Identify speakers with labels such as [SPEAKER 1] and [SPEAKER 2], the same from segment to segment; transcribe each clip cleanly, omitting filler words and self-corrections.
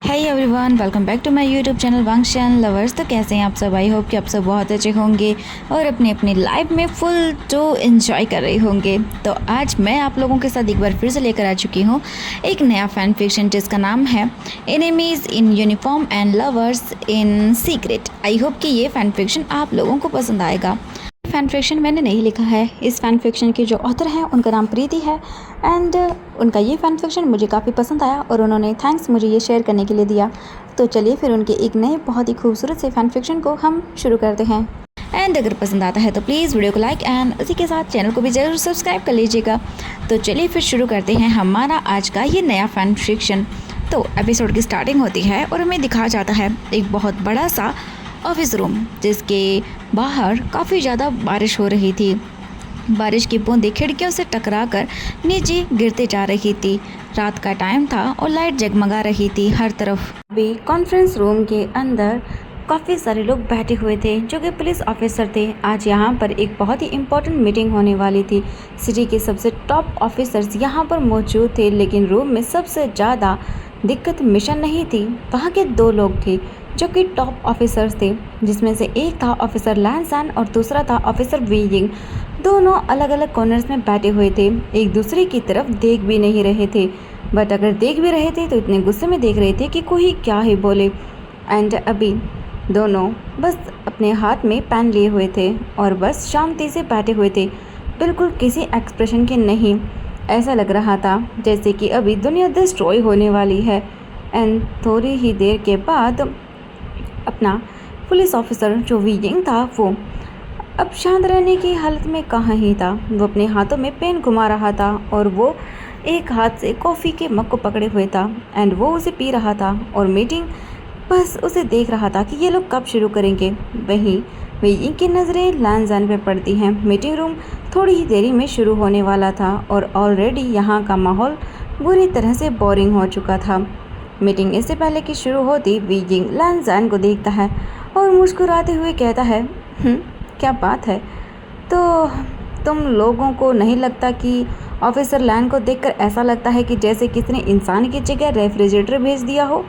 [SPEAKER 1] Hi everyone, welcome back to my YouTube channel Wangshan lovers. तो कैसे हैं आप सब? आई होप कि आप सब बहुत अच्छे होंगे और अपनी अपनी लाइफ में फुल टू एंजॉय कर रहे होंगे। तो आज मैं आप लोगों के साथ एक बार फिर से लेकर आ चुकी हूँ एक नया फैन फिक्शन जिसका नाम है enemies in uniform and lovers in secret. I hope कि ये फैन फिक्शन आप लोगों को पसंद आएगा। फैन फिक्शन मैंने नहीं लिखा है। इस फैन फिक्शन के जो ऑथर हैं उनका नाम प्रीति है एंड उनका ये फैन फिक्शन मुझे काफ़ी पसंद आया और उन्होंने थैंक्स मुझे ये शेयर करने के लिए दिया। तो चलिए फिर उनके एक नए बहुत ही खूबसूरत से फैन फिक्शन को हम शुरू करते हैं। एंड अगर पसंद आता है तो प्लीज़ वीडियो को लाइक एंड उसी के साथ चैनल को भी ज़रूर सब्सक्राइब कर लीजिएगा। तो चलिए फिर शुरू करते हैं हमारा आज का ये नया फैन फिक्शन। तो एपिसोड की स्टार्टिंग होती है और हमें दिखाया जाता है एक बहुत बड़ा सा ऑफिस रूम जिसके बाहर काफ़ी ज़्यादा बारिश हो रही थी। बारिश की बूंदें खिड़कियों से टकराकर नीचे गिरते जा रही थी। रात का टाइम था और लाइट जगमगा रही थी हर तरफ। अभी कॉन्फ्रेंस रूम के अंदर काफ़ी सारे लोग बैठे हुए थे जो कि पुलिस ऑफिसर थे। आज यहाँ पर एक बहुत ही इम्पोर्टेंट मीटिंग होने वाली थी। सिटी के सबसे टॉप ऑफिसर्स यहाँ पर मौजूद थे, लेकिन रूम में सबसे ज़्यादा दिक्कत मिशन नहीं थी, वहाँ के दो लोग थे जो कि टॉप ऑफिसर्स थे, जिसमें से एक था ऑफिसर लैंसन और दूसरा था ऑफिसर वीइंग। दोनों अलग अलग कॉर्नर्स में बैठे हुए थे, एक दूसरे की तरफ देख भी नहीं रहे थे, बट अगर देख भी रहे थे तो इतने गुस्से में देख रहे थे कि कोई क्या ही बोले। एंड अभी दोनों बस अपने हाथ में पेन लिए हुए थे और बस शांति से बैठे हुए थे, बिल्कुल किसी एक्सप्रेशन के नहीं। ऐसा लग रहा था जैसे कि अभी दुनिया डिस्ट्रॉय होने वाली है। एंड थोड़ी ही देर के बाद अपना पुलिस ऑफिसर जो वीइंग था वो अब शांत रहने की हालत में कहाँ ही था। वो अपने हाथों में पेन घुमा रहा था और वो एक हाथ से कॉफ़ी के मग को पकड़े हुए था एंड वो उसे पी रहा था और मीटिंग बस उसे देख रहा था कि ये लोग कब शुरू करेंगे। वहीं वीइंग की नज़रें लैंसन पे पड़ती हैं। मीटिंग रूम थोड़ी ही देरी में शुरू होने वाला था और ऑलरेडी यहाँ का माहौल बुरी तरह से बोरिंग हो चुका था। मीटिंग इससे पहले कि शुरू होती वीइंग लैंसन को देखता है और मुस्कुराते हुए कहता है, क्या बात है, तो तुम लोगों को नहीं लगता कि ऑफिसर लैन को देखकर ऐसा लगता है कि जैसे किसी ने इंसान की जगह रेफ्रिजरेटर भेज दिया हो?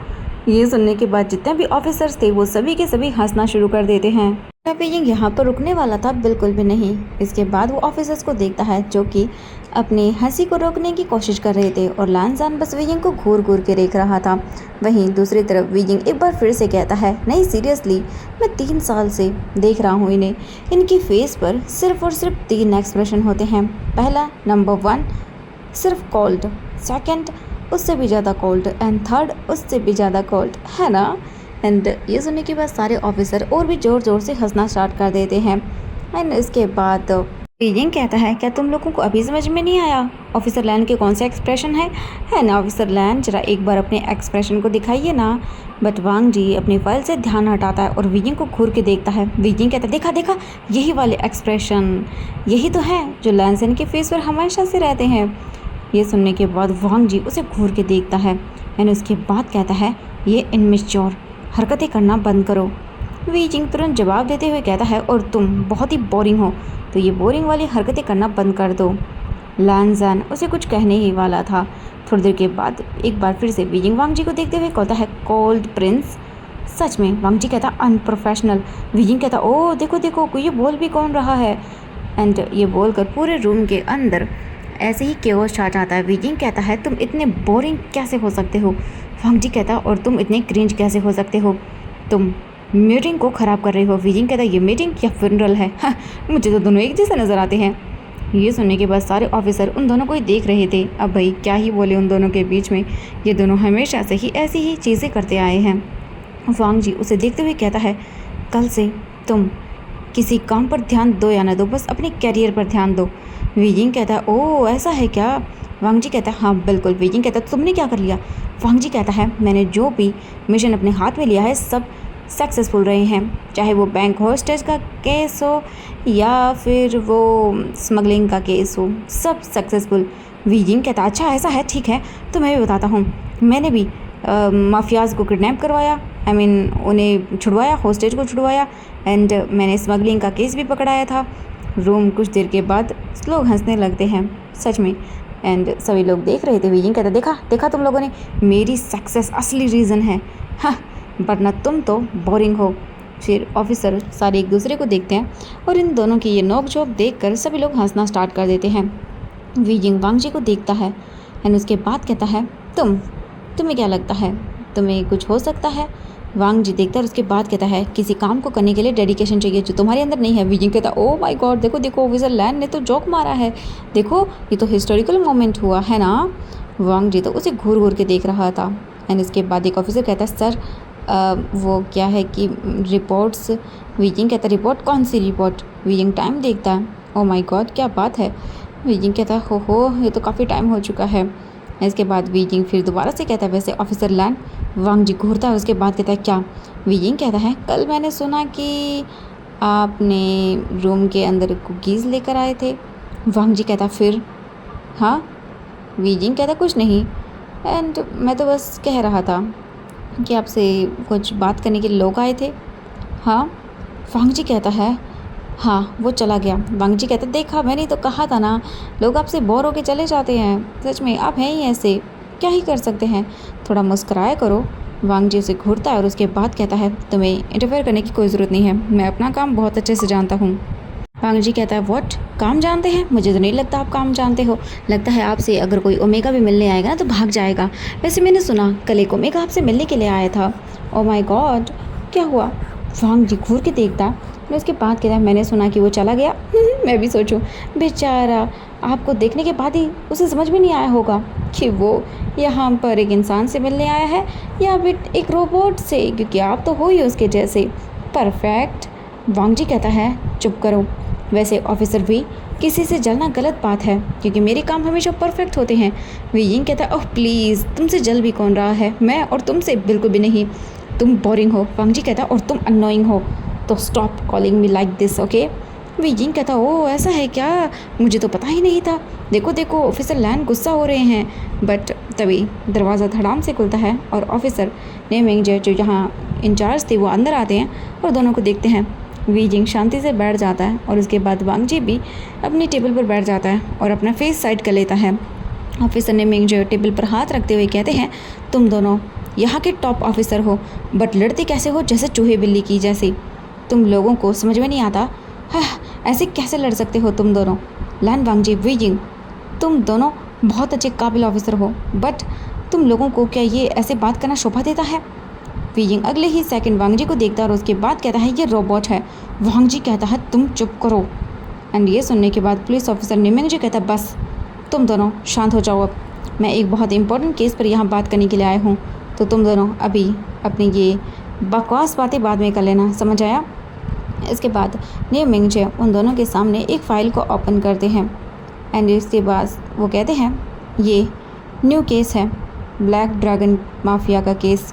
[SPEAKER 1] ये सुनने के बाद जितने भी ऑफिसर्स थे वो सभी के सभी हंसना शुरू कर देते हैं। वीइंग यहाँ पर रुकने वाला था बिल्कुल भी नहीं। इसके बाद वो ऑफिसर्स को देखता है जो कि अपनी हंसी को रोकने की कोशिश कर रहे थे और लैंसन बस वीइंग को घूर घूर के देख रहा था। वहीं दूसरी तरफ वीइंग एक बार फिर से कहता है, नहीं सीरियसली, मैं 3 साल से देख रहा हूँ इन्हें। इनकी फेस पर सिर्फ और सिर्फ 3 एक्सप्रेशन होते हैं। पहला, नंबर 1 सिर्फ कोल्ड, सेकंड उससे भी ज़्यादा कोल्ड एंड थर्ड उससे भी ज़्यादा कोल्ड, है ना? एंड ये सुनने के बाद सारे ऑफिसर और भी ज़ोर ज़ोर से हंसना स्टार्ट कर देते हैं। एंड इसके बाद वीइंग कहता है, क्या तुम लोगों को अभी समझ में नहीं आया ऑफिसर लैन के कौन से एक्सप्रेशन है ना? ऑफिसर लैन, जरा एक बार अपने एक्सप्रेशन को दिखाइए ना। बट वांग जी अपनी फाइल से ध्यान हटाता है और वीइंग को घूर के देखता है। वीइंग कहता है, देखा देखा, यही वाले एक्सप्रेशन, यही तो है जो लैंसन के फेस पर हमेशा से रहते हैं। ये सुनने के बाद वांग जी उसे घूर के देखता है एंड उसके बाद कहता है, ये इनमेच्योर हरकतें करना बंद करो। वीइंग तुरंत जवाब देते हुए कहता है, और तुम बहुत ही बोरिंग हो, तो ये बोरिंग वाली हरकतें करना बंद कर दो। लैंसन उसे कुछ कहने ही वाला था। थोड़ी देर के बाद एक बार फिर से वीइंग वांग जी को देखते हुए कहता है, कोल्ड प्रिंस, सच में? वांग जी कहता, अनप्रोफेशनल। वीइंग कहता, ओह देखो देखो, ये बोल भी कौन रहा है? एंड ये बोलकर पूरे रूम के अंदर ऐसे ही केओस छा जाता है। वीइंग कहता है, तुम इतने बोरिंग कैसे हो सकते हो? वांग जी कहता, और तुम इतने क्रिंज कैसे हो सकते हो? तुम मीटिंग को ख़राब कर रहे हो। वीइंग कहता, ये मीटिंग या फ्यूनरल है? हाँ, मुझे तो दोनों एक जैसे नज़र आते हैं। ये सुनने के बाद सारे ऑफिसर उन दोनों को ही देख रहे थे। अब भाई क्या ही बोले उन दोनों के बीच में, ये दोनों हमेशा से ही ऐसी ही चीज़ें करते आए हैं। वांग जी उसे देखते हुए कहता है, कल से तुम किसी काम पर ध्यान दो या ना दो, बस अपने कैरियर पर ध्यान दो। वीइंग कहता है, ओह ऐसा है क्या? वांग जी कहता है, हाँ बिल्कुल। वीइंग कहता है, तुमने क्या कर लिया? वांग जी कहता है, मैंने जो भी मिशन अपने हाथ में लिया है सब सक्सेसफुल रहे हैं, चाहे वो बैंक होस्टेज का केस हो या फिर वो स्मगलिंग का केस हो, सब सक्सेसफुल। वीइंग कहता, अच्छा ऐसा है, ठीक है, तो मैं भी बताता हूँ। मैंने भी माफियाज़ को किडनैप करवाया, उन्हें छुड़वाया, होस्टेज को छुड़वाया एंड मैंने स्मगलिंग का केस भी पकड़ाया था। रूम कुछ देर के बाद लोग हंसने लगते हैं। सच में एंड सभी लोग देख रहे थे। वीजिंग कहता देखा देखा तुम लोगों ने, मेरी सक्सेस असली रीज़न है, हाँ, वरना तुम तो बोरिंग हो। फिर ऑफिसर सारे एक दूसरे को देखते हैं और इन दोनों की ये नोक-झोंक देखकर सभी लोग हंसना स्टार्ट कर देते हैं। वीजिंग वांग जी को देखता है एंड उसके बाद कहता है तुम्हें क्या लगता है, तुम्हें कुछ हो सकता है? वांग जी देखता है और उसके बाद कहता है किसी काम को करने के लिए डेडिकेशन चाहिए जो तुम्हारे अंदर नहीं है। वीजिंग कहता ओ माय गॉड, देखो देखो ऑफिसर लैन ने तो जोक मारा है, देखो ये तो हिस्टोरिकल मोमेंट हुआ है ना। वांग जी तो उसे घूर घूर के देख रहा था एंड इसके बाद एक ऑफिसर कहता है सर वो क्या है कि रिपोर्ट्स। वीजिंग कहता है रिपोर्ट, कौन सी रिपोर्ट? वीजिंग टाइम देखता है, ओ माय गॉड क्या बात है। वीजिंग कहता है हो ये तो काफ़ी टाइम हो चुका है। इसके बाद वीजिंग फिर दोबारा से कहता है वैसे ऑफिसर लैन। वांग जी घूरता है, उसके बाद कहता है क्या? वीजिंग कहता है कल मैंने सुना कि आपने रूम के अंदर कुकीज़ लेकर आए थे। वांग जी कहता फिर? हाँ। वीजिंग कहता कुछ नहीं, एंड मैं तो बस कह रहा था कि आपसे कुछ बात करने के लिए लोग आए थे। हाँ। वांग जी कहता है हाँ वो चला गया। वांग जी कहता देखा, मैंने तो कहा था ना, लोग आपसे बोर होके चले जाते हैं, सच में आप हैं ही ऐसे, क्या ही कर सकते हैं, थोड़ा मुस्कुराया करो। वांग जी उसे घूरता है और उसके बाद कहता है तुम्हें इंटरफेयर करने की कोई ज़रूरत नहीं है, मैं अपना काम बहुत अच्छे से जानता हूँ। वांग जी कहता है व्हाट, काम जानते हैं? मुझे तो नहीं लगता आप काम जानते हो, लगता है आपसे अगर कोई ओमेगा भी मिलने आएगा ना तो भाग जाएगा। वैसे मैंने सुना कल एक ओमेगा आपसे मिलने के लिए आया था। ओ माय गॉड, क्या हुआ? वांग जी घूर के देखता और उसके बाद कहता है मैंने सुना कि वो चला गया। मैं भी सोचूं बेचारा, आपको देखने के बाद ही उसे समझ में नहीं आया होगा कि वो यहाँ पर एक इंसान से मिलने आया है या फिर एक रोबोट से, क्योंकि आप तो हो ही उसके जैसे परफेक्ट। वांग जी कहता है चुप करो, वैसे ऑफिसर भी किसी से जलना गलत बात है क्योंकि मेरे काम हमेशा परफेक्ट होते हैं। वीजिंग कहता है ओह प्लीज़, तुमसे जल भी कौन रहा है, मैं और तुमसे बिल्कुल भी नहीं, तुम बोरिंग हो। वांग जी कहता और तुम अननोइंग हो, तो stop calling me like this okay. Wheezing कहता ओ ऐसा है क्या, मुझे तो पता ही नहीं था, देखो देखो ऑफिसर लैन गुस्सा हो रहे हैं। बट तभी दरवाज़ा धड़ाम से खुलता है और ऑफिसर नेमिंग जो यहाँ इंचार्ज थे वो अंदर आते हैं और दोनों को देखते हैं। वीजिंग शांति से बैठ जाता है और उसके बाद वांग जी भी अपनी टेबल पर बैठ जाता है और अपना फेस साइड कर लेता है। ऑफिसर नेमिंग जो टेबल पर हाथ रखते हुए कहते हैं तुम दोनों यहाँ के टॉप ऑफिसर हो बट लड़ते कैसे हो जैसे चूहे बिल्ली की जैसे, तुम लोगों को समझ में नहीं आता, हाँ, ऐसे कैसे लड़ सकते हो तुम दोनों? लैन वांग जी वीजिंग, तुम दोनों बहुत अच्छे काबिल ऑफिसर हो बट तुम लोगों को क्या ये ऐसे बात करना शोभा देता है? वीजिंग अगले ही सेकंड वांग जी को देखता है और उसके बाद कहता है ये रोबोट है। वांग जी कहता है तुम चुप करो। एंड ये सुनने के बाद पुलिस ऑफिसर निमिंग जी कहता है बस तुम दोनों शांत हो जाओ, अब मैं एक बहुत इंपॉर्टेंट केस पर यहाँ बात करने के लिए आया हूँ, तो तुम दोनों अभी अपनी ये बकवास बातें बाद में कर लेना, समझ आया? इसके बाद निमिंग जी उन दोनों के सामने एक फ़ाइल को ओपन करते हैं एंड इसके बाद वो कहते हैं ये न्यू केस है, ब्लैक ड्रैगन माफिया का केस।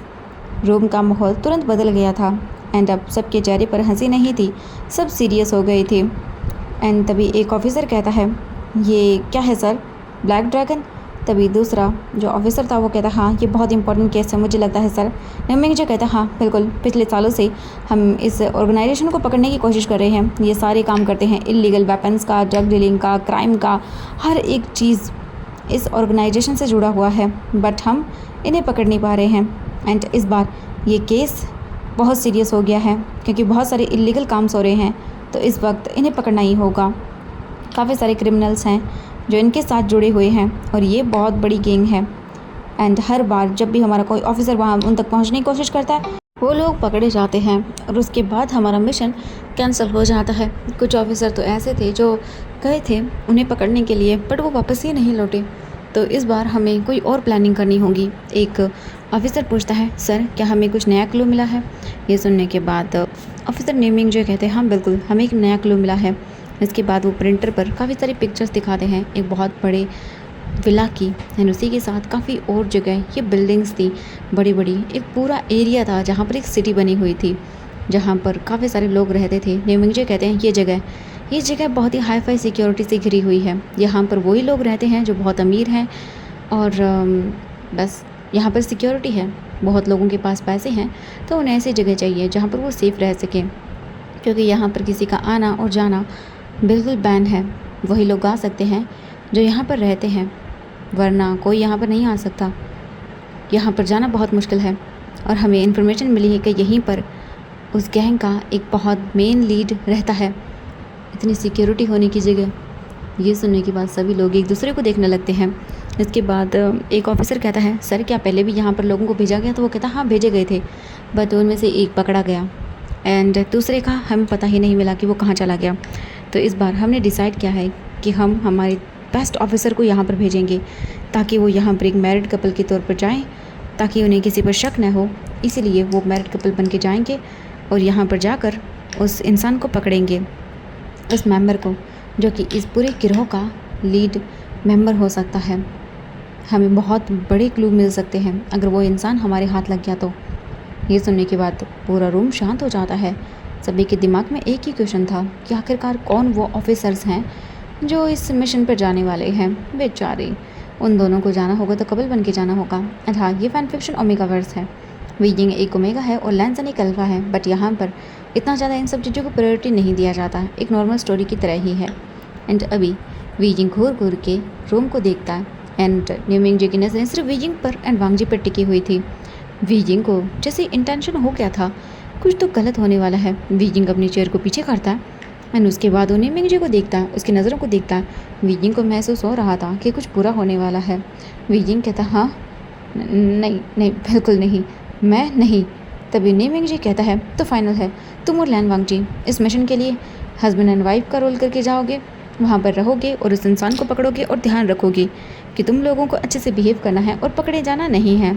[SPEAKER 1] रूम का माहौल तुरंत बदल गया था एंड अब सबके चेहरे पर हंसी नहीं थी, सब सीरियस हो गए थे। एंड तभी एक ऑफिसर कहता है ये क्या है सर, ब्लैक ड्रैगन? तभी दूसरा जो ऑफिसर था वो कहता हाँ ये बहुत इंपॉर्टेंट केस है मुझे लगता है सर। निमिंग जो कहता हाँ बिल्कुल, पिछले सालों से हम इस ऑर्गेनाइजेशन को पकड़ने की कोशिश कर रहे हैं, ये सारे काम करते हैं इलीगल वेपन्स का, ड्रग डीलिंग का, क्राइम का, हर एक चीज़ इस ऑर्गेनाइजेशन से जुड़ा हुआ है बट हम इन्हें पकड़ नहीं पा रहे हैं। एंड इस बार ये केस बहुत सीरियस हो गया है क्योंकि बहुत सारे इलीगल काम्स हो रहे हैं, तो इस वक्त इन्हें पकड़ना ही होगा। काफ़ी सारे क्रिमिनल्स हैं जो इनके साथ जुड़े हुए हैं और ये बहुत बड़ी गैंग है। एंड हर बार जब भी हमारा कोई ऑफिसर वहाँ उन तक पहुँचने की कोशिश करता है वो लोग पकड़े जाते हैं और उसके बाद हमारा मिशन कैंसिल हो जाता है। कुछ ऑफिसर तो ऐसे थे जो गए थे उन्हें पकड़ने के लिए बट वो वापस ही नहीं लौटे, तो इस बार हमें कोई और प्लानिंग करनी होगी। एक ऑफिसर पूछता है सर क्या हमें कुछ नया क्लू मिला है? ये सुनने के बाद ऑफिसर नेमिंग जो कहते हैं हाँ बिल्कुल हमें एक नया क्लू मिला है। इसके बाद वो प्रिंटर पर काफ़ी सारी पिक्चर्स दिखाते हैं एक बहुत बड़े विला की एंड उसी के साथ काफ़ी और जगह ये बिल्डिंग्स थी बड़ी बड़ी, एक पूरा एरिया था जहाँ पर एक सिटी बनी हुई थी जहाँ पर काफ़ी सारे लोग रहते थे। नेमिंग जो कहते हैं ये जगह बहुत ही हाई फाई सिक्योरिटी से घिरी हुई है, यहाँ पर वही लोग रहते हैं जो बहुत अमीर हैं और बस यहाँ पर सिक्योरिटी है, बहुत लोगों के पास पैसे हैं तो उन्हें ऐसी जगह चाहिए जहाँ पर वो सेफ़ रह सकें क्योंकि यहाँ पर किसी का आना और जाना बिल्कुल बैन है। वही लोग आ सकते हैं जो यहाँ पर रहते हैं वरना कोई यहाँ पर नहीं आ सकता। यहाँ पर जाना बहुत मुश्किल है और हमें इन्फॉर्मेशन मिली है कि यहीं पर उस गैंग का एक बहुत मेन लीड रहता है। इतनी सिक्योरिटी होने की जगह। ये सुनने के बाद सभी लोग एक दूसरे को देखने लगते हैं। इसके बाद एक ऑफिसर कहता है, सर क्या पहले भी यहाँ पर लोगों को भेजा गया? तो वो कहता हाँ भेजे गए थे, बट उनमें से एक पकड़ा गया एंड दूसरे का हमें पता ही नहीं मिला कि वो कहाँ चला गया। तो इस बार हमने डिसाइड किया है कि हम हमारे बेस्ट ऑफिसर को यहाँ पर भेजेंगे ताकि वो यहाँ पर एक मैरिड कपल के तौर पर जाएँ, ताकि उन्हें किसी पर शक न हो। इसीलिए वो मैरिड कपल बन के जाएंगे और यहाँ पर जाकर उस इंसान को पकड़ेंगे, उस मेंबर को, जो कि इस पूरे गिरोह का लीड मेंबर हो सकता है। हमें बहुत बड़े क्लू मिल सकते हैं अगर वो इंसान हमारे हाथ लग गया तो। ये सुनने के बाद पूरा रूम शांत हो जाता है। सभी के दिमाग में एक ही क्वेश्चन था कि आखिरकार कौन वो ऑफिसर्स हैं जो इस मिशन पर जाने वाले हैं। बेचारे, उन दोनों को जाना होगा तो कपल बन के जाना होगा। एंड हाँ, ये फैन फिक्शन ओमेगा वर्स है। वीजिंग एक ओमेगा है और लैंसन एक अल्फा है, बट यहाँ पर इतना ज़्यादा इन सब चीज़ों को प्रायोरिटी नहीं दिया जाता है, एक नॉर्मल स्टोरी की तरह ही है। एंड अभी वीजिंग घूर घूर के रूम को देखता है एंड न्यूमिंग जी की नज़रें सिर्फ वीजिंग पर एंड वांगजी पर टिकी हुई थी। वीजिंग को जैसे इंटेंशन हो गया था कुछ तो गलत होने वाला है। वीजिंग अपनी चेयर को पीछे करता है एंड उसके बाद उन्हें मिंग जी को देखता है, उसकी नज़रों को देखता है। वीजिंग को महसूस हो रहा था कि कुछ बुरा होने वाला है। वीजिंग कहता हाँ नहीं नहीं बिल्कुल नहीं, मैं नहीं। तभी नेमिंग जी कहता है तो फाइनल है, तुम और लैन वांगजी इस मिशन के लिए हस्बैंड एंड वाइफ का रोल करके जाओगे, वहाँ पर रहोगे और उस इंसान को पकड़ोगे और ध्यान रखोगे कि तुम लोगों को अच्छे से बिहेव करना है और पकड़े जाना नहीं है,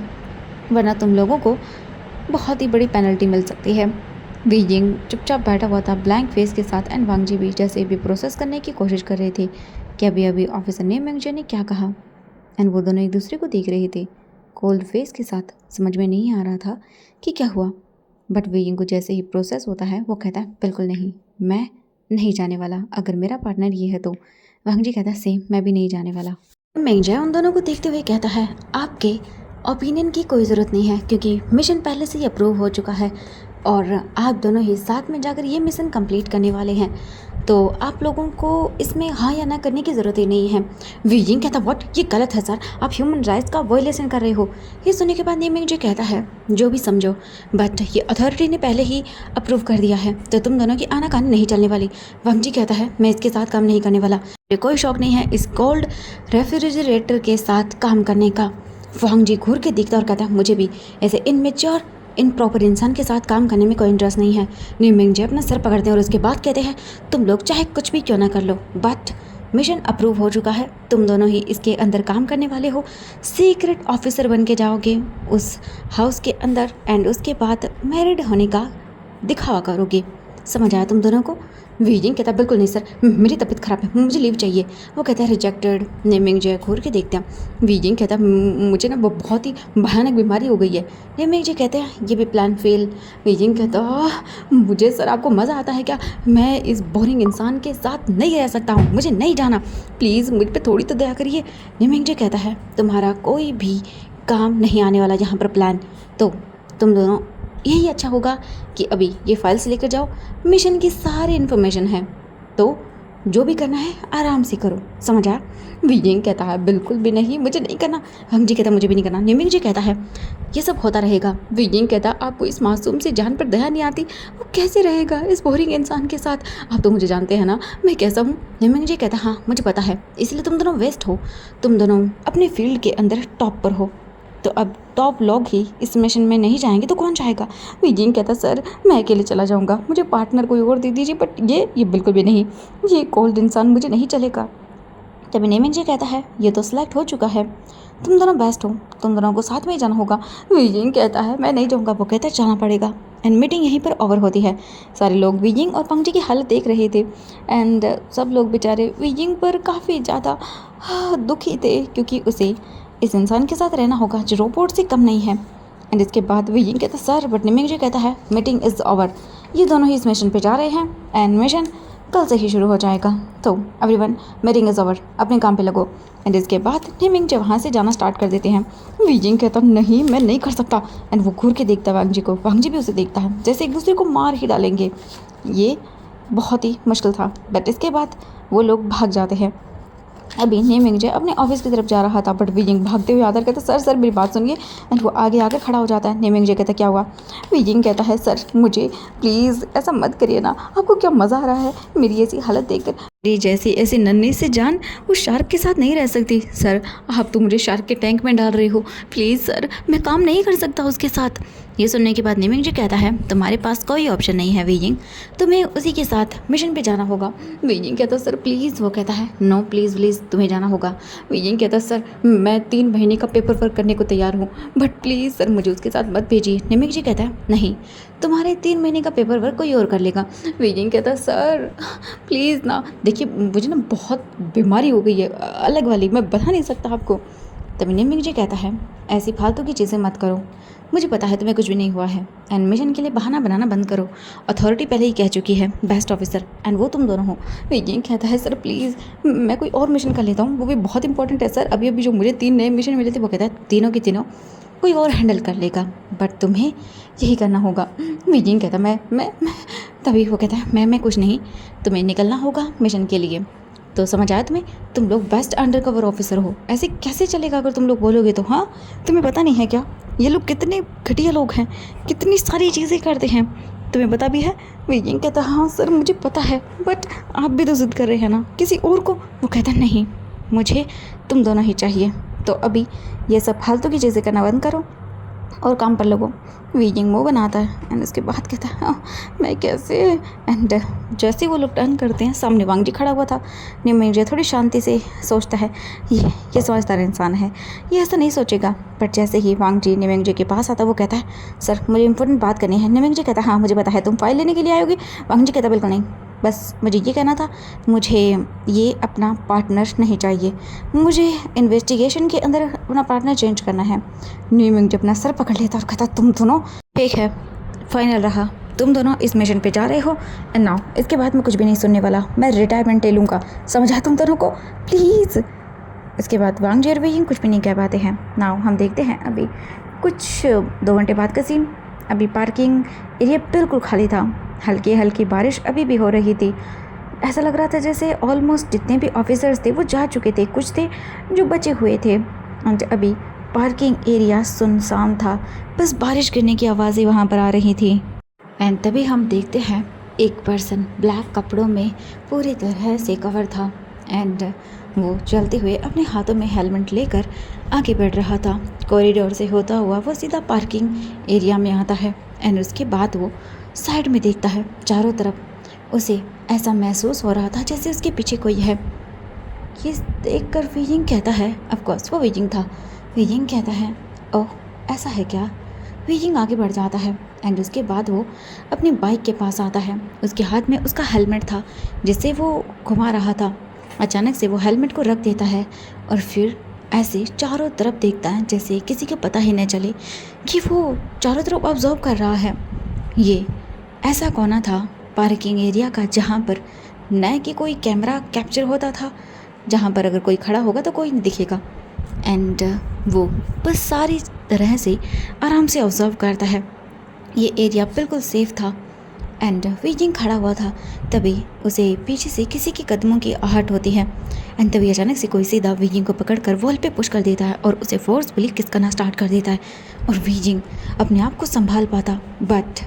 [SPEAKER 1] वरना तुम लोगों को बहुत ही बड़ी पेनल्टी मिल सकती है। वीजिंग चुपचाप बैठा हुआ था ब्लैंक फेस के साथ एंड वांगजी भी जैसे भी प्रोसेस करने की कोशिश कर रहे थे कि अभी अभी ऑफिसर नेमिंग जी ने क्या कहा। एंड वो दोनों एक दूसरे को देख रहे थे कोल्ड फेस के साथ। समझ में नहीं आ रहा था कि क्या हुआ, बट वीजिंग को जैसे ही प्रोसेस होता है वो कहता है बिल्कुल नहीं, मैं नहीं जाने वाला। अगर मेरा पार्टनर ये है तो वांगजी कहता है सेम, मैं भी नहीं जाने वाला। मेंगजाय उन दोनों को देखते हुए कहता है आपके ओपिनियन की कोई ज़रूरत नहीं है क्योंकि मिशन पहले से ही अप्रूव हो चुका है और आप दोनों ही साथ में जाकर ये मिशन कंप्लीट करने वाले हैं, तो आप लोगों को इसमें हाँ या ना करने की ज़रूरत ही नहीं है। वीजिंग कहता व्हाट, ये गलत है सर, आप ह्यूमन राइट्स का वायलेशन कर रहे हो। ये सुनने के बाद नेमिंग जी कहता है जो भी समझो, बट ये अथॉरिटी ने पहले ही अप्रूव कर दिया है तो तुम दोनों की आनाकानी नहीं चलने वाली। वांगजी कहता है मैं इसके साथ काम नहीं करने वाला, मुझे कोई शौक नहीं है इस कोल्ड रेफ्रिजरेटर के साथ काम करने का। वांगजी घूर के देखता और कहता है मुझे भी ऐसे इनमेच्योर इनप्रॉपर इंसान के साथ काम करने में कोई इंटरेस्ट नहीं है। नेमिंग जी अपना सर पकड़ते हैं और उसके बाद कहते हैं तुम लोग चाहे कुछ भी क्यों ना कर लो, बट मिशन अप्रूव हो चुका है, तुम दोनों ही इसके अंदर काम करने वाले हो, सीक्रेट ऑफिसर बन के जाओगे उस हाउस के अंदर एंड उसके बाद मैरिड होने का दिखावा करोगे। समझ आया तुम दोनों को? वीजिंग कहता बिल्कुल नहीं सर, मेरी तबीयत ख़राब है, मुझे लीव चाहिए। वो कहता है रिजेक्टेड। नेमिंग जी घूर के देखते हैं। वीजिंग कहता है मुझे ना बहुत ही भयानक बीमारी हो गई है। नेमिंग जी कहते हैं ये भी प्लान फेल। वीजिंग कहता मुझे सर आपको मज़ा आता है क्या? मैं इस बोरिंग इंसान के साथ नहीं रह सकता हूँ, मुझे नहीं जाना, प्लीज़ मुझ पर थोड़ी तो दया करिए। नेमिंग जी कहता है तुम्हारा कोई भी काम नहीं आने वाला यहाँ पर प्लान, तो तुम दोनों यही अच्छा होगा कि अभी ये फाइल्स लेकर जाओ, मिशन की सारी इन्फॉर्मेशन है, तो जो भी करना है आराम से करो। समझ आया? वीजिंग कहता है बिल्कुल भी नहीं, मुझे नहीं करना। वांगजी कहता है मुझे भी नहीं करना। नेमिंग जी कहता है ये सब होता रहेगा। वीजिंग कहता आपको इस मासूम से जान पर दया नहीं आती, वो कैसे रहेगा इस बोरिंग इंसान के साथ? आप तो मुझे जानते हैं ना मैं कैसा हूँ। नेमिंग जी कहता हाँ मुझे पता है, इसलिए तुम दोनों वेस्ट हो, तुम दोनों अपने फील्ड के अंदर टॉप पर हो, तो अब टॉप लोग ही इस मिशन में नहीं जाएंगे तो कौन जाएगा? वीजिंग कहता सर मैं अकेले चला जाऊंगा, मुझे पार्टनर कोई और दे दीजिए, बट ये बिल्कुल भी नहीं, ये कोल्ड इंसान मुझे नहीं चलेगा। तभी नेमिंग जी कहता है ये तो सिलेक्ट हो चुका है, तुम दोनों बेस्ट हो, तुम दोनों को साथ में ही जाना होगा। वीजिंग कहता है मैं नहीं जाऊँगा। वो कहता है जाना पड़ेगा। एंड मीटिंग यहीं पर ओवर होती है। सारे लोग वीजिंग और वांगजी की हालत देख रहे थे एंड सब लोग बेचारे वीजिंग पर काफ़ी ज़्यादा दुखी थे क्योंकि उसे इस इंसान के साथ रहना होगा जो रोबोट से कम नहीं है। एंड इसके बाद वीजिंग कहता सर, बट नेमिंग जी कहता है मीटिंग इज़ ओवर, ये दोनों ही इस मिशन पे जा रहे हैं एंड मिशन कल से ही शुरू हो जाएगा, तो एवरीवन मीटिंग इज़ ओवर, अपने काम पे लगो। एंड इसके बाद नेमिंग जी वहाँ से जाना स्टार्ट कर देते हैं। वीजिंग कहता नहीं मैं नहीं कर सकता। एंड वो घूर के देखता है वांगजी को, वांगजी भी उसे देखता है, जैसे एक दूसरे को मार ही डालेंगे। ये बहुत ही मुश्किल था, बट इसके बाद वो लोग भाग जाते हैं। अभी नेमिंग जे अपने ऑफिस की तरफ जा रहा था, बट वीजिंग भागते हुए आकर कहता, सर सर मेरी बात सुनिए। एंड वो आगे आकर खड़ा हो जाता है। नेमिंग जे कहता, क्या हुआ? वीजिंग कहता है, सर मुझे प्लीज़ ऐसा मत करिए ना, आपको क्या मज़ा आ रहा है मेरी ऐसी हालत देखकर? मेरी जैसी ऐसी नन्ही से जान उस शार्क के साथ नहीं रह सकती। सर आप तो मुझे शार्क के टैंक में डाल रहे हो, प्लीज़ सर मैं काम नहीं कर सकता उसके साथ। ये सुनने के बाद नेमिंग जे कहता है, तुम्हारे पास कोई ऑप्शन नहीं है वीजिंग, तुम्हें उसी के साथ मिशन पे जाना होगा। वीजिंग कहता, सर प्लीज़। वो कहता है, नो प्लीज़ प्लीज़ तुम्हें जाना होगा। वीजिंग कहता, सर मैं 3 महीने का पेपर वर्क करने को तैयार हूँ, बट प्लीज़ सर मुझे उसके साथ मत भेजिए। नेमिंग जी कहता है, नहीं तुम्हारे 3 महीने का पेपर वर्क कोई और कर लेगा। वीजिंग कहता, सर प्लीज़ ना, देखिए मुझे ना बहुत बीमारी हो गई है अलग वाली, मैं बता नहीं सकता आपको। तभी नेमिंग जी कहता है, ऐसी फालतू की चीज़ें मत करो, मुझे पता है तुम्हें कुछ भी नहीं हुआ है। एंड मिशन के लिए बहाना बनाना बंद करो, अथॉरिटी पहले ही कह चुकी है बेस्ट ऑफिसर एंड वो तुम दोनों हो। वीजिंग कहता है, सर प्लीज़ मैं कोई और मिशन कर लेता हूँ, वो भी बहुत इंपॉर्टेंट है सर। अभी अभी जो मुझे 3 नए मिशन मिले थे, वो कहता है तीनों के तीनों कोई और हैंडल कर लेगा, बट तुम्हें यही करना होगा। वीजिंग कहता, मैं तभी वो कहता है, मैं कुछ नहीं, तुम्हें निकलना होगा मिशन के लिए। तो समझ आया तुम्हें, तुम लोग बेस्ट अंडर कवर ऑफिसर हो, ऐसे कैसे चलेगा अगर तुम लोग बोलोगे तो। हाँ तुम्हें पता नहीं है क्या, ये लोग कितने घटिया लोग हैं, कितनी सारी चीज़ें करते हैं, तुम्हें पता भी है? वीजिंग कहता, हाँ सर मुझे पता है, बट आप भी तो जिद कर रहे हैं ना किसी और को। वो कहता, नहीं मुझे तुम दोनों ही चाहिए, तो अभी ये सब फालतू की चीज़ें करना बंद करो और काम पर लगो। वीजिंग मुँह बनाता है एंड उसके बाद कहता है, हाँ मैं कैसे? एंड जैसे वो लोग टर्न करते हैं, सामने वांग जी खड़ा हुआ था। नेमिंग जे थोड़ी शांति से सोचता है, ये समझदार इंसान है, ये ऐसा नहीं सोचेगा। बट जैसे ही वांग जी नेमिंग जे के पास आता, वो कहता है, सर मुझे इंपॉर्टेंट बात करनी है। नेमिंग जे कहता है, हाँ मुझे पता है, तुम फाइल लेने के लिए आयोगे? वांग जी कहता, बिल्कुल नहीं, बस मुझे ये कहना था, मुझे ये अपना पार्टनर नहीं चाहिए, मुझे इन्वेस्टिगेशन के अंदर अपना पार्टनर चेंज करना है। नेमिंग जे अपना सर पकड़ लेता और कहता, तुम दोनों ठीक है, फाइनल रहा, तुम दोनों इस मिशन पे जा रहे हो एंड नाउ इसके बाद मैं कुछ भी नहीं सुनने वाला, मैं रिटायरमेंट ले लूँगा, समझा तुम दोनों को, प्लीज़। इसके बाद वांग जी और वीजिंग कुछ भी नहीं कह पाते हैं। नाउ हम देखते हैं अभी कुछ 2 घंटे बाद का सीन। अभी पार्किंग एरिया बिल्कुल खाली था, हल्की हल्की बारिश अभी भी हो रही थी। ऐसा लग रहा था जैसे ऑलमोस्ट जितने भी ऑफिसर्स थे वो जा चुके थे, कुछ थे जो बचे हुए थे। एंड अभी पार्किंग एरिया सुनसान था, बस बारिश गिरने की आवाज़ें वहाँ पर आ रही थी। एंड तभी हम देखते हैं एक पर्सन ब्लैक कपड़ों में पूरी तरह से कवर था एंड वो चलते हुए अपने हाथों में हेलमेट लेकर आगे बढ़ रहा था। कॉरिडोर से होता हुआ वो सीधा पार्किंग एरिया में आता है एंड उसके बाद वो साइड में देखता है चारों तरफ। उसे ऐसा महसूस हो रहा था जैसे उसके पीछे कोई है। ये देखकर वीजिंग कहता है, ऑफ कोर्स वो वीजिंग था। वीजिंग कहता है, ओह ऐसा है क्या? वीजिंग आगे बढ़ जाता है एंड उसके बाद वो अपनी बाइक के पास आता है। उसके हाथ में उसका हेलमेट था जिसे वो घुमा रहा था। अचानक से वो हेलमेट को रख देता है और फिर ऐसे चारों तरफ देखता है जैसे किसी को पता ही न चले कि वो चारों तरफ ऑब्जर्व कर रहा है। ये ऐसा कोना था पार्किंग एरिया का जहाँ पर न कि कोई कैमरा कैप्चर होता था, जहाँ पर अगर कोई खड़ा होगा तो कोई नहीं दिखेगा। एंड वो बस सारी तरह से आराम से ऑब्जर्व करता है। ये एरिया बिल्कुल सेफ था एंड वीजिंग खड़ा हुआ था। तभी उसे पीछे से किसी के कदमों की आहट होती है एंड तभी अचानक से कोई सीधा वीजिंग को पकड़कर वॉल पे पुश कर देता है और उसे फोर्सफुली किस करना स्टार्ट कर देता है। और वीजिंग अपने आप को संभाल पाता, बट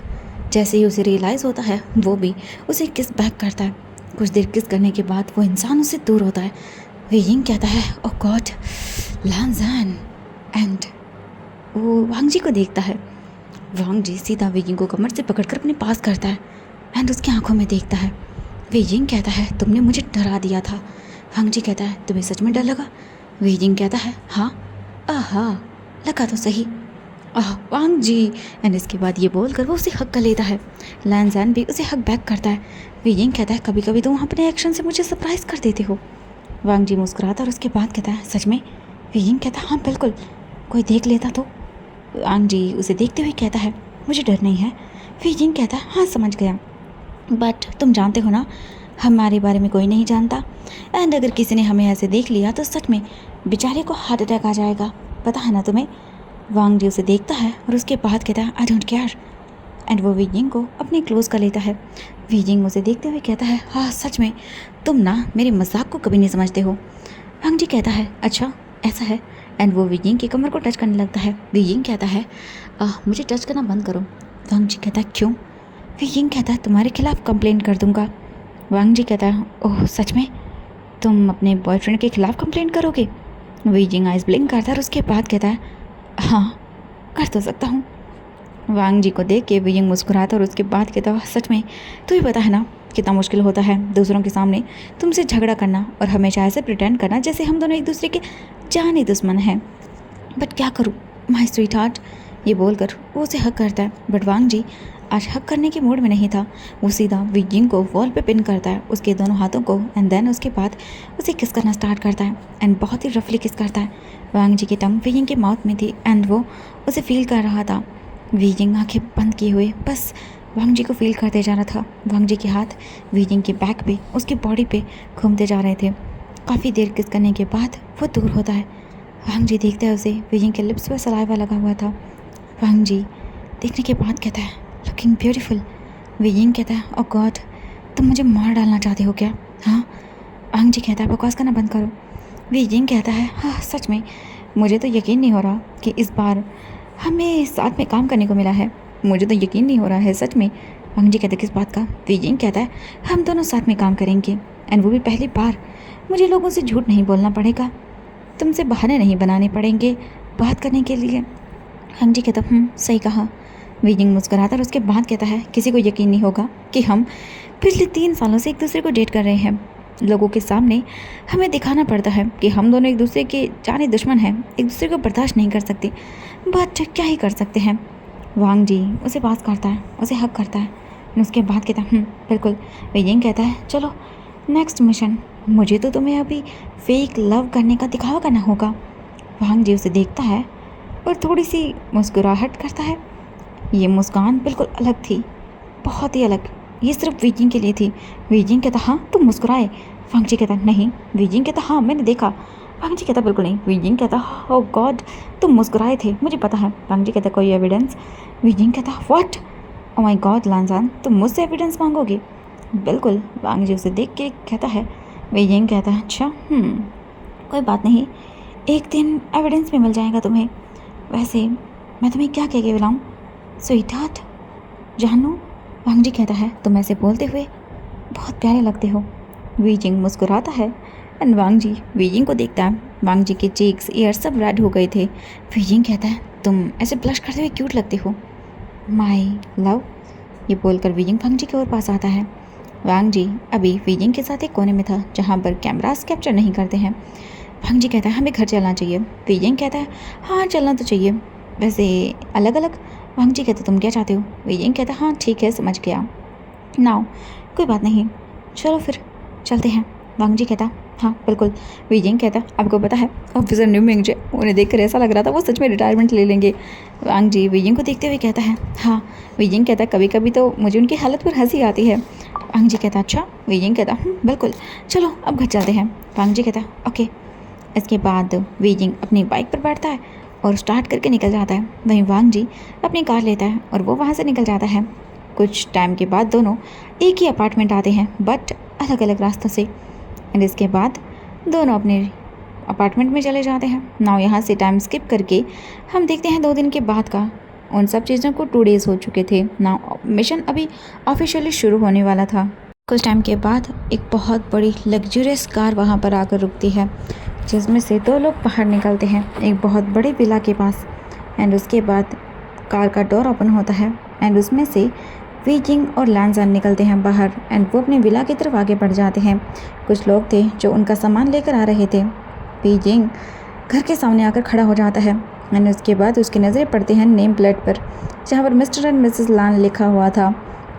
[SPEAKER 1] जैसे ही उसे रियलाइज़ होता है वो भी उसे किस बैक करता है। कुछ देर किस करने के बाद वो इंसान उससे दूर होता है। वीजिंग कहता है, ओह गॉड लांजान। एंड वो वांग जी को देखता है। वांग जी सीधा वीजिंग को कमर से पकड़कर अपने पास करता है एंड उसकी आंखों में देखता है। वीजिंग कहता है, तुमने मुझे डरा दिया था। वांग जी कहता है, तुम्हें सच में डर लगा? वीजिंग कहता है, हाँ आहा लगा तो सही, आह वांग जी। एंड इसके बाद ये बोलकर वो उसे हक कर लेता है। लांजान भी उसे हक बैक करता है। वीजिंग कहता है, कभी कभी तुम अपने एक्शन से मुझे सरप्राइज़ कर देते हो। वांग जी मुस्कुराता और उसके बाद कहता है, सच में? वीजिंग कहता है, हाँ बिल्कुल, कोई देख लेता तो? वांग जी उसे देखते हुए कहता है, मुझे डर नहीं है। वीजिंग कहता है, हाँ समझ गया, बट तुम जानते हो ना हमारे बारे में कोई नहीं जानता एंड अगर किसी ने हमें ऐसे देख लिया तो सच में बेचारे को हार्ट अटैक आ जाएगा, पता है ना तुम्हें? वांग जी उसे देखता है और उसके बाद कहता है, आई डोंट केयर। एंड वो वीजिंग को अपने क्लोज कर लेता है। वीजिंग उसे देखते हुए कहता है, हाँ सच में तुम ना मेरे मजाक को कभी नहीं समझते हो। वांग जी कहता है अच्छा ऐसा है, एंड वो विजिंग की कमर को टच करने लगता है। विजिंग कहता है मुझे टच करना बंद करो। वांग जी कहता है क्यों? विजिंग कहता है तुम्हारे खिलाफ कंप्लेंट कर दूंगा। वांग जी कहता है ओह सच में, तुम अपने बॉयफ्रेंड के खिलाफ कंप्लेंट करोगे? विजिंग आइज ब्लिंक करता है और उसके बाद कहता है हाँ कर तो सकता हूँ। वांग जी को देख के विजिंग मुस्कुराता और उसके बाद कहता है सच में तुम्हें पता है ना कितना मुश्किल होता है दूसरों के सामने तुमसे झगड़ा करना और हमेशा ऐसे प्रिटेंड करना जैसे हम दोनों एक दूसरे के जाने दुश्मन हैं। बट क्या करूँ माई स्वीट हार्ट, ये बोलकर वो उसे हक करता है। बट वांग जी आज हक करने के मूड में नहीं था। वो सीधा विजिंग को वॉल पे पिन करता है, उसके दोनों हाथों को, एंड देन उसके बाद उसे किस करना स्टार्ट करता है एंड बहुत ही रफली किस करता है। वांग जी की टंग विजिंग के माउथ में थी एंड वो उसे फील कर रहा था। विजिंग आंखें बंद किए हुए बस वांग जी को फील करते जा रहा था। वांग जी के हाथ विजिंग के बैक पे, उसकी बॉडी पे घूमते जा रहे थे। काफ़ी देर किस करने के बाद वो दूर होता है। वांग जी देखता है उसे, विजिंग के लिप्स पर सलाइवा लगा हुआ था। वांग जी देखने के बाद कहता है लुकिंग ब्यूटीफुल। विजिंग कहता है ओह गॉड तुम मुझे मार डालना चाहते हो क्या? हाँ। वांग जी कहता है बकवास करना बंद करो। विजिंग कहता है हाँ सच में मुझे तो यकीन नहीं हो रहा कि इस बार हमें साथ में काम करने को मिला है। मुझे तो यकीन नहीं हो रहा है सच में। वांग जी कहते किस बात का? विजिंग कहता है हम दोनों साथ में काम करेंगे एंड वो भी पहली बार। मुझे लोगों से झूठ नहीं बोलना पड़ेगा, तुमसे बहाने नहीं बनाने पड़ेंगे बात करने के लिए। वांग जी कहता सही कहा। विजिंग मुस्कुराता और उसके बाद कहता है किसी को यकीन नहीं होगा कि हम पिछले 3 सालों से एक दूसरे को डेट कर रहे हैं। लोगों के सामने हमें दिखाना पड़ता है कि हम दोनों एक दूसरे के जाने दुश्मन हैं, एक दूसरे को बर्दाश्त नहीं कर सकते, बट क्या ही कर सकते हैं। वांग जी उसे पास करता है, उसे हक करता है, उसके बाद कहता है बिल्कुल। विजिंग कहता है चलो नेक्स्ट मिशन, मुझे तो तुम्हें अभी फेक लव करने का दिखावा करना होगा। वांग जी उसे देखता है और थोड़ी सी मुस्कुराहट करता है। ये मुस्कान बिल्कुल अलग थी, बहुत ही अलग, ये सिर्फ विजिंग के लिए थी। विजिंग कहता हाँ तुम मुस्कुराए। वांग जी कहता नहीं। विजिंग कहता हाँ मैंने देखा। वांग जी कहता बिल्कुल नहीं। विजिंग कहता ओह गॉड तुम मुस्कुराए थे मुझे पता है। वांग जी कहता कोई एविडेंस? विजिंग कहता व्हाट, ओह माय गॉड लांजान तुम मुझसे एविडेंस मांगोगे? बिल्कुल। वांग जी उसे देख के कहता है। विजिंग कहता है अच्छा कोई बात नहीं, एक दिन एविडेंस भी मिल जाएगा तुम्हें। वैसे मैं तुम्हें क्या कह के बुलाऊँ? स्वीट हार्ट, जानू। वांग जी कहता है तुम ऐसे बोलते हुए बहुत प्यारे लगते हो। विजिंग मुस्कुराता है एंड वांग जी विजिंग को देखता है। वांग जी के चीक्स ईयर सब रेड हो गए थे। विजिंग कहता है तुम ऐसे ब्लश करते हुए क्यूट लगते हो माय लव। ये बोलकर विजिंग वांग जी के और पास आता है। वांग जी अभी विजिंग के साथ एक कोने में था जहाँ पर कैमरास कैप्चर नहीं करते हैं। वांग जी कहता है हमें घर चलना चाहिए। विजिंग कहता है हाँ चलना तो चाहिए, वैसे अलग अलग। वांग जी कहते तुम क्या चाहते हो? विजिंग कहता हाँ ठीक है समझ गया, नाउ कोई बात नहीं चलो फिर चलते हैं। वांग जी कहता हाँ बिल्कुल। विजिंग कहता आपको पता है ऑफिसर न्यू मिंग जे, उन्हें देखकर ऐसा लग रहा था वो सच में रिटायरमेंट ले लेंगे। वांग जी विजिंग को देखते हुए कहता है हाँ। विजिंग कहता कभी कभी तो मुझे उनकी हालत पर हंसी आती है। वांग जी कहता अच्छा। विजिंग कहता बिल्कुल चलो अब घर चलते हैं। वांग जी कहता ओके। इसके बाद विजिंग अपनी बाइक पर बैठता है और स्टार्ट करके निकल जाता है। वहीं वांग जी अपनी कार लेता है और वो वहाँ से निकल जाता है। कुछ टाइम के बाद दोनों एक ही अपार्टमेंट आते हैं बट अलग अलग रास्तों से, एंड इसके बाद दोनों अपने अपार्टमेंट में चले जाते हैं। नाउ यहाँ से टाइम स्किप करके हम देखते हैं 2 दिन के बाद का। उन सब चीज़ों को 2 डेज़ हो चुके थे। नाउ मिशन अभी ऑफिशियली शुरू होने वाला था। कुछ टाइम के बाद एक बहुत बड़ी लग्जरियस कार वहाँ पर आकर रुकती है जिसमें से 2 लोग बाहर निकलते हैं एक बहुत बड़े विला के पास, एंड उसके बाद कार का डोर ओपन होता है एंड उसमें से विजिंग और लांजान निकलते हैं बाहर एंड वो अपने विला की तरफ आगे बढ़ जाते हैं। कुछ लोग थे जो उनका सामान लेकर आ रहे थे। विजिंग घर के सामने आकर खड़ा हो जाता है एंड उसके बाद उसकी नज़रें पड़ती हैं नेम प्लेट पर जहाँ पर मिस्टर एंड मिसेस लान लिखा हुआ था।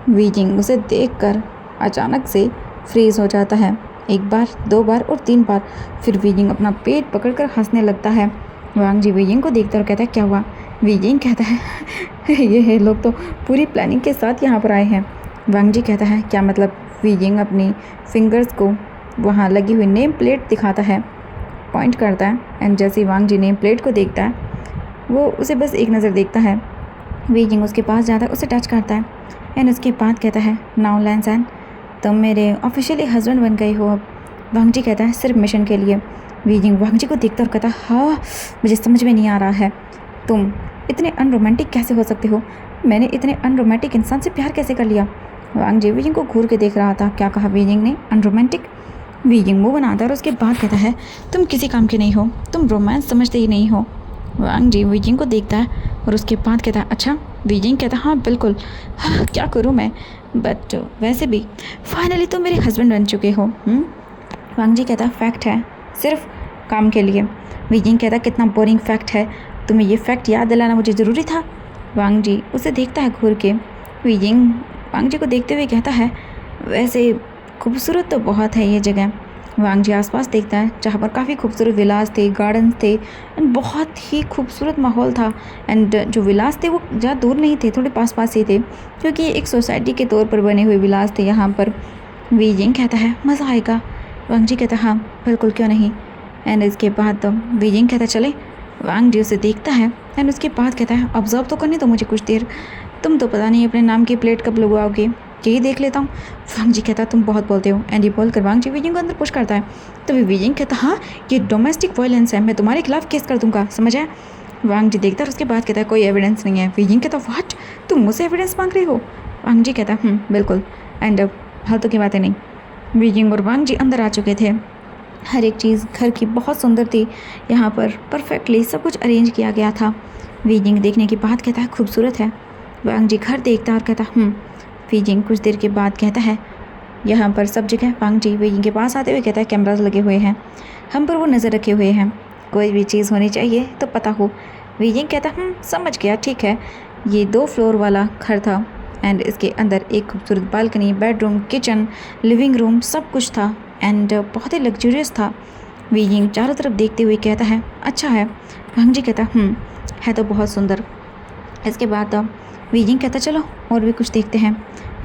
[SPEAKER 1] विजिंग उसे देखकर अचानक से फ्रीज हो जाता है, 1 बार 2 बार और 3 बार। फिर विजिंग अपना पेट पकड़कर हंसने लगता है। वांग जी विजिंग को देखता और कहता है क्या हुआ? विजिंग कहता है ये लोग तो पूरी प्लानिंग के साथ यहाँ पर आए हैं। वांग जी कहता है क्या मतलब? विजिंग अपनी फिंगर्स को वहाँ लगी हुई नेम प्लेट दिखाता है, पॉइंट करता है एंड जैसे ही वांग जी नेम प्लेट को देखता है वो उसे बस एक नज़र देखता है। विजिंग उसके पास जाता है, उसे टच करता है एंड उसके बाद कहता है नाउ लांजान तुम मेरे ऑफिशियली हस्बैंड बन गए हो अब। वांग जी कहता है सिर्फ मिशन के लिए। वीजिंग वांग जी को देखता और कहता, हाँ मुझे समझ में नहीं आ रहा है, तुम इतने अनरोमांटिक कैसे हो सकते हो? मैंने इतने अनरोमांटिक इंसान से प्यार कैसे कर लिया? वांग जी वीजिंग को घूर के देख रहा था। क्या कहा वीजिंग ने? अनरोमांटिक? वीजिंग मुँह बनाता है और उसके बाद कहता है, तुम किसी काम के नहीं हो, तुम रोमांस समझते ही नहीं हो। वांग जी वीजिंग को देखता है और उसके बाद कहता है, अच्छा? वीजिंग कहता है, हाँ बिल्कुल, हाँ क्या करूँ मैं, बट वैसे भी फाइनली तुम मेरे हस्बैंड बन चुके हो। वांग जी कहता है, फैक्ट है, सिर्फ काम के लिए। वीजिंग कहता है, कितना बोरिंग फैक्ट है, तुम्हें ये फैक्ट याद दिलाना मुझे ज़रूरी था? वांग जी उसे देखता है घूर के। वीजिंग वांग जी को देखते हुए कहता है, वैसे खूबसूरत तो बहुत है ये जगह। वांग जी आसपास देखता है जहाँ पर काफ़ी खूबसूरत विलास थे, गार्डन्स थे एंड बहुत ही खूबसूरत माहौल था। एंड जो विलास थे वो ज़्यादा दूर नहीं थे, थोड़े पास पास ही थे, क्योंकि ये एक सोसाइटी के तौर पर बने हुए विलास थे यहाँ पर। वीजिंग कहता है, मज़ा आएगा। वांग जी कहता है, हाँ बिल्कुल, क्यों नहीं। एंड इसके बाद तो वीजिंग कहता, चले। वांग जी उसे देखता है एंड उसके बाद कहता है, ऑब्जर्व तो करने दो मुझे कुछ देर, तुम तो पता नहीं अपने नाम की प्लेट कब लगवाओगे, यही देख लेता हूँ। वांग जी कहता, तुम बहुत बोलते हो। एंड ये बोलकर वांग जी वीजिंग को अंदर पुश करता है। तभी वीजिंग कहता, हाँ ये डोमेस्टिक वायलेंस है, मैं तुम्हारे खिलाफ केस कर दूंगा, समझ आया? वांग जी देखता है और उसके बाद कहता है, कोई एविडेंस नहीं है। वीजिंग कहता, व्हाट, तुम मुझसे एविडेंस मांग रहे हो? वांग जी कहता, बिल्कुल। एंड फालतू की बातें नहीं। वीजिंग और वांग जी अंदर आ चुके थे। हर एक चीज़ घर की बहुत सुंदर थी, यहाँ पर परफेक्टली सब कुछ अरेंज किया गया था। वीजिंग देखने के बाद कहता है, खूबसूरत है। वांग जी घर देखता और कहता, वीजिंग कुछ देर के बाद कहता है, यहाँ पर सब जगह। वांग जी वीजिंग के पास आते हुए कहता है, कैमरास लगे हुए हैं, हम पर वो नज़र रखे हुए हैं, कोई भी चीज़ होनी चाहिए तो पता हो। वीजिंग कहता, समझ गया, ठीक है। ये 2 फ्लोर वाला घर था एंड इसके अंदर एक खूबसूरत balcony, bedroom, kitchen, living room, सब कुछ था एंड बहुत ही लग्जूरियस था। वीजिंग चारों तरफ देखते हुए कहता है, अच्छा है। वांग जी कहता, है तो बहुत सुंदर। इसके बाद वीजिंग कहता, चलो और भी कुछ देखते हैं।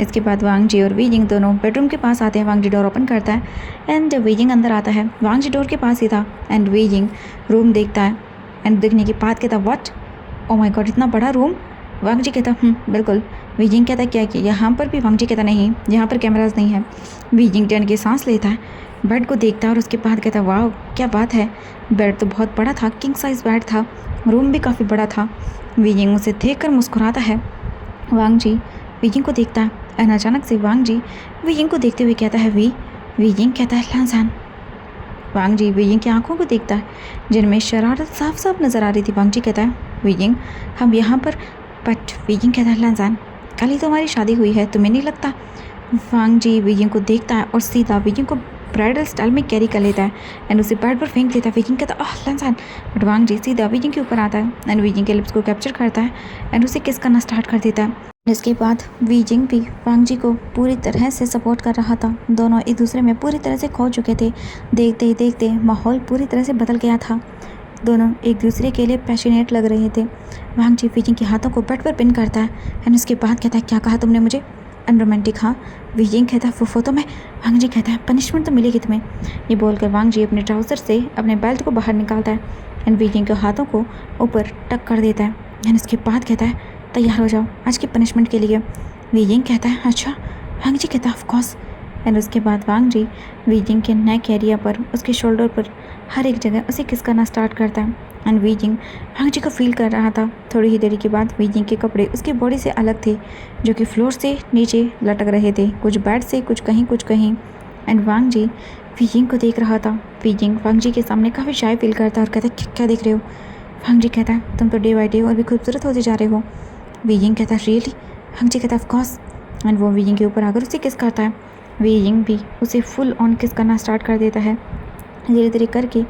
[SPEAKER 1] इसके बाद वांग जी और वीजिंग दोनों बेडरूम के पास आते हैं। वांग जी डोर ओपन करता है एंड वीजिंग अंदर आता है। वांग जी डोर के पास ही था एंड वीजिंग रूम देखता है एंड देखने के बाद कहता, व्हाट, ओ माय गॉड, इतना बड़ा रूम। वांग जी कहता, बिल्कुल। वीजिंग कहता, क्या कि यहाँ पर भी? वांग जी कहता, नहीं, यहाँ पर कैमराज नहीं है। वीजिंग टर्न की सांस लेता है, बेड को देखता है और उसके बाद कहता, वाह क्या बात है, बेड तो बहुत बड़ा था, किंग साइज बेड था, रूम भी काफ़ी बड़ा था। वीजिंग उसे देखकर मुस्कुराता है। वांग जी वीजिंग को देखता है एंड अचानक से वांग जी वीजिंग को देखते हुए कहता है, वीजिंग कहता है, लांसान। वांग जी वीजिंग की आंखों को देखता है जिनमें शरारत साफ साफ नज़र आ रही थी। वांग जी कहता है, वीजिंग हम यहाँ पर, बट वीजिंग कहता है, लांसान कल ही तो हमारी शादी हुई है, तुम्हें नहीं लगता? वांग जी वीजिंग को देखता है और सीधा वीजिंग को ब्राइडल स्टाइल में कैरी कर लेता है एंड उसे बेड पर फेंक देता है। वीजिंग कहता है, लांसान। बट वांग जी सीधा वीजिंग के ऊपर आता है एंड वीजिंग के लिप्स को कैप्चर करता है एंड उसे किस करना स्टार्ट कर देता है। इसके बाद वीजिंग भी वांग जी को पूरी तरह से सपोर्ट कर रहा था। दोनों एक दूसरे में पूरी तरह से खो चुके थे। देखते ही देखते माहौल पूरी तरह से बदल गया था। दोनों एक दूसरे के लिए पैशनेट लग रहे थे। वांग जी वीजिंग के हाथों को बेड पर पिन करता है एंड उसके बाद कहता है, क्या कहा तुमने मुझे? अनरोमांटिक? हाँ। वीजिंग कहता है, फुफो तो मैं। वांग जी कहता है, पनिशमेंट तो मिलेगी तुम्हें। ये बोलकर वांग जी अपने ट्राउज़र से अपने बेल्ट को बाहर निकालता है एंड वीजिंग के हाथों को ऊपर टक कर देता है एंड उसके बाद कहता है, तैयार हो जाओ आज की पनिशमेंट के लिए। वीजिंग कहता है, अच्छा। वांग जी कहता है, ऑफ कोर्स। एंड उसके बाद वांग जी वीजिंग के नेक एरिया पर, उसके शोल्डर पर, हर एक जगह उसे किस करना स्टार्ट करता है एंड वीजिंग वांग जी को फील कर रहा था। थोड़ी ही देरी के बाद वीजिंग के कपड़े उसकी बॉडी से अलग थे, जो कि फ्लोर से नीचे लटक रहे थे, कुछ बेड से, कुछ कहीं एंड वांग जी वीजिंग को देख रहा था। वीजिंग वांग जी के सामने काफ़ी शाय फील करता है और कहता है, क्या देख रहे हो? वांग जी कहता है, तुम तो डे बाई डे और भी खूबसूरत होते जा रहे हो। वीजिंग कहता है, रियली? वांग जी कहता है, ऑफ कोर्स। एंड वो वीजिंग के ऊपर आकर उसे किस करता है। वीजिंग भी उसे फुल ऑन किस करना स्टार्ट कर देता है। धीरे धीरे करके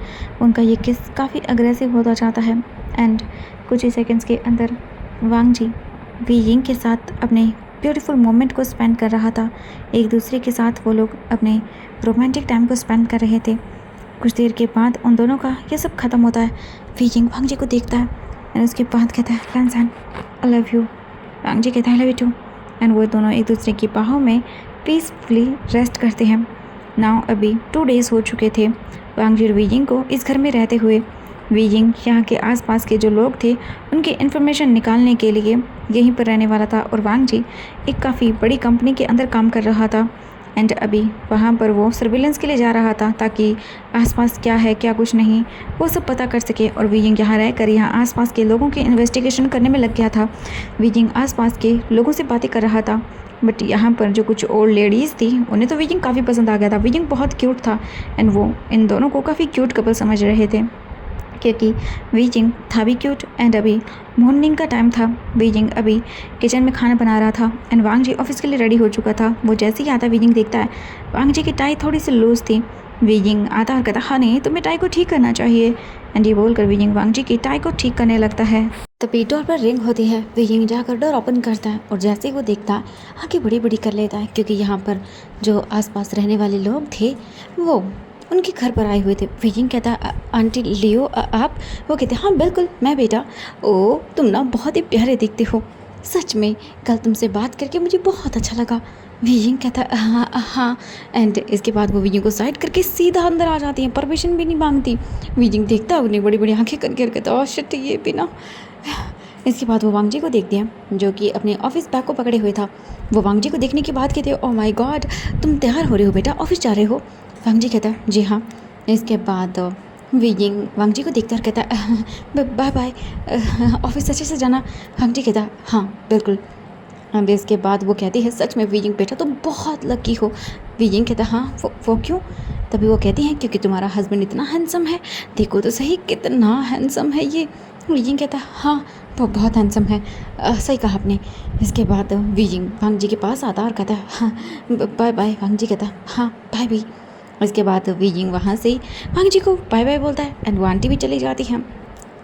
[SPEAKER 1] उनका ये किस काफ़ी अग्रेसिव होता जाता है एंड कुछ ही सेकंड्स के अंदर वांग जी वीजिंग के साथ अपने ब्यूटीफुल मोमेंट को स्पेंड कर रहा था। एक दूसरे के साथ वो लोग अपने रोमांटिक टाइम को स्पेंड कर रहे थे। कुछ देर के बाद उन दोनों का ये सब ख़त्म होता है। वीजिंग वांग जी को देखता है एंड उसके बाद कहता है, लांसान आई लव यू। वांग जी कहता है, I love you too. And वो दोनों एक दूसरे की बाहों में पीसफुली रेस्ट करते हैं। नाउ अभी 2 डेज़ हो चुके थे वांग जी और वीजिंग को इस घर में रहते हुए। वीजिंग यहाँ के आसपास के जो लोग थे उनकी इन्फॉर्मेशन निकालने के लिए यहीं पर रहने वाला था और वांग जी एक काफ़ी बड़ी कंपनी के अंदर काम कर रहा था। एंड अभी वहाँ पर वो सर्विलेंस के लिए जा रहा था ताकि आसपास क्या है क्या कुछ नहीं वो सब पता कर सके। और वीजिंग यहाँ रह कर यहाँ आसपास के लोगों के इन्वेस्टिगेशन करने में लग गया था। वीजिंग आसपास के लोगों से बातें कर रहा था, बट यहाँ पर जो कुछ ओल्ड लेडीज़ थी उन्हें तो वीजिंग काफ़ी पसंद आ गया था। वीजिंग बहुत क्यूट था एंड वो इन दोनों को काफ़ी क्यूट कपल समझ रहे थे क्योंकि वीजिंग था भी क्यूट। एंड अभी मॉर्निंग का टाइम था। वीजिंग अभी किचन में खाना बना रहा था एंड वांग जी ऑफिस के लिए रेडी हो चुका था। वो जैसे ही आता वीजिंग देखता है वांग जी की टाई थोड़ी सी लूज़ थी। वीजिंग आता और कहता हाँ नहीं तुम्हें टाई को ठीक करना चाहिए। एंड ये बोलकर वीजिंग वांग जी की टाई को ठीक करने लगता है। तभी डोर पर रिंग होती है। वीजिंग जाकर डोर ओपन करता है और जैसे ही वो देखता है आंखें बड़ी बड़ी कर लेता है क्योंकि यहाँ पर जो आसपास रहने वाले लोग थे वो उनके घर पर आए हुए थे। वीजिंग कहता आंटी लियो आप? वो कहते हाँ बिल्कुल मैं बेटा। ओ तुम ना बहुत ही प्यारे दिखते हो, सच में कल तुमसे बात करके मुझे बहुत अच्छा लगा। वीजिंग कहता हाँ हाँ। एंड इसके बाद वो वीजिंग को साइड करके सीधा अंदर आ जाती हैं, परमिशन भी नहीं मांगती। वीजिंग देखता है उन्हें बड़ी बड़ी आंखें करके कहता ओह शिट ये भी ना। इसके बाद वो वांग जी को देखते हैं जो कि अपने ऑफिस बैग को पकड़े हुए था। वो वांग जी को देखने के बाद कहते हैं ओह माय गॉड तुम तैयार हो रहे हो बेटा, ऑफिस जा रहे हो? वांग जी कहता है जी हाँ। इसके बाद वीजिंग वांग जी को देखता और कहता है बाय बाय, ऑफिस अच्छे से जाना। वांग जी कहता हाँ बिल्कुल। एंड इसके बाद वो कहती है सच में वीजिंग बेटा तुम बहुत लकी हो। वीजिंग कहता हाँ वो क्यों? तभी वो कहती हैं क्योंकि तुम्हारा हस्बैंड इतना हैंडसम है, देखो तो सही कितना हैंडसम है ये। वीजिंग कहता हाँ वो बहुत हैंडसम है, सही कहा आपने। इसके बाद वीजिंग वांग जी के पास आता और कहता है हाँ बाय बाय। वांग जी कहता हाँ बाय भी। इसके बाद वीजिंग वहाँ से वांग जी को बाय बाय बोलता है एंड वो आंटी भी चली जाती हैं।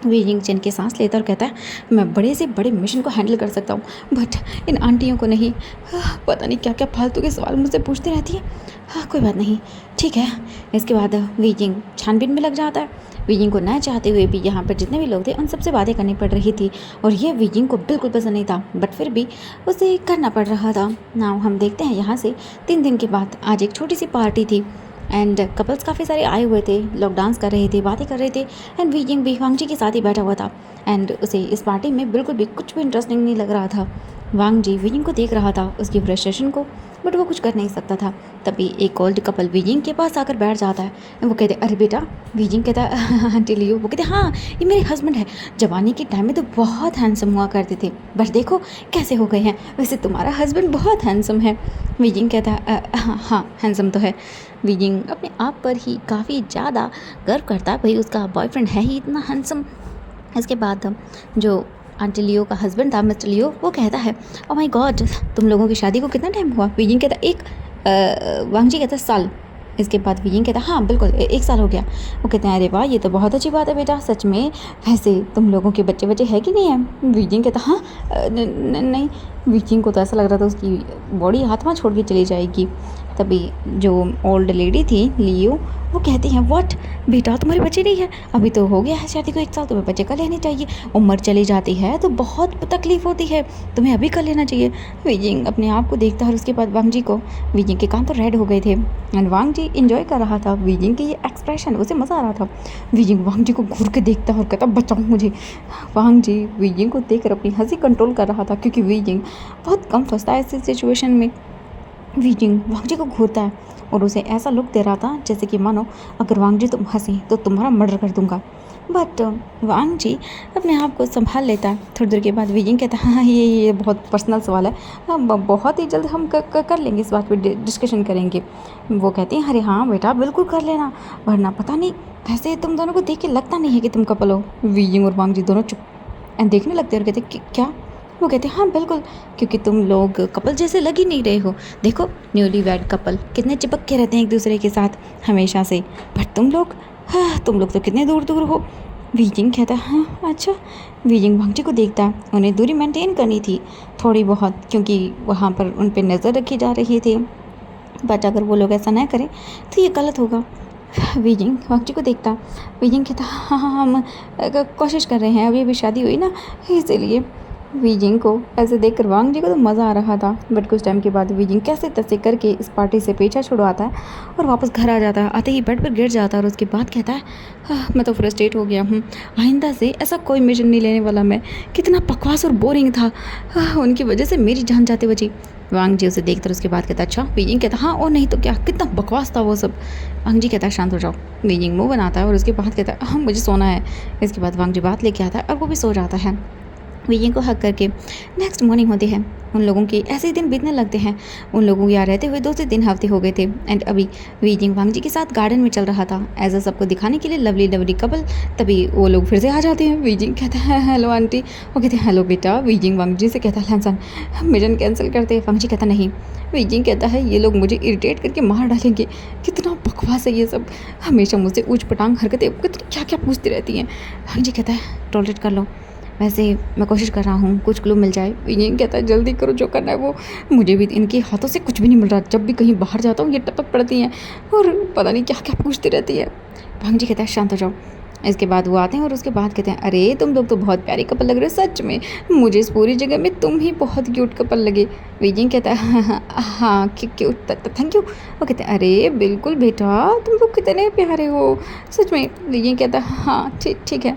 [SPEAKER 1] वीजिंग चैन के सांस लेता और कहता है मैं बड़े से बड़े मिशन को हैंडल कर सकता हूँ बट इन आंटियों को नहीं। पता नहीं क्या क्या फालतू के सवाल मुझसे पूछती रहती है। हाँ कोई बात नहीं ठीक है। इसके बाद वीजिंग छानबीन में लग जाता है। वीजिंग को न चाहते हुए भी यहाँ पर जितने भी लोग थे उन सबसे बातें करनी पड़ रही थी और यह वीजिंग को बिल्कुल पसंद नहीं था बट फिर भी उसे करना पड़ रहा था। नाउ हम देखते हैं यहाँ से 3 दिन के बाद आज एक छोटी सी पार्टी थी एंड कपल्स काफ़ी सारे आए हुए थे, लोग डांस कर रहे थे, बातें कर रहे थे एंड वीजिंग भी वांग जी के साथ ही बैठा हुआ था एंड उसे इस पार्टी में बिल्कुल भी कुछ भी इंटरेस्टिंग नहीं लग रहा था। वांग जी वीजिंग को देख रहा था उसकी फ्रस्ट्रेशन को, बट वो कुछ कर नहीं सकता था। तभी एक ओल्ड कपल वीजिंग के पास आकर बैठ जाता है। वो कहते अरे बेटा। वीजिंग कहता है आंटी लियो। वो कहते हाँ ये मेरे हस्बैंड है, जवानी के टाइम में तो बहुत हैंडसम हुआ करते थे बट देखो कैसे हो गए हैं। वैसे तुम्हारा हस्बैंड बहुत हैंडसम है। वीजिंग कहता है हाँ हैंडसम तो है। वीजिंग अपने आप पर ही काफ़ी ज़्यादा गर्व करता है, भाई उसका बॉयफ्रेंड है ही इतना हैंडसम। इसके बाद जो आंटी लियो का हस्बैंड था मिस्टर लियो वो कहता है ओ माय गॉड तुम लोगों की शादी को कितना टाइम हुआ? वीजिंग कहता वांग जी कहता साल। इसके बाद वीजिंग कहता हाँ बिल्कुल 1 साल हो गया। वो कहते हैं अरे वाह ये तो बहुत अच्छी बात है बेटा, सच में। वैसे तुम लोगों के बच्चे है कि नहीं है? वीजिंग कहता हाँ नहीं। वीजिंग को तो ऐसा लग रहा था उसकी बॉडी आत्मा छोड़ के चली जाएगी। तभी जो ओल्ड लेडी थी लियो वो कहती हैं व्हाट बेटा तुम्हारे बच्चे नहीं है? अभी तो हो गया है शादी को 1 साल, तुम्हें बच्चे कर लेने चाहिए। उम्र चली जाती है तो बहुत तकलीफ़ होती है, तुम्हें अभी कर लेना चाहिए। वीजिंग अपने आप को देखता है और उसके बाद वांग जी को, वीजिंग के कान तो रेड हो गए थे एंड वांग जी इंजॉय कर रहा था वीजिंग की ये एक्सप्रेशन, उसे मज़ा आ रहा था। वीजिंग वांग जी को घूर के देखता है और कहता बचाओ मुझे। वांग जी वीजिंग को देखकर अपनी हंसी कंट्रोल कर रहा था क्योंकि वीजिंग बहुत कम फंसता है ऐसी सिचुएशन में। वीजिंग वांग जी को घूरता है और उसे ऐसा लुक दे रहा था जैसे कि मानो अगर वांग जी तुम हंसी तो तुम्हारा मर्डर कर दूंगा। बट वांग जी अपने आप को संभाल लेता है। थोड़ी देर के बाद वीजिंग कहता है हाँ ये बहुत पर्सनल सवाल है, बहुत ही जल्द हम कर लेंगे, इस बात पे डिस्कशन करेंगे। वो कहती हैं अरे हाँ बेटा बिल्कुल कर लेना, वरना पता नहीं वैसे तुम दोनों को देख के लगता नहीं है कि तुम कपल हो। वीजिंग और वांग जी दोनों चुप एंड देखने लगते हैं और कहते क्या? वो कहते हाँ बिल्कुल, क्योंकि तुम लोग कपल जैसे लग ही नहीं रहे हो। देखो न्यूली वेड कपल कितने चिपक के रहते हैं एक दूसरे के साथ हमेशा से, बट तुम लोग तो कितने दूर दूर हो। वीजिंग कहता है हाँ अच्छा। वीजिंग वांग जी को देखता है, उन्हें दूरी मेंटेन करनी थी थोड़ी बहुत क्योंकि वहाँ पर उन पर नज़र रखी जा रही थी, बट अगर वो लोग ऐसा ना करें तो ये गलत होगा। वीजिंग वांग जी को देखता, वीजिंग कहता हाँ हम कोशिश कर रहे हैं, अभी शादी हुई ना इसीलिए। वीजिंग को ऐसे देखकर वांग जी को तो मज़ा आ रहा था, बट कुछ टाइम के बाद वीजिंग कैसे तैसे करके इस पार्टी से पीछा छुड़वाता है और वापस घर आ जाता है। आते ही बेड पर गिर जाता है और उसके बाद कहता है, मैं तो फ्रस्ट्रेट हो गया हूँ, आइंदा से ऐसा कोई मिशन नहीं लेने वाला मैं। कितना बकवास और बोरिंग था, उनकी वजह से मेरी जान जाते बची। वांग जी उसे देखकर उसके बाद कहता है, अच्छा। वीजिंग कहता है, हाँ और नहीं तो क्या, कितना बकवास था वो सब। वांग जी कहता है, शांत हो जाओ। वीजिंग मुँह बनाता है और उसके बाद कहता है, हाँ मुझे सोना है। इसके बाद वांग जी बात लेके आता है और वो भी सो जाता है। वीजिंग को हक करके नेक्स्ट मॉर्निंग होती है। उन लोगों की ऐसे ही दिन बीतने लगते हैं। उन लोगों के यहाँ रहते हुए 2 से 3 हफ्ते हो गए थे एंड अभी वीजिंग वांग जी के साथ गार्डन में चल रहा था एज अ सबको दिखाने के लिए लवली लवली कपल। तभी वो लोग फिर से आ जाते हैं। वीजिंग कहता है, हेलो आंटी। वो कहते हैं, हेलो बेटा। वीजिंग वांग जी से कहता है, लैंसन मिशन कैंसिल करते हैं। वांग जी कहता नहीं। वीजिंग कहता है, ये लोग मुझे इरिटेट करके मार डालेंगे, कितना बकवास है ये सब, हमेशा मुझसे ऊँच पटांग हरकतें, कितनी क्या क्या पूछती रहती हैं। वांग जी कहता है, टॉलरेट कर लो, वैसे मैं कोशिश कर रहा हूँ कुछ क्लू मिल जाए। ये कहता है, जल्दी करो जो करना है वो, मुझे भी इनके हाथों से कुछ भी नहीं मिल रहा। जब भी कहीं बाहर जाता हूँ ये टपक पड़ती हैं और पता नहीं क्या क्या पूछती रहती है। भांग जी कहता है, शांत हो जाओ। इसके बाद वो आते हैं और उसके बाद कहते हैं, अरे तुम लोग तो बहुत प्यारी कपल लग रहे हो, सच में मुझे इस पूरी जगह में तुम ही बहुत क्यूट कपल लगे। विजिंग कहता है, हाँ क्यूट, थैंक यू। वो कहते हैं, अरे बिल्कुल बेटा, तुम लोग कितने प्यारे हो सच में। विजिंग कहता है, हाँ ठीक है।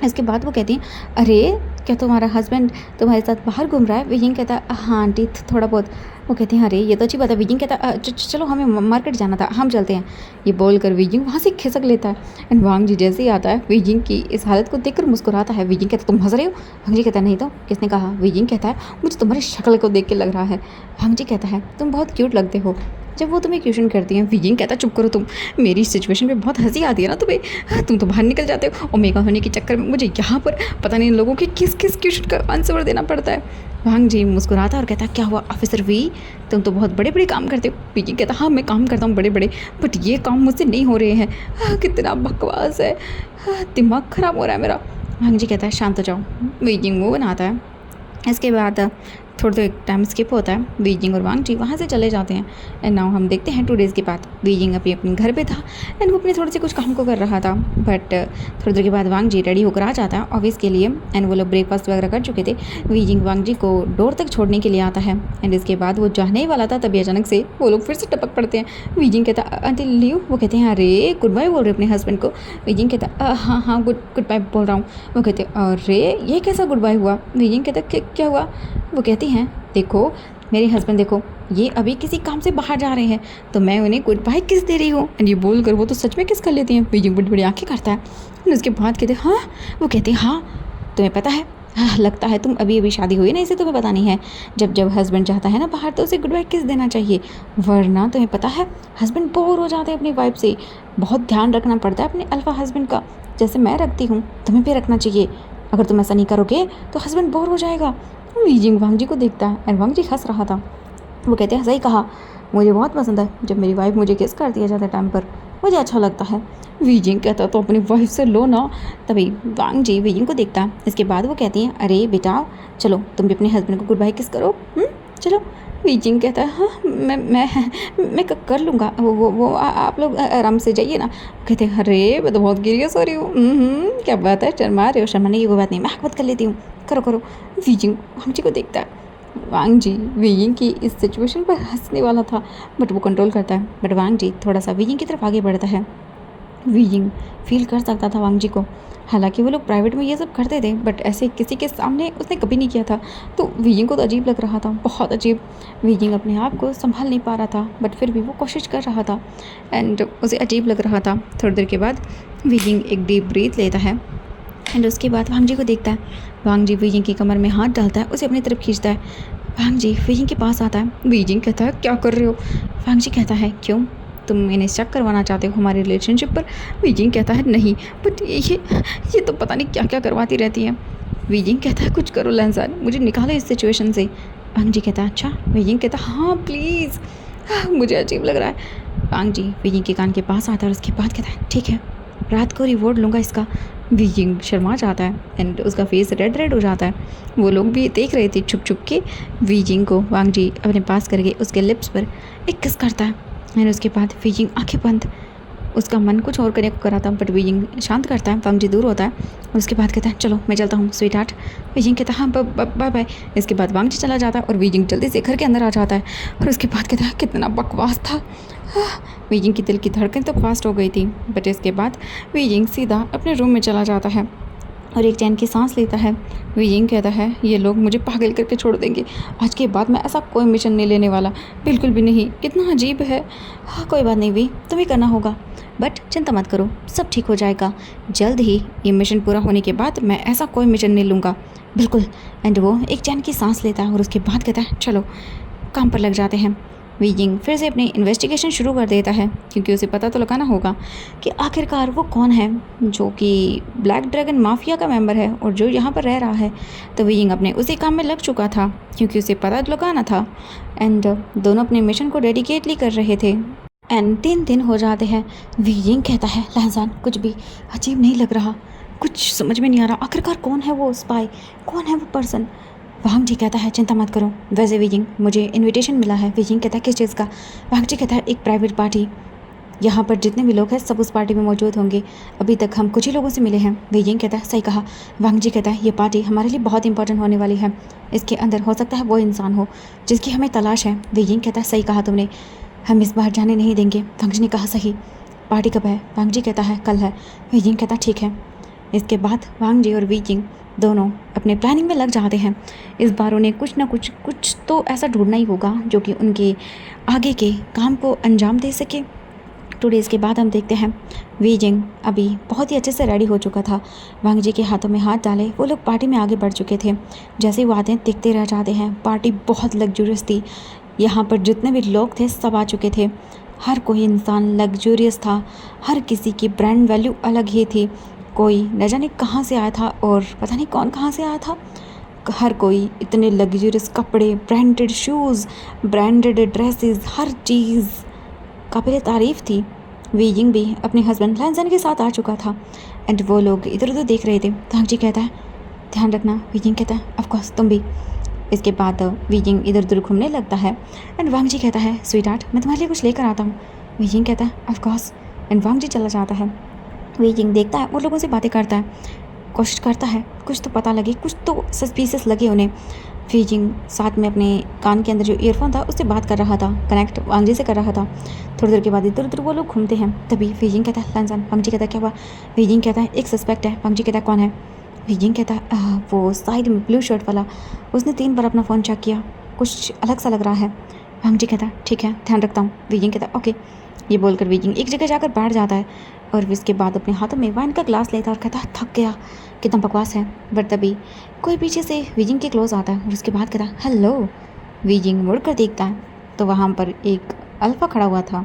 [SPEAKER 1] इसके बाद वो कहती हैं, अरे क्या तुम्हारा हस्बैंड तुम्हारे साथ बाहर घूम रहा है। विजिंग कहता है, हाँ आंटी थोड़ा बहुत। वो कहती हैं, अरे ये तो अच्छी बात है। विजिंग कहता है, चलो हमें मार्केट जाना था, हम चलते हैं। ये बोल कर विजिंग वहाँ से खिसक लेता है एंड वांग जी जैसे ही आता है विजिंग की इस हालत को देखकर मुस्कुराता है। विजिंग कहता है, तुम हंस रहे हो। वांग जी कहता है, नहीं तो किसने कहा। विजिंग कहता है, मुझे तुम्हारी शक्ल को देख के लग रहा है। वांग जी कहता है, तुम बहुत क्यूट लगते हो जब वो तुम्हें क्वेश्चन करती हैं। विजिंग कहता है, चुप करो तुम, मेरी सिचुएशन पे बहुत हंसी आती है ना तुम्हें, तुम तो बाहर निकल जाते हो। ओमेगा होने के चक्कर में मुझे यहाँ पर पता नहीं लोगों के किस किस क्वेश्चन का आंसर देना पड़ता है। वांग जी मुस्कुराता और कहता है, क्या हुआ ऑफिसर वी, तुम तो बहुत बड़े बड़े काम करते हो। विजिंग कहता है, हाँ मैं काम करता हूँ बड़े बड़े, बट ये काम मुझसे नहीं हो रहे हैं। कितना बकवास है, दिमाग ख़राब हो रहा है मेरा। वांग जी कहता है, शांत हो जाओ। विजिंग वो बनाता है। इसके बाद थोड़ा एक टाइम स्किप होता है। बीजिंग और वांग जी वहाँ से चले जाते हैं एंड नाउ हम देखते हैं 2 डेज़ के बाद बीजिंग अभी अपने घर पे था एंड वो अपने थोड़े से कुछ काम को कर रहा था। बट थोड़ी देर के बाद वांग जी रेडी होकर आ जाता है ऑफिस के लिए एंड वो लोग ब्रेकफास्ट वगैरह कर चुके थे। बीजिंग वांग जी को डोर तक छोड़ने के लिए आता है एंड इसके बाद वो जाने ही वाला था, तभी अचानक से वो लोग फिर से टपक पड़ते हैं। बीजिंग कहता, आंटी लियो। वो कहते हैं, अरे गुड बाय बोल रहे अपने हस्बैंड को। बीजिंग कहता, हाँ गुड बाय बोल रहा हूँ। वो कहते, अरे ये कैसा गुड बाय हुआ। बीजिंग कहता, क्या हुआ। वो कहती हैं, देखो मेरे हस्बैंड, देखो ये अभी किसी काम से बाहर जा रहे हैं तो मैं उन्हें गुड बाय किस दे रही हूँ। एंड ये बोल कर वो तो सच में किस कर लेती हैं। बीजिंग बड़ी बड़ी आंखें करता है एंड उसके बाद कहते, हाँ। वो कहते हैं, हाँ तुम्हें पता है, हाँ लगता है तुम अभी शादी हुई ना, इसे तुम्हें पता नहीं है। जब हस्बैंड जाता है ना बाहर तो उसे गुड बाय किस देना चाहिए, वरना तुम्हें पता है हस्बैंड बोर हो जाते हैं अपनी वाइफ से। बहुत ध्यान रखना पड़ता है अपने अल्फा हस्बैंड का, जैसे मैं रखती हूँ तुम्हें भी रखना चाहिए। अगर तुम ऐसा नहीं करोगे तो हस्बैंड बोर हो जाएगा। बीजिंग वांग जी को देखता है एंड वांग जी हंस रहा था। वो कहते हैं, सही कहा, मुझे बहुत पसंद है जब मेरी वाइफ मुझे किस कर दिया जाता है टाइम पर, मुझे अच्छा लगता है। बीजिंग कहता तो अपनी वाइफ से लो ना। तभी वांग जी बीजिंग को देखता है। इसके बाद वो कहती हैं, अरे बेटा चलो तुम भी अपने हस्बैंड को गुड बाय किस करो, चलो। बीजिंग कहता है, हाँ मैं कर लूँगा, वो आप लोग आराम से जाइए ना। कहते हैं, अरे मैं तो बहुत सीरियस हो रही हूँ। क्या बात है, शर्मा रहे हो। शर्माने की कोई बात नहीं, मैं बात कर लेती हूँ, करो। बीजिंग वांग जी को देखता है। वांग जी बीजिंग की इस सिचुएशन पर हंसने वाला था बट वो कंट्रोल करता है। बट वांग जी थोड़ा सा बीजिंग की तरफ आगे बढ़ता है। बीजिंग फील कर सकता था वांग जी को, हालांकि वो लोग प्राइवेट में ये सब करते थे बट ऐसे किसी के सामने उसने कभी नहीं किया था, तो बीजिंग को तो अजीब लग रहा था, बहुत अजीब। बीजिंग अपने आप को संभाल नहीं पा रहा था बट फिर भी वो कोशिश कर रहा था एंड उसे अजीब लग रहा था। थोड़ी देर के बाद बीजिंग एक डीप ब्रीथ लेता है एंड उसके बाद वांग जी को देखता है। वांग जी बीजिंग की कमर में हाथ डालता है, उसे अपनी तरफ खींचता है। वांग जी बीजिंग के पास आता है। बीजिंग कहता है, क्या कर रहे हो। वांग जी कहता है, क्यों, तुम इन्हें शक करवाना चाहते हो हमारे रिलेशनशिप पर। बीजिंग कहता है, नहीं, बट ये तो पता नहीं क्या क्या करवाती रहती है। बीजिंग कहता है, कुछ करो लैंसन, मुझे निकालो इस सिचुएशन से। वांग जी कहता है, अच्छा। बीजिंग कहता है, हाँ प्लीज़, मुझे अजीब लग रहा है। वांग जी बीजिंग के कान के पास आता है और उसके बाद कहता है, ठीक है, रात को रिवॉर्ड लूँगा इसका। बीजिंग शर्मा जाता है एंड उसका फेस रेड हो जाता है। वो लोग भी देख रहे थे छुप के बीजिंग को। वांग जी अपने पास करके उसके लिप्स पर एक किस करता है एंड उसके बाद बीजिंग आंखें बंद। उसका मन कुछ और करने को करा था, बट वीजिंग शांत करता है, वांग जी दूर होता है और उसके बाद कहता है चलो मैं चलता हूँ स्वीट हार्ट। वीजिंग कहता है हाँ बाय बाय। इसके बाद वांग जी चला जाता है और वीजिंग जल्दी से घर के अंदर आ जाता है और उसके बाद कहता है कितना बकवास था। वीजिंग की दिल की धड़कन तो फास्ट हो गई थी, बट इसके बाद वीजिंग सीधा अपने रूम में चला जाता है और एक चैन की सांस लेता है। वीजिंग कहता है ये लोग मुझे पागल करके छोड़ देंगे, आज के बाद मैं ऐसा कोई मिशन नहीं लेने वाला, बिल्कुल भी नहीं। कितना अजीब है। हाँ कोई बात नहीं वी, तुम्हें करना होगा, बट चिंता मत करो, सब ठीक हो जाएगा। जल्द ही ये मिशन पूरा होने के बाद मैं ऐसा कोई मिशन नहीं लूँगा, बिल्कुल। एंड वो एक चैन की सांस लेता है और उसके बाद कहता है चलो काम पर लग जाते हैं। वीजिंग फिर से अपनी इन्वेस्टिगेशन शुरू कर देता है क्योंकि उसे पता तो लगाना होगा कि आखिरकार वो कौन है जो कि ब्लैक ड्रैगन माफिया का मेंबर है और जो यहाँ पर रह रहा है। तो वीजिंग अपने उसी काम में लग चुका था क्योंकि उसे पता तो लगाना था। एंड दोनों अपने मिशन को डेडिकेटली कर रहे थे। एंड 3 दिन हो जाते हैं। वीजिंग कहता है लहजान कुछ भी अजीब नहीं लग रहा, कुछ समझ में नहीं आ रहा, आखिरकार कौन है वो स्पाई, कौन है वो पर्सन। वांग जी कहता है चिंता मत करो, वैसे वीजिंग मुझे इनविटेशन मिला है। वीजिंग कहता है किस चीज़ का। वांग जी कहता है एक प्राइवेट पार्टी, यहाँ पर जितने भी लोग हैं सब उस पार्टी में मौजूद होंगे, अभी तक हम कुछ ही लोगों से मिले हैं। वीजिंग कहता है सही कहा। वांग जी कहता है ये पार्टी हमारे लिए बहुत इंपॉर्टेंट होने वाली है, इसके अंदर हो सकता है वो इंसान हो जिसकी हमें तलाश है। वीजिंग कहता है सही कहा तुमने, हम इस बार जाने नहीं देंगे। वांग जी ने कहा सही, पार्टी कब है। वांग जी कहता है कल है। वीजिंग कहता ठीक है। इसके बाद वांग जी और वीजिंग दोनों अपने प्लानिंग में लग जाते हैं। इस बार उन्हें कुछ ना कुछ तो ऐसा ढूंढना ही होगा जो कि उनके आगे के काम को अंजाम दे सके। 2 डेज़ के बाद हम देखते हैं वीजिंग अभी बहुत ही अच्छे से रेडी हो चुका था। वांग जी के हाथों में हाथ डाले वो लोग पार्टी में आगे बढ़ चुके थे। जैसे ही वो आते हैं दिखते रह जाते हैं। पार्टी बहुत लग्जूरियस थी, यहाँ पर जितने भी लोग थे सब आ चुके थे। हर कोई इंसान लग्जूरियस था, हर किसी की ब्रांड वैल्यू अलग ही थी। कोई न जाने कहाँ से आया था और पता नहीं कौन कहाँ से आया था। हर कोई इतने लग्जूरियस कपड़े, ब्रांडेड शूज़, ब्रांडेड ड्रेसेस, हर चीज़ काबिल तारीफ़ थी। वीजिंग भी अपने हस्बैंड लैंसन के साथ आ चुका था एंड वो लोग इधर उधर देख रहे थे। वांग जी कहता है ध्यान रखना। वीजिंग कहता है ऑफकोर्स तुम भी। इसके बाद वीजिंग इधर उधर घूमने लगता है एंड वांग जी कहता है स्वीट हार्ट मैं तुम्हारे लिए कुछ लेकर आता हूँ। वीजिंग कहता है ऑफकोर्स एंड वांग जी चला जाता है। वीजिंग देखता है और लोगों से बातें करता है, कोशिश करता है कुछ तो पता लगे, कुछ तो सस्पिशियस लगे उन्हें। वीजिंग साथ में अपने कान के अंदर जो ईयरफोन था उससे बात कर रहा था, कनेक्ट वांग जी से कर रहा था। थोड़ी देर के बाद इधर उधर वो लोग घूमते हैं। तभी वीजिंग कहता है लैंसन। वांग जी कहता है क्या हुआ। वीजिंग कहता है एक सस्पेक्ट है। वांग जी कहता है कौन है। वीजिंग कहता है वो साइड में ब्लू शर्ट वाला, उसने 3 बार अपना फ़ोन चेक किया, कुछ अलग सा लग रहा है। वांग जी कहता है ठीक है ध्यान रखता हूँ। वीजिंग कहता है ओके। ये बोलकर वीजिंग एक जगह जाकर बैठ जाता है और इसके बाद अपने हाथों में वाइन का ग्लास लेता है और कहता है थक गया, कितना बकवास है। बट तभी कोई पीछे से वीजिंग के क्लोज आता है और उसके बाद कहता है हेलो। वीजिंग मुड़कर देखता है तो वहाँ पर एक अल्फ़ा खड़ा हुआ था।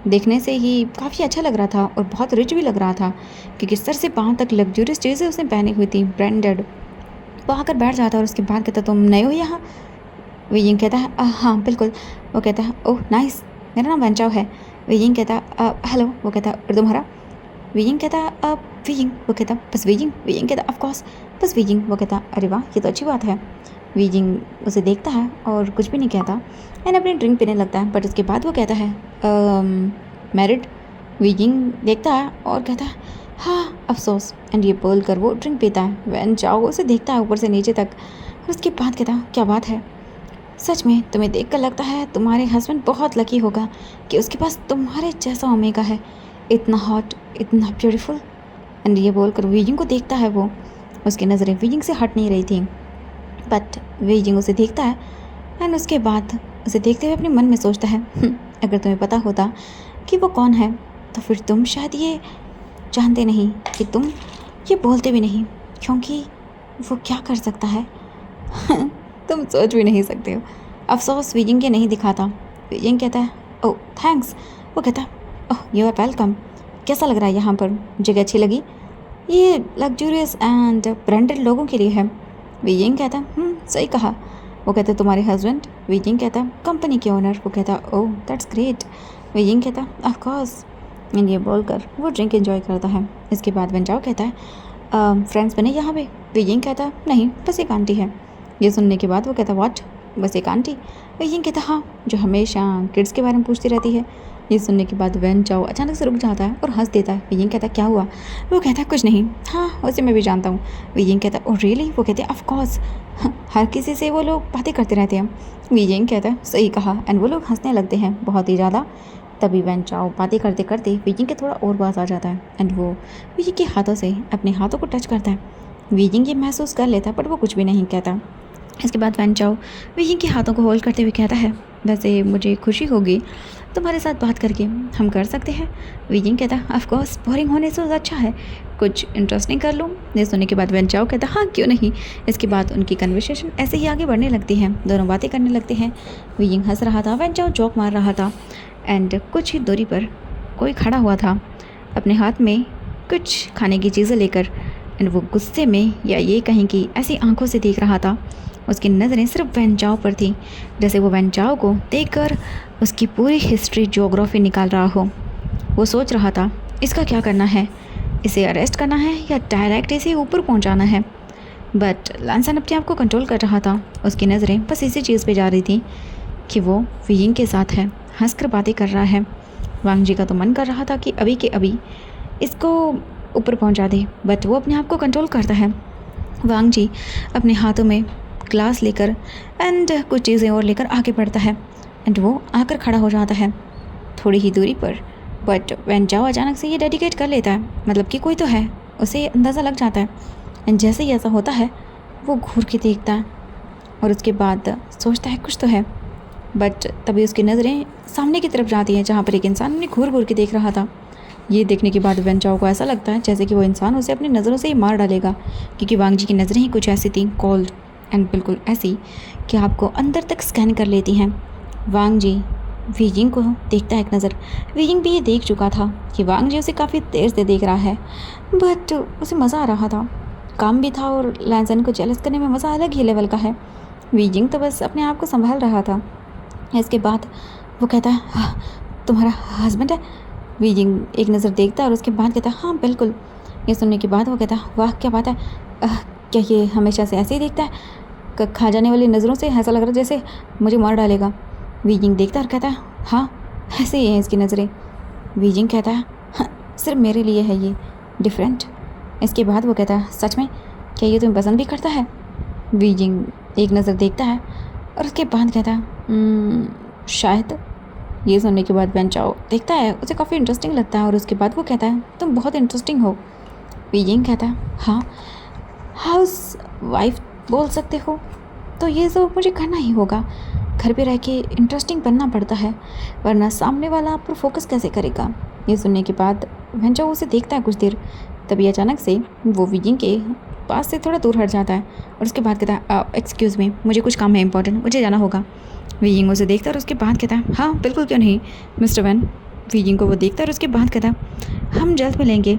[SPEAKER 1] देखने से ही काफ़ी अच्छा लग रहा था और बहुत रिच भी लग रहा था क्योंकि सर से पाँव तक लग्जूरियस चीज़ें उसने पहनी हुई थी, ब्रांडेड। वो आकर बैठ जाता है और उसके बाद कहता तुम नए हो यहाँ। वीजिंग कहता है हाँ बिल्कुल। वो कहता है ओह नाइस, मेरा नाम वेंचाओ है। वीजिंग कहता हेलो। वो कहता और तुम्हारा। वीजिंग कहता वीजिंग। वो कहता बस वीजिंग। वीजिंग कहता ऑफकोर्स बस वीजिंग। वो कहता अरे वाह ये तो अच्छी बात है। वीजिंग उसे देखता है और कुछ भी नहीं कहता एंड अपनी ड्रिंक पीने लगता है। बट उसके बाद वो कहता है मैरिड। वीजिंग देखता है और कहता है हाँ अफसोस एंड ये बोल कर वो ड्रिंक पीता है। वेंचाओ उसे देखता है ऊपर से नीचे तक और उसके बाद कहता क्या बात है, सच में तुम्हें देखकर लगता है तुम्हारे हस्बैंड बहुत लकी होगा कि उसके पास तुम्हारे जैसा ओमेगा है, इतना हॉट, इतना ब्यूटीफुल। एंड ये बोलकर वीजिंग को देखता है वो, उसकी नज़रें वीजिंग से हट नहीं रही थी। बट वीजिंग उसे देखता है एंड उसके बाद उसे देखते हुए अपने मन में सोचता है अगर तुम्हें पता होता कि वो कौन है तो फिर तुम शायद ये जानते नहीं कि तुम ये बोलते भी नहीं, क्योंकि वो क्या कर सकता है तुम सोच भी नहीं सकते हो। अफसोस वीजिंग के नहीं दिखाता। वीजिंग कहता है ओह थैंक्स। वो कहता है ओह यू आर वेलकम, कैसा लग रहा है यहाँ पर, जगह अच्छी लगी, ये लग्जूरियस एंड ब्रांडेड लोगों के लिए है। वीजिंग कहता है सही कहा। वो कहता है तुम्हारे हस्बैंड। वीजिंग कहता है कंपनी के ओनर। वो कहता है ओह दैट्स ग्रेट। वीजिंग कहता है ऑफ कोर्स एंड ये बोलकर वो ड्रिंक एंजॉय करता है। इसके बाद वेंचाओ कहता है फ्रेंड्स बने यहाँ पे। वीजिंग कहता है नहीं बस एक आंटी है। ये सुनने के बाद वो कहता व्हाट, बस एक आंटी। वीजिंग कहता हाँ जो हमेशा किड्स के बारे में पूछती रहती है। ये सुनने के बाद वैन चाओ अचानक से रुक जाता है और हंस देता है। वीजिंग कहता है क्या हुआ? वो कहता है कुछ नहीं, हाँ उसे मैं भी जानता हूँ। वीजिंग कहता है ओह रियली? वो कहते हैं ऑफ कोर्स, हर किसी से वो लोग बातें करते रहते हैं। वीजिंग कहता है सही कहा, एंड वो लोग हंसने लगते हैं बहुत ही ज़्यादा। तभी वैन चाओ बातें करते करते वीजिंग के थोड़ा और पास आ जाता है एंड वो वीजिंग के हाथों से अपने हाथों को टच करता है। वीजिंग ये महसूस कर लेता है बट वो कुछ भी नहीं कहता। इसके बाद वैन चाओ वीजिंग के हाथों को होल्ड करते हुए कहता है वैसे मुझे खुशी होगी तुम्हारे साथ बात करके, हम कर सकते हैं? वीजिंग कहता है ऑफ कोर्स, बोरिंग होने से अच्छा है कुछ इंटरेस्टिंग कर लूँ। ये सुनने के बाद वैन चाओ कहता हाँ क्यों नहीं। इसके बाद उनकी कन्वर्सेशन ऐसे ही आगे बढ़ने लगती है, दोनों बातें करने लगते हैं। वीजिंग हंस रहा था, वैन चाओ जोक मार रहा था एंड कुछ ही दूरी पर कोई खड़ा हुआ था अपने हाथ में कुछ खाने की चीज़ें लेकर एंड वो गुस्से में या ये कहें कि ऐसी आंखों से देख रहा था। उसकी नज़रें सिर्फ वैन चाओ पर थी, जैसे वो वैन चाओ को देखकर उसकी पूरी हिस्ट्री ज्योग्राफी निकाल रहा हो। वो सोच रहा था इसका क्या करना है, इसे अरेस्ट करना है या डायरेक्ट इसे ऊपर पहुंचाना है। बट लैंसन अपने आप को कंट्रोल कर रहा था। उसकी नज़रें बस इसी चीज़ पे जा रही थी कि वो वीजिंग के साथ है, हंसकर बातें कर रहा है। वांग जी का तो मन कर रहा था कि अभी के अभी इसको ऊपर पहुंचा दे, बट वो अपने आप को कंट्रोल करता है। वांग जी अपने हाथों में ग्लास लेकर एंड कुछ चीज़ें और लेकर आगे बढ़ता है एंड वो आकर खड़ा हो जाता है थोड़ी ही दूरी पर। बट वैन चाओ अचानक से ये डेडिकेट कर लेता है, मतलब कि कोई तो है, उसे अंदाज़ा लग जाता है। एंड जैसे ही ऐसा होता है वो घूर के देखता है और उसके बाद सोचता है कुछ तो है। बट तभी उसकी नज़रें सामने की तरफ जाती हैं जहाँ पर एक इंसान उन्हें घूर घूर के देख रहा था। ये देखने के बाद वैन चाओ को ऐसा लगता है जैसे कि वो इंसान उसे अपनी नज़रों से ही मार डालेगा, क्योंकि वांग जी की नज़रें ही कुछ ऐसी थी, कोल्ड एंड बिल्कुल ऐसी कि आपको अंदर तक स्कैन कर लेती हैं। वांग जी वीजिंग को देखता है एक नज़र। वीजिंग भी ये देख चुका था कि वांग जी उसे काफ़ी देर से देख रहा है, बट उसे मज़ा आ रहा था, काम भी था और लैंसन को जेलस करने में मज़ा अलग ही लेवल का है। वीजिंग तो बस अपने आप को संभाल रहा था। इसके बाद वो कहता है हाँ, तुम्हारा हस्बैंड है? वीजिंग एक नज़र देखता है और उसके बाद कहता है हाँ बिल्कुल। ये सुनने के बाद वो कहता है वाह क्या बात है, क्या ये हमेशा से ऐसे ही देखता है? खा जाने वाली नज़रों से ऐसा लग रहा है जैसे मुझे मार डालेगा। वीजिंग देखता है और कहता है हाँ ऐसे ही हैं इसकी नज़रें। वीजिंग कहता है हाँ, सिर्फ मेरे लिए है ये, डिफरेंट। इसके बाद वो कहता है सच में, क्या ये तुम्हें पसंद भी करता है? वीजिंग एक नज़र देखता है और उसके बाद कहता है शायद। ये सुनने के बाद वैन चाओ देखता है, उसे काफ़ी इंटरेस्टिंग लगता है और उसके बाद वो कहता है तुम बहुत इंटरेस्टिंग हो। वीजिंग कहता है हाँ, हाउस वाइफ बोल सकते हो, तो ये तो मुझे करना ही होगा। घर पे रह के इंटरेस्टिंग बनना पड़ता है, वरना सामने वाला आप पर फोकस कैसे करेगा। ये सुनने के बाद वैन चाओ उसे देखता है कुछ देर, तभी अचानक से वो वीजिंग के पास से थोड़ा दूर हट जाता है और उसके बाद कहता है एक्सक्यूज़ मी, मुझे कुछ काम है इंपॉर्टेंट, मुझे जाना होगा। वीजिंग उसे देखता है और उसके बाद कहता है हाँ बिल्कुल क्यों नहीं मिस्टर वैन। वीजिंग को वो देखता है और उसके बाद कहता है हम जल्द मिलेंगे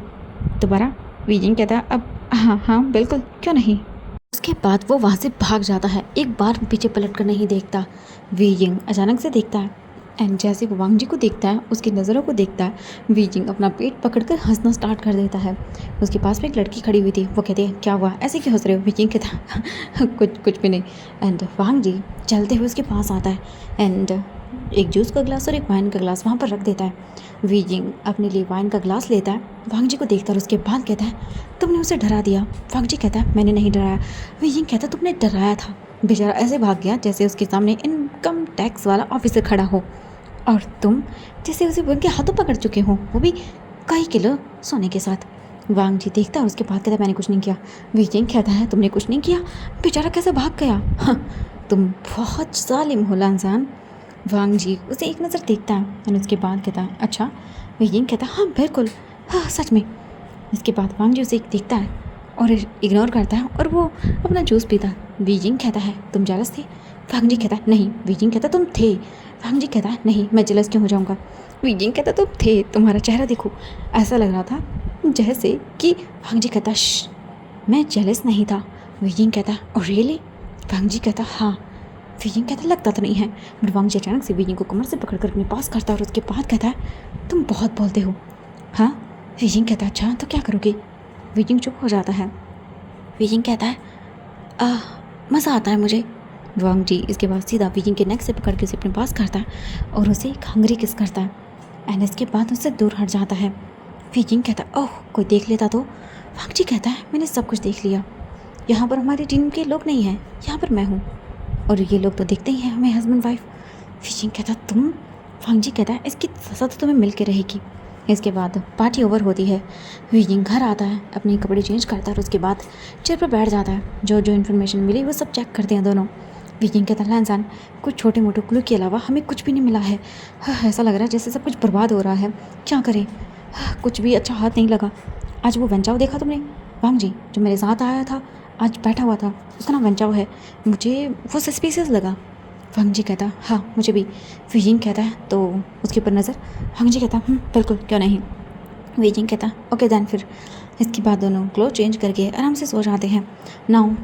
[SPEAKER 1] दोबारा। वीजिंग कहता है अब हाँ हाँ बिल्कुल क्यों नहीं। उसके बाद वो वहाँ से भाग जाता है, एक बार पीछे पलट कर नहीं देखता। वीजिंग अचानक से देखता है एंड जैसे वो वांग जी को देखता है, उसकी नज़रों को देखता है, वीजिंग अपना पेट पकड़कर हंसना स्टार्ट कर देता है। उसके पास में एक लड़की खड़ी हुई थी, वो कहती है क्या हुआ, ऐसे क्यों हंस रहे हो? वीजिंग कहता कुछ भी नहीं। एंड वांग जी चलते हुए उसके पास आता है एंड एक जूस का गिलास और एक वाइन का गिलास वहाँ पर रख देता है। वीजिंग अपने लिए वाइन का गिलास लेता है, वांग जी को देखता है और उसके बाद कहता है तुमने उसे डरा दिया। वांग जी कहता है मैंने नहीं डराया। वीजिंग कहता तुमने डराया था। बेचारा ऐसे भाग गया जैसे उसके सामने इनकम टैक्स वाला ऑफिसर खड़ा हो और तुम जैसे उसे उनके हाथों पकड़ चुके हो, वो भी कई किलो सोने के साथ। वांग जी देखता है और उसके बाद कहता है मैंने कुछ नहीं किया। वीजिंग कहता है तुमने कुछ नहीं किया? बेचारा कैसे भाग गया? हाँ, तुम बहुत जालिम हो लैंसन। वांग जी उसे एक नज़र देखता है और उसके बाद कहता है अच्छा। वीजिंग कहता है हाँ बिल्कुल, हाँ सच में। इसके बाद वांग जी उसे देखता है और इग्नोर करता है और वो अपना जूस पीता है। वीजिंग कहता है तुम जेलस थे? वांग जी कहता है नहीं। वीजिंग कहता तुम थे। वांग जी कहता है नहीं, मैं जेलस क्यों हो जाऊँगा? वीजिंग कहता तुम थे, तुम्हारा चेहरा देखो, ऐसा लग रहा था जैसे कि। वांग जी कहता मैं जेलस नहीं था। वीजिंग कहता ओह रियली? वांग जी कहता हाँ। वीजिंग कहता लगता तो नहीं है। बट वांग जी अचानक से वीजिंग को कमर से पकड़कर अपने पास करता है और उसके बाद कहता है तुम बहुत बोलते हो। हाँ। वीजिंग कहता है अच्छा तो क्या करोगे? वीजिंग चुप हो जाता है। वीजिंग कहता है मज़ा आता है मुझे। वांग जी इसके बाद सीधा वीजिंग के नेक से पकड़ के उसे अपने पास करता है और उसे एक हंगरी किस करता है। एंड इसके बाद उससे दूर हट जाता है। वीजिंग कहता है ओह कोई देख लेता तो। वांग जी कहता है मैंने सब कुछ देख लिया, यहाँ पर हमारी टीम के लोग नहीं हैं, यहाँ पर मैं हूँ और ये लोग तो दिखते ही हैं हमें हस्बैंड वाइफ। वीजिंग कहता तुम। वांग जी कहता है इसकी सज़ा तो तुम्हें मिल के रहेगी। इसके बाद पार्टी ओवर होती है। वीजिंग घर आता है, अपने कपड़े चेंज करता है और उसके बाद चेयर पर बैठ जाता है। जो जो इन्फॉर्मेशन मिली वो सब चेक करते हैं दोनों। वीजिंग कहता है लैंसान कुछ छोटे मोटे क्लू के अलावा हमें कुछ भी नहीं मिला है। ऐसा लग रहा है जैसे सब कुछ बर्बाद हो रहा है, क्या करें। कुछ भी अच्छा हाथ नहीं लगा। आज वो वेंचाओ देखा तुमने? वांग जी जो मेरे साथ आया था आज बैठा हुआ था, उसका नाम वेंचाओ है, मुझे वो सस्पिशियस लगा। वांग जी कहता हाँ मुझे भी। वीजिंग कहता है तो उसके ऊपर नज़र। वांग जी कहता बिल्कुल क्यों नहीं। वीजिंग कहता ओके दैन फिर। इसके बाद दोनों क्लोथ चेंज करके आराम से सो जाते हैं।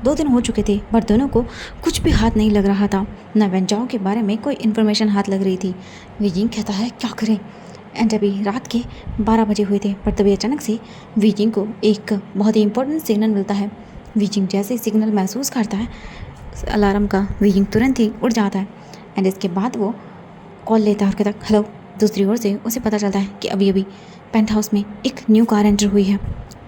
[SPEAKER 1] 2 दिन हो चुके थे पर दोनों को कुछ भी हाथ नहीं लग रहा था, ना वेंचाओ के बारे में कोई इन्फॉर्मेशन हाथ लग रही थी। वीजिंग कहता है क्या करें। एंड अभी रात के 12 बजे हुए थे पर तभी अचानक से वीजिंग को एक बहुत ही इंपॉर्टेंट सिग्नल मिलता है। वीजिंग जैसे सिग्नल महसूस करता है अलार्म का, वीजिंग तुरंत ही उठ जाता है। एंड इसके बाद वो कॉल लेता है और कहता है हेलो। दूसरी ओर से उसे पता चलता है कि अभी अभी पेंट हाउस में एक न्यू कार एंटर हुई है,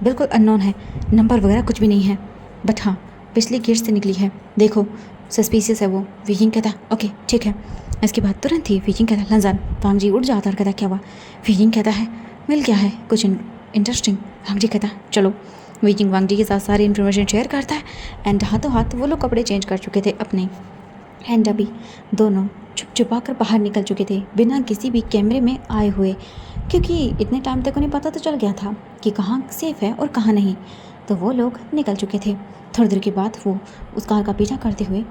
[SPEAKER 1] बिल्कुल अननोन है, नंबर वगैरह कुछ भी नहीं है, बट हाँ पिछले गेट से निकली है, देखो सस्पिशियस है वो। वीजिंग कहता है ओके ठीक है। इसके बाद तुरंत ही वीजिंग कहता है लंजान। वांग जी उठ जाता है और कहता क्या हुआ। वीजिंग कहता है मिल गया है कुछ इंटरेस्टिंग। वांग जी कहता है चलो। वीजिंग वांग जी के साथ सारी इन्फॉर्मेशन शेयर करता है एंड हाथों हाथ वो लोग कपड़े चेंज कर चुके थे अपने। एंड अभी दोनों छुप छुपा कर बाहर निकल चुके थे बिना किसी भी कैमरे में आए हुए, क्योंकि इतने टाइम तक उन्हें पता तो चल गया था कि कहाँ सेफ़ है और कहाँ नहीं। तो वो लोग निकल चुके थे। थोड़ी देर के बाद वो उस कार का पीछा करते हुए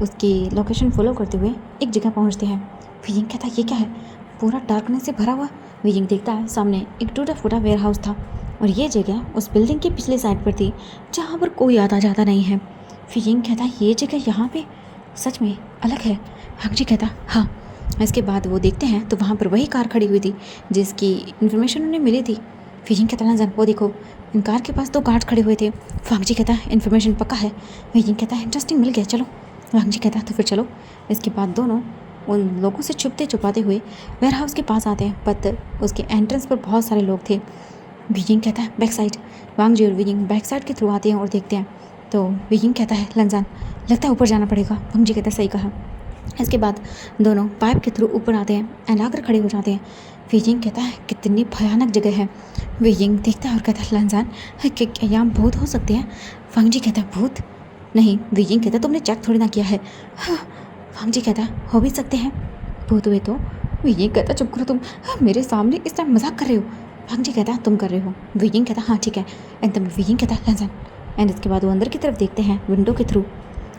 [SPEAKER 1] उसकी लोकेशन फॉलो करते हुए एक जगह पहुंचते हैं। वीजिंग कहता है ये क्या है, पूरा डार्कनेस से भरा हुआ। वीजिंग देखता है सामने एक टूटा फूटा वेयर हाउस था और ये जगह उस बिल्डिंग की पिछले साइड पर थी जहाँ पर कोई आता जाता नहीं है। वीजिंग कहता है ये जगह यहाँ पे सच में अलग है। वांग जी कहता हाँ। इसके बाद वो देखते हैं तो वहाँ पर वही कार खड़ी हुई थी जिसकी इन्फॉर्मेशन उन्हें मिली थी। वीजिंग कहता है वो देखो इन कार के पास 2 गार्ड खड़े हुए थे। वांग जी कहता है इन्फॉर्मेशन पक्का है। वीजिंग कहता है इंटरेस्टिंग मिल गया चलो। वांग जी कहता है तो फिर चलो। इसके बाद दोनों उन लोगों से छुपते छुपाते हुए वेयर हाउस के पास आते हैं, पर उसके एंट्रेंस पर बहुत सारे लोग थे। वीजिंग कहता है बैक साइड। वांग जी और वीजिंग बैक साइड के थ्रू आते हैं और देखते हैं तो वीजिंग कहता है लंजान लगता है ऊपर जाना पड़ेगा। वांग जी कहता है सही कहा। इसके बाद दोनों पाइप के थ्रू ऊपर आते हैं एंड आकर खड़े हो जाते हैं। वीजिंग कहता है कितनी भयानक जगह है। वीजिंग देखता है और कहता है लंजान क्या यहाँ भूत हो सकते हैं। वांग जी कहता है भूत नहीं। वीजिंग कहता है तुमने चेक थोड़ी ना किया है। वांग जी कहता है हो भी सकते हैं भूत हुए तो। वीजिंग कहता चुप करो तुम, मेरे सामने इस टाइम मजाक कर रहे हो। वांग जी कहता है तुम कर रहे हो। वीजिंग कहता हाँ ठीक है। एंड तब वीजिंग कहता है लंजान। एंड इसके बाद वो अंदर की तरफ देखते हैं विंडो के थ्रू।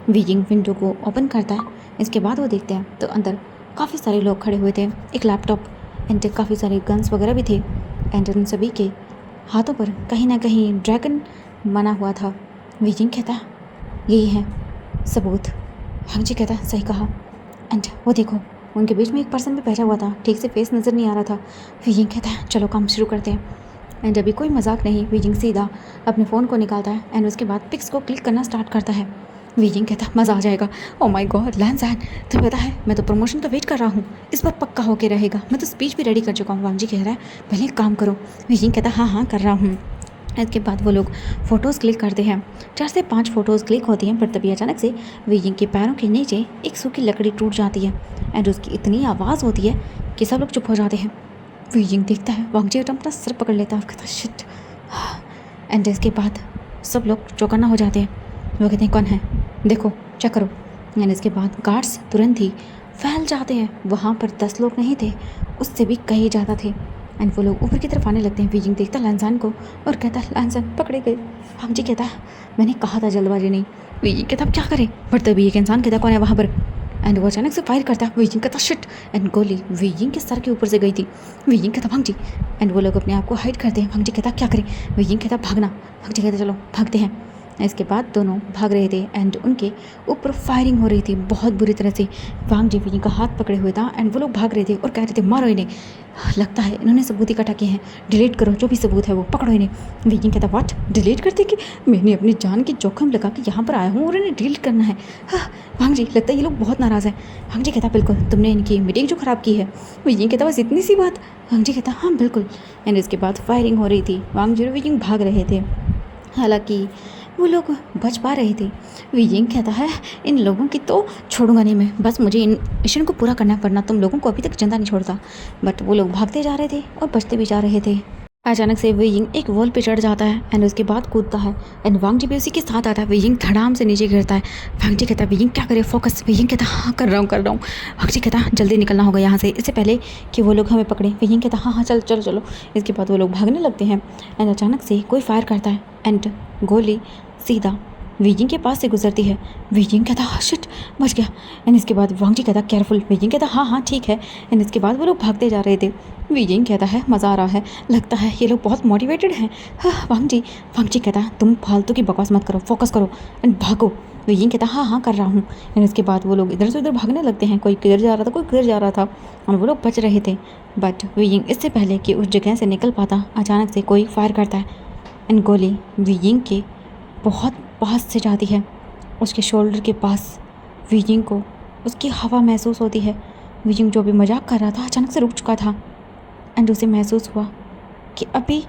[SPEAKER 1] वीजिंग विंडो को ओपन करता है। इसके बाद वो देखते हैं तो अंदर काफ़ी सारे लोग खड़े हुए थे, एक लैपटॉप एंड काफ़ी सारे गन्स वगैरह भी थे। एंड उन सभी के हाथों पर कहीं ना कहीं ड्रैगन बना हुआ था। वीजिंग कहता है यही है सबूत। वांग जी कहता है सही कहा। एंड वो देखो उनके बीच में एक पर्सन भी बैठा हुआ था, ठीक से फेस नज़र नहीं आ रहा था। वीजिंग कहता है चलो काम शुरू करते हैं। एंड अभी कोई मजाक नहीं, वीजिंग सीधा अपने फ़ोन को निकालता है एंड उसके बाद पिक्स को क्लिक करना स्टार्ट करता है। वीजिंग कहता है मज़ा आ जाएगा। ओ माय गॉड लैंसान तुम्हें पता है मैं तो प्रमोशन का वेट कर रहा हूँ, इस बार पक्का होके रहेगा, मैं तो स्पीच भी रेडी कर चुका हूँ। वांग जी कह रहा है पहले एक काम करो। वीजिंग कहता है हाँ हाँ कर रहा हूँ। इसके बाद वो लोग फ़ोटोज़ क्लिक करते हैं। 4 से 5 फ़ोटोज़ क्लिक होती हैं पर तभी अचानक से वीजिंग के पैरों के नीचे एक सूखी लकड़ी टूट जाती है एंड उसकी इतनी आवाज़ होती है कि सब लोग चुप हो जाते हैं। वीजिंग देखता है वांग जी अपना सर पकड़ लेता है और कहता है शिट। एंड इसके बाद सब लोग चौकन्ना हो जाते हैं। वो कहते हैं कौन है देखो चेक करो। एंड इसके बाद गार्ड्स तुरंत ही फैल जाते हैं। वहाँ पर 10 लोग नहीं थे, उससे भी कई ज़्यादा थे। एंड वो लोग ऊपर की तरफ आने लगते हैं। वीजिंग देखता है लैंसान को और कहता है लैंसान पकड़े गए। वांग जी कहता है मैंने कहा था जल्दबाजी नहीं। वीजिंग कहता अब क्या करें, पर तभी एक इंसान कहता कौन है वहाँ पर। एंड वो अचानक से फायर करता है। वीजिंग कहता शिट एंड गोली वीजिंग के सर के ऊपर से गई थी। वीजिंग कहता वांग जी। एंड वो लोग अपने आप को हाइड करते हैं। वांग जी कहता क्या करें। वीजिंग कहता भागना। वांग जी कहता चलो भागते हैं। इसके बाद दोनों भाग रहे थे एंड उनके ऊपर फायरिंग हो रही थी बहुत बुरी तरह से। वांग जी वीजिंग का हाथ पकड़े हुए था एंड वो लोग भाग रहे थे और कह रहे थे मारो इन्हें, लगता है इन्होंने सबूत इकट्ठा किए हैं, डिलीट करो जो भी सबूत है वो, पकड़ो इन्हें। वीजिंग कहता व्हाट डिलीट करते कि मैंने अपनी जान की जोखिम लगा के यहाँ पर आया हूँ और इन्हें डिलीट करना है। हाँ वांग जी लगता है ये लोग बहुत नाराज़ हैं। वांग जी कहता बिल्कुल तुमने इनकी मीटिंग जो ख़राब की है। वीजिंग कहता बस इतनी सी बात। वांग जी कहता हाँ बिल्कुल। एंड इसके बाद फायरिंग हो रही थी, वांग जी और विजिंग भाग रहे थे, हालांकि वो लोग बच पा रहे थे। विजिंग कहता है इन लोगों की तो छोड़ूंगा नहीं मैं, बस मुझे इन मिशन को पूरा करना पड़ना, तुम लोगों को अभी तक जिंदा नहीं छोड़ता। बट वो लोग भागते जा रहे थे और बचते भी जा रहे थे। अचानक से विजिंग एक वॉल पे चढ़ जाता है एंड उसके बाद कूदता है एंड वांग जी भी उसी के साथ आता है। विजिंग धड़ाम से नीचे गिरता है। वांग जी कहता है विजिंग क्या करे, फोकस। विजिंग कहता हाँ कर रहा हूँ। वांग जी कहता जल्दी निकलना होगा यहाँ से, इससे पहले कि वो लोग हमें पकड़े। विजिंग कहता हाँ चल चलो चलो। इसके बाद वो लोग भागने लगते हैं एंड अचानक से कोई फायर करता है एंड गोली सीधा विजिंग के पास से गुजरती है। विजिंग कहता हाँ शिट बच गया। एंड इसके बाद वांग जी कहता केयरफुल। विजिंग कहता हाँ ठीक है। एंड इसके बाद वो लोग भागते जा रहे थे। विजिंग कहता है मज़ा आ रहा है, लगता है ये लोग बहुत मोटिवेटेड हैं। हाँ वांग जी कहता तुम फालतू की बकवास मत करो, फोकस करो एंड भागो। विजिंग कहता हाँ कर रहा हूँ। एंड इसके बाद वो लोग इधर से उधर भागने लगते हैं, कोई किधर जा रहा था कोई किधर जा रहा था और वो लोग बच रहे थे। बट विजिंग इससे पहले कि उस जगह से निकल पाता, अचानक से कोई फायर करता है एंड गोली विजिंग के बहुत पास से जाती है, उसके शोल्डर के पास। विजिंग को उसकी हवा महसूस होती है। विजिंग जो भी मजाक कर रहा था अचानक से रुक चुका था एंड उसे महसूस हुआ कि अभी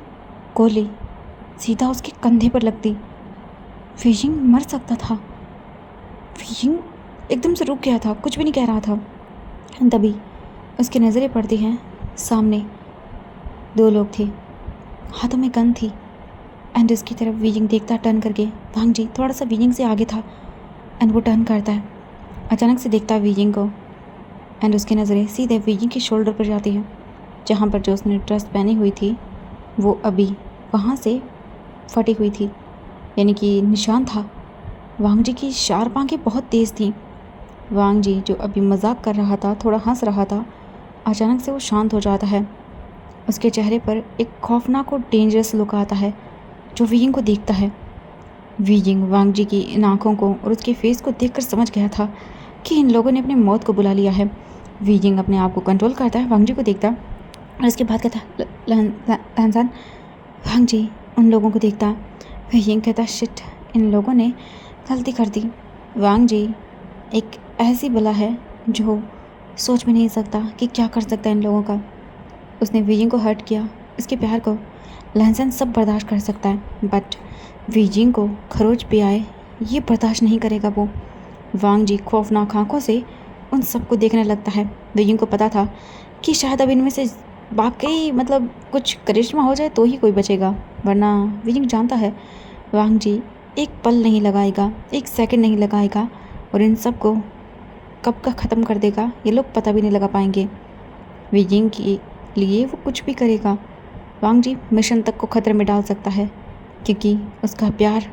[SPEAKER 1] गोली सीधा उसके कंधे पर लगती। विजिंग मर सकता था। विजिंग एकदम से रुक गया था, कुछ भी नहीं कह रहा था। तभी उसकी नज़रें पड़ती हैं, सामने दो लोग थे, हाथों में गन थी एंड उसकी तरफ विजिंग देखता टर्न करके। वांग जी थोड़ा सा विजिंग से आगे था एंड वो टर्न करता है, अचानक से देखता है विजिंग को एंड उसकी नज़रें सीधे विजिंग के शोल्डर पर जाती है, जहाँ पर जो उसने ड्रेस पहनी हुई थी वो अभी वहाँ से फटी हुई थी, यानी कि निशान था। वांग जी की शार्प आंखें बहुत तेज़ थीं। वांग जी जो अभी मजाक कर रहा था, थोड़ा हंस रहा था, अचानक से वो शांत हो जाता है। उसके चेहरे पर एक खौफनाक और डेंजरस लुक आता है जो विजिंग को देखता है। विजिंग वांग जी की इन आँखों को और उसके फेस को देखकर समझ गया था कि इन लोगों ने अपनी मौत को बुला लिया है। विजिंग अपने आप को कंट्रोल करता है, वांग जी को देखता और उसके बाद कहता लहनसान। वांग जी उन लोगों को देखता। विजिंग कहता शिट इन लोगों ने गलती कर दी। वांग जी एक ऐसी बला है जो सोच भी नहीं सकता कि क्या कर सकता है इन लोगों का। उसने विजिंग को हर्ट किया, इसके प्यार को लहनसान सब बर्दाश्त कर सकता है, बट विजिंग को खरोच भी आए ये बर्दाश्त नहीं करेगा वो। वांग जी खौफनाक आँखों से उन सबको देखने लगता है। विजिंग को पता था कि शायद अब इनमें से वाकई कुछ करिश्मा हो जाए तो ही कोई बचेगा, वरना विजिंग जानता है वांग जी एक पल नहीं लगाएगा, एक सेकंड नहीं लगाएगा और इन सबको कब का ख़त्म कर देगा ये लोग पता भी नहीं लगा पाएंगे। विजिंग के लिए वो कुछ भी करेगा। वांग जी मिशन तक को ख़तरे में डाल सकता है, क्योंकि उसका प्यार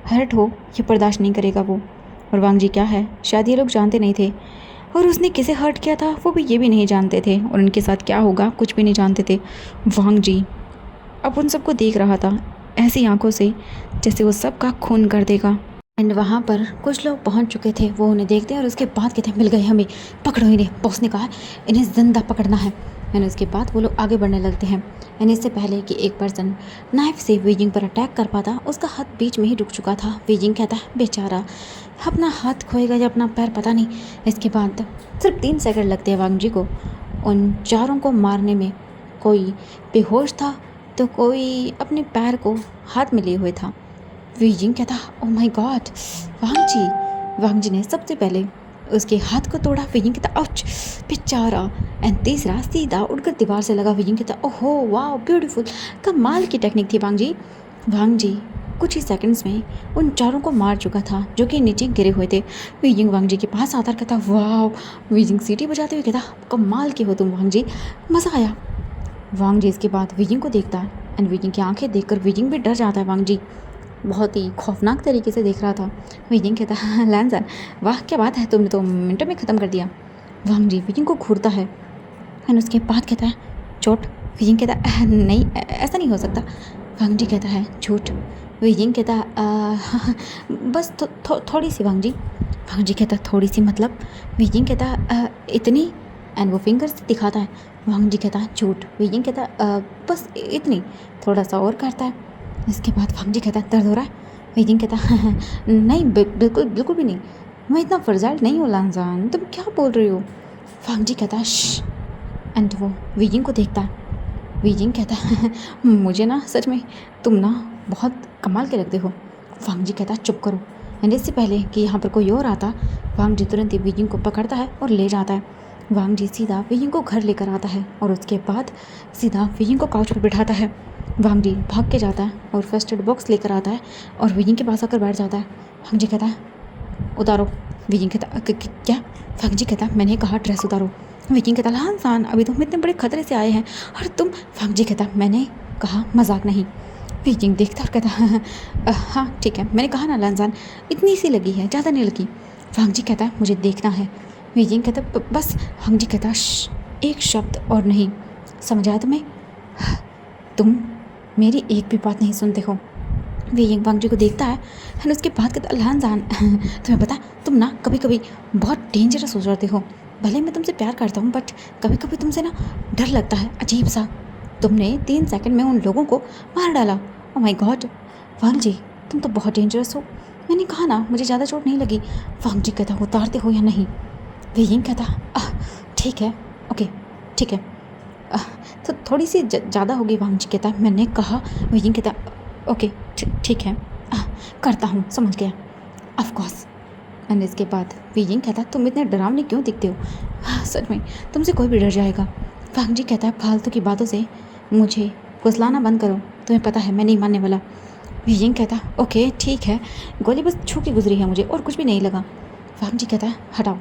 [SPEAKER 1] हर्ट हो ये बर्दाश्त नहीं करेगा वो। और वांग जी क्या है शायद ये लोग जानते नहीं थे, और उसने किसे हर्ट किया था वो भी ये भी नहीं जानते थे, और उनके साथ क्या होगा कुछ भी नहीं जानते थे। वांग जी अब उन सबको देख रहा था ऐसी आंखों से जैसे वो सब का खून कर देगा। एंड वहाँ पर कुछ लोग पहुँच चुके थे, वो उन्हें देखते हैं और उसके बाद कहते हैं मिल गए हमें, पकड़ो इन्हें, बॉस ने कहा इन्हें जिंदा पकड़ना है। एंड उसके बाद वो लोग आगे बढ़ने लगते हैं। एंड इससे पहले कि एक पर्सन नाइफ से विजिंग पर अटैक कर पाता, उसका हाथ बीच में ही रुक चुका था। विजिंग कहता है बेचारा अपना हाथ खोएगा या अपना पैर पता नहीं। इसके बाद सिर्फ 3 सेकंड लगते हैं वांग जी को उन चारों को मारने में। कोई बेहोश था तो कोई अपने पैर को हाथ में लिए हुए था। विजिंग कहता ओह माय गॉड वांग जी ने सबसे पहले उसके हाथ को तोड़ा। विजिंग कहता आउच बेचारा। एंड तीसरा सीधा उड़कर दीवार से लगा। विजिंग कहता ओहो वाह ब्यूटीफुल, कमाल की टेक्निक थी वांग जी कुछ ही सेकंड्स में उन चारों को मार चुका था जो कि नीचे गिरे हुए थे। विजिंग वांग जी के पास आता कहता वाह। विजिंग सीटी बजाते हुए कहता कमाल के हो तुम वांग जी, मज़ा आया। वांग जी इसके बाद विजिंग को देखता है एंड विजिंग की आंखें देखकर विजिंग भी डर जाता है। वांग जी बहुत ही खौफनाक तरीके से देख रहा था। विजिंग कहता है लैंसन वाह क्या बात है, तुमने तो मिनटों में ख़त्म कर दिया। वांग जी विजिंग को घूरता है एंड उसके बाद कहता है चोट। विजिंग कहता है नहीं ऐसा नहीं हो सकता। वांग जी कहता है झूठ। विजिंग कहता है बस थोड़ी सी। वांग जी कहता थोड़ी सी मतलब। विजिंग कहता इतनी, एंड वो फिंगर से दिखाता है। वांग जी कहता है झूठ। विजिंग कहता बस इतनी, थोड़ा सा और करता है। इसके बाद वांग जी कहता दर्द हो रहा है। विजिंग कहता नहीं बिल्कुल भी नहीं, मैं इतना फर्जाइल नहीं हूँ लैंसन, तुम क्या बोल रही हो। वांग जी कहता शश, एंड वो विजिंग को देखता है वीजिंग कहता है मुझे ना सच में तुम ना बहुत कमाल के लगते हो। वांग जी कहता है चुप करो। एंड इससे पहले कि यहाँ पर कोई और आता, वांग जी तुरंत ही वीजिंग को पकड़ता है और ले जाता है। वांग जी सीधा वीजिंग को घर लेकर आता है और उसके बाद सीधा वीजिंग को काउच पर बिठाता है। वांग जी भाग के जाता है और फर्स्ट एड बॉक्स लेकर आता है और वीजिंग के पास आकर बैठ जाता है। वांग जी कहता है उतारो। वीजिंग कहता क्या? वांग जी कहता मैंने कहा ड्रेस उतारो। वीजिंग कहता हाँ इंसान, अभी तो हम इतने बड़े खतरे से आए हैं और तुम। वांग जी कहता मैंने कहा मजाक नहीं। वीजिंग देखता और कहता हाँ ठीक है, मैंने कहा ना लंजान, इतनी सी लगी है, ज़्यादा नहीं लगी। वांग जी कहता मुझे देखना है। वीजिंग कहता बस। वांग जी कहता एक शब्द और नहीं, समझ आया तुम्हें? तुम मेरी एक भी बात नहीं सुनते हो। वीजिंग वांग जी को देखता है और उसके बाद कहता लंजान तुम्हें पता, तुम ना कभी कभी बहुत डेंजरस हो जाते हो। भले मैं तुमसे प्यार करता हूँ बट कभी कभी तुमसे ना डर लगता है अजीब सा। तुमने 3 सेकंड में उन लोगों को मार डाला। ओह माय गॉड वांग जी, तुम तो बहुत डेंजरस हो। मैंने कहा ना मुझे ज़्यादा चोट नहीं लगी। वांग जी कहता उतारते हो या नहीं? वीजिंग कहता ठीक है, ओके ठीक है, तो थोड़ी सी ज़्यादा होगी। वांग जी कहता मैंने कहा। वीजिंग कहता ओके ठीक है, करता हूँ, समझ गया, ऑफ कोर्स। एंड इसके बाद वीजिंग कहता तुम इतने डरावने क्यों दिखते हो? सच में तुमसे कोई भी डर जाएगा। वांग जी कहता फालतू की बातों से मुझे फुसलाना बंद करो, तुम्हें पता है मैं नहीं मानने वाला। वीजिंग कहता ओके ठीक है, गोली बस छू के गुजरी है मुझे और कुछ भी नहीं लगा। वांग जी कहता हटाओ।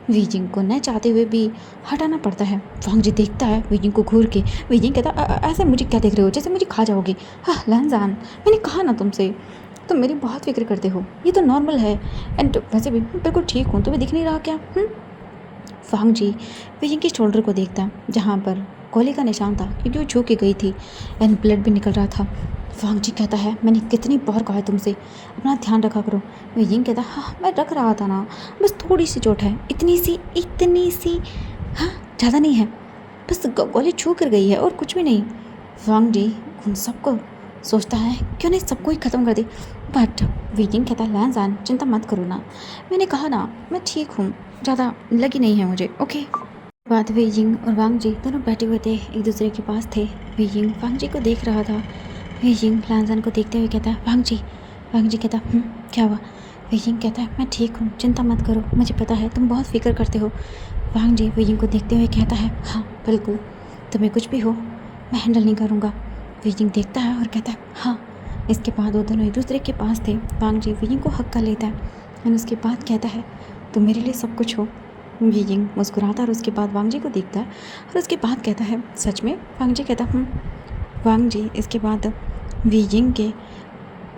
[SPEAKER 1] वीजिंग को न चाहते हुए भी हटाना पड़ता है। वांग जी देखता है वीजिंग को घूर के। वीजिंग कहता ऐसे मुझे क्या देख रहे हो, जैसे मुझे खा जाओगे। हाँ लंजान, मैंने कहा ना तुमसे, तुम मेरी बहुत फिक्र करते हो, ये तो नॉर्मल है। एंड वैसे भी मैं बिल्कुल ठीक हूँ, तुम्हें दिख नहीं रहा क्या? वांग जी वीजिंग के शोल्डर को देखता जहाँ पर गोली का निशान था, क्योंकि वो छू के गई थी एंड ब्लड भी निकल रहा था। वांग जी कहता है मैंने कितनी बार कहा है तुमसे अपना ध्यान रखा करो। वीजिंग कहता हाँ मैं रख रहा था ना, बस थोड़ी सी चोट है, इतनी सी, हाँ ज़्यादा नहीं है, बस गोली छू कर गई है और कुछ भी नहीं। वांग जी उन सबको सोचता है क्यों नहीं सबको ही ख़त्म कर दे। बट वीजिंग कहता लंजान चिंता मत करो ना, मैंने कहा ना मैं ठीक हूँ, ज़्यादा लगी नहीं है मुझे, ओके। बाद वीजिंग और वांग जी दोनों बैठे हुए थे, एक दूसरे के पास थे। वीजिंग वांग जी को देख रहा था। वीजिंग लंजान को देखते हुए कहता वांग जी कहता क्या हुआ? वीजिंग कहता है मैं ठीक हूँ, चिंता मत करो, मुझे पता है तुम बहुत फिक्र करते हो। वांग जी वीजिंग को देखते हुए कहता है हाँ बिल्कुल, तुम्हें कुछ भी हो मैं हैंडल नहीं करूँगा। वीजिंग देखता है और कहता है हाँ। इसके बाद वो दोनों एक दूसरे के पास थे। वांग जी वीजिंग को हक कर लेता है और उसके बाद कहता है तुम मेरे लिए सब कुछ हो। वीजिंग मुस्कुराता है और उसके बाद वांग जी को देखता है और उसके बाद कहता है सच में? वांग जी कहता वांग जी इसके बाद वीजिंग के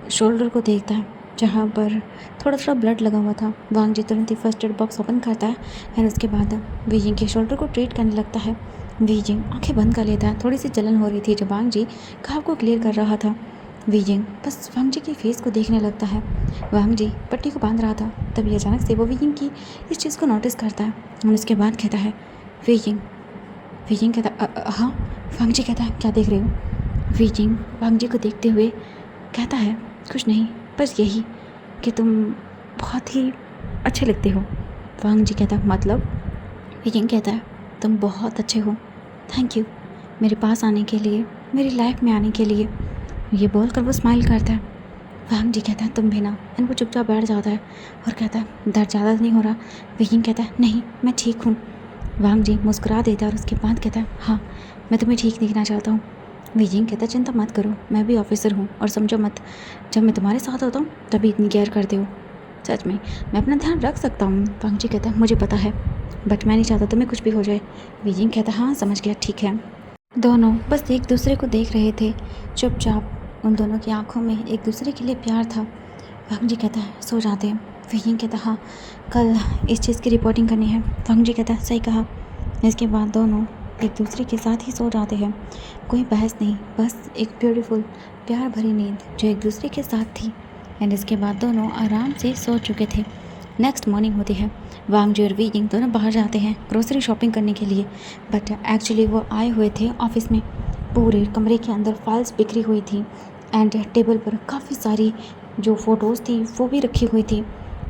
[SPEAKER 1] शोल्डर को देखता है जहाँ पर थोड़ा थोड़ा ब्लड लगा हुआ था। वांग जी तुरंत ही फर्स्ट एड बॉक्स ओपन करता है और उसके बाद वीजिंग के शोल्डर को ट्रीट करने लगता है। वीजिंग आंखें बंद कर लेता है, थोड़ी सी जलन हो रही थी जब वांग जी घाव को क्लियर कर रहा था। वीजिंग बस वांग जी के फेस को देखने लगता है। वांग जी पट्टी को बांध रहा था, तभी अचानक से वो वीजिंग की इस चीज़ को नोटिस करता है और उसके बाद कहता है वीजिंग कहता हाँ। वांग जी कहता है क्या देख रहे हो? वीजिंग वांग जी को देखते हुए कहता है कुछ नहीं, बस यही कि तुम बहुत ही अच्छे लगते हो। वांग जी कहता मतलब? वीजिंग कहता है तुम बहुत अच्छे हो, थैंक यू मेरे पास आने के लिए, मेरी लाइफ में आने के लिए। ये बोलकर वो स्माइल करता है। वांग जी कहता है तुम भी ना। एंड वो चुपचाप बैठ जाता है और कहता है दर्द ज़्यादा नहीं हो रहा? वीजिंग कहता है नहीं मैं ठीक हूँ। वांग जी मुस्कुरा देता है और उसके बाद कहता है हाँ मैं तुम्हें ठीक देखना चाहता हूँ। वीजिंग कहता है चिंता मत करो, मैं भी ऑफिसर हूँ और समझो मत, जब मैं तुम्हारे साथ होता हूँ तभी इतनी केयर करते हो। सच में मैं अपना ध्यान रख सकता हूँ। वांग जी कहता है मुझे पता है, बट मैं नहीं चाहता तुम्हें कुछ भी हो जाए। वीजिंग कहता हाँ समझ गया, ठीक है। दोनों बस एक दूसरे को देख रहे थे चुपचाप, उन दोनों की आंखों में एक दूसरे के लिए प्यार था। वांग जी कहता है सो जाते हैं। वीजिंग कहता हाँ कल इस चीज़ की रिपोर्टिंग करनी है। वांग जी कहता है सही कहा। इसके बाद दोनों एक दूसरे के साथ ही सो जाते हैं, कोई बहस नहीं, बस एक ब्यूटीफुल प्यार भरी नींद जो एक दूसरे के साथ थी। एंड इसके बाद दोनों आराम से सो चुके थे। नेक्स्ट मॉर्निंग होती है। वांग जी और वीजिंग दोनों बाहर जाते हैं ग्रोसरी शॉपिंग करने के लिए, बट एक्चुअली वो आए हुए थे ऑफिस में। पूरे कमरे के अंदर फाइल्स बिखरी हुई थी एंड टेबल पर काफ़ी सारी जो फ़ोटोज़ थी वो भी रखी हुई थी।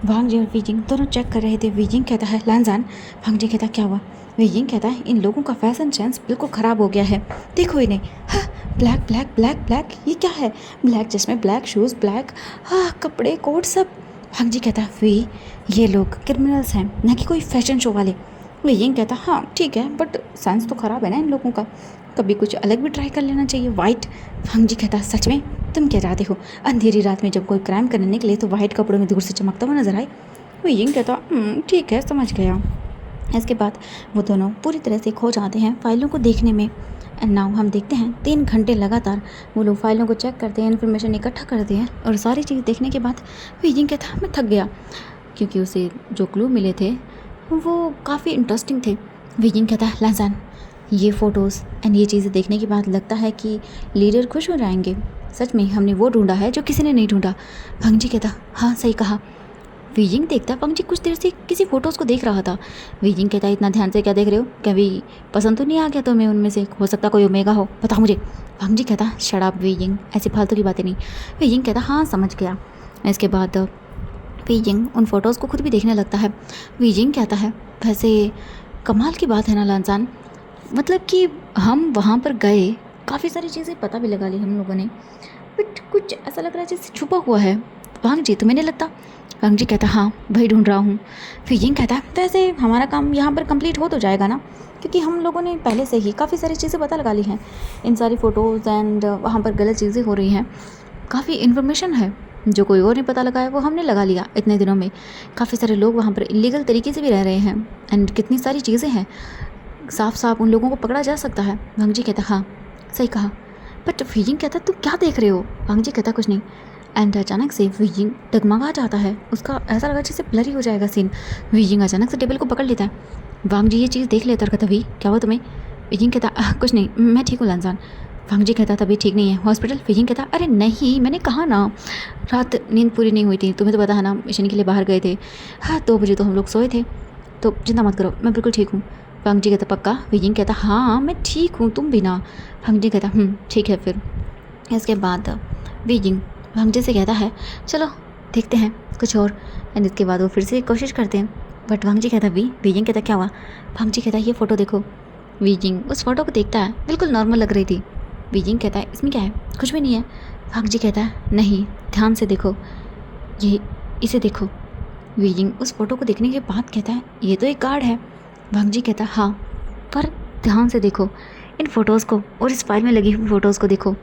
[SPEAKER 1] वांग जी और वीजिंग दोनों चेक कर रहे थे। वीजिंग कहता है लंजान। वांग जी कहता क्या हुआ? वे यिंग कहता है इन लोगों का फैशन सेंस बिल्कुल ख़राब हो गया है, देखो इन्हें। हाँ, ब्लैक ब्लैक ब्लैक ब्लैक, ये क्या है? ब्लैक चश्मे, ब्लैक शूज़, ब्लैक हाँ कपड़े, कोट सब। भांग जी कहता है वे ये लोग क्रिमिनल्स हैं, ना कि कोई फैशन शो वाले। वे यिंग कहता हाँ ठीक है, बट सेंस तो ख़राब है ना इन लोगों का, कभी कुछ अलग भी ट्राई कर लेना चाहिए। वाइट। भांग जी कहता सच में? तुम क्या चाहते हो? अंधेरी रात में जब कोई क्राइम करने निकले तो वाइट कपड़ों में दूर से चमकता हुआ नजर आए। वो यिंग कहता ठीक है, समझ गया। इसके बाद वो दोनों पूरी तरह से खो जाते हैं फाइलों को देखने में। एंड नाउ हम देखते हैं 3 घंटे लगातार वो लोग फाइलों को चेक करते हैं, इन्फॉर्मेशन इकट्ठा करते हैं, और सारी चीज़ देखने के बाद वो यिंग कहता मैं थक गया, क्योंकि उसे जो क्लू मिले थे वो काफ़ी इंटरेस्टिंग थे। वो यिंग कहता है लैंसन, ये फ़ोटोज़ एंड ये चीज़ें देखने के बाद लगता है कि लीडर खुश हो जाएंगे। सच में हमने वो ढूंढा है जो किसी ने नहीं ढूंढा। भांग जी कहता हाँ सही कहा। वीजिंग देखता भांग जी कुछ देर से किसी फ़ोटोज़ को देख रहा था। वीजिंग कहता इतना ध्यान से क्या देख रहे हो? कभी पसंद तो नहीं आ गया तुम्हें उनमें से? हो सकता कोई ओमेगा हो, बताओ मुझे। भांग जी कहता शराब वीजिंग, ऐसी फालतू की बातें नहीं। वीजिंग कहता हाँ समझ गया। इसके बाद वीजिंग उन फ़ोटोज़ को खुद भी देखने लगता है। वीजिंग कहता है वैसे कमाल की बात है ना लांसान, मतलब कि हम वहाँ पर गए, काफ़ी सारी चीज़ें पता भी लगा ली हम लोगों ने, बट कुछ ऐसा लग रहा है जैसे छुपा हुआ है। भांग जी तुम्हें नहीं लगता? भांग जी कहता हाँ भाई ढूंढ रहा हूँ। फिर यिंग कहता है वैसे हमारा काम यहाँ पर कंप्लीट हो तो जाएगा ना, क्योंकि हम लोगों ने पहले से ही काफ़ी सारी चीज़ें पता लगा ली हैं, इन सारी फ़ोटोज़ एंड वहाँ पर गलत चीज़ें हो रही हैं, काफ़ी इन्फॉर्मेशन है जो कोई और नहीं पता लगाया वो हमने लगा लिया इतने दिनों में। काफ़ी सारे लोग वहाँ पर इलीगल तरीके से भी रह रहे हैं एंड कितनी सारी चीज़ें हैं, साफ साफ उन लोगों को पकड़ा जा सकता है। भांग जी कहता हाँ सही कहा। बट वीजिंग कहता तुम क्या देख रहे हो? भांग जी कहता कुछ नहीं। एंड अचानक से वीजिंग डगमगा जाता है, उसका ऐसा लगा जैसे ब्लरी हो जाएगा सीन। वीजिंग अचानक से टेबल को पकड़ लेता है। भांग जी ये चीज़ देख लेता और कहता वी क्या हुआ तुम्हें? वीजिंग कहता कुछ नहीं, मैं ठीक हूँ लांसान। भांग जी कहता तभी ठीक नहीं है, हॉस्पिटल? वीजिंग कहता अरे नहीं, मैंने कहा ना रात नींद पूरी नहीं हुई थी, तुम्हें तो पता है ना मिशन के लिए बाहर गए थे। हाँ 2 बजे तो हम लोग सोए थे, तो चिंता मत करो मैं बिल्कुल ठीक हूँ। भांग जी कहता पक्का? वीजिंग कहता हाँ मैं ठीक हूँ, तुम भी ना। भांग जी कहता ठीक है फिर। इसके बाद वीजिंग भांग जी से कहता है चलो देखते हैं कुछ और, एंड इसके बाद वो फिर से कोशिश करते हैं। बट भांग जी कहता वीजिंग कहता क्या हुआ? भांग जी कहता ये फ़ोटो देखो। वीजिंग उस फोटो को देखता है, बिल्कुल नॉर्मल लग रही थी। वीजिंग कहता है इसमें क्या है? कुछ भी नहीं है। भांग जी कहता है नहीं ध्यान से देखो, ये इसे देखो। वीजिंग उस फोटो को देखने के बाद कहता है ये तो एक कार्ड है। भांग जी कहता हाँ पर ध्यान से देखो इन फ़ोटोज़ को और इस फाइल में लगी हुई फ़ोटोज़ को देखो,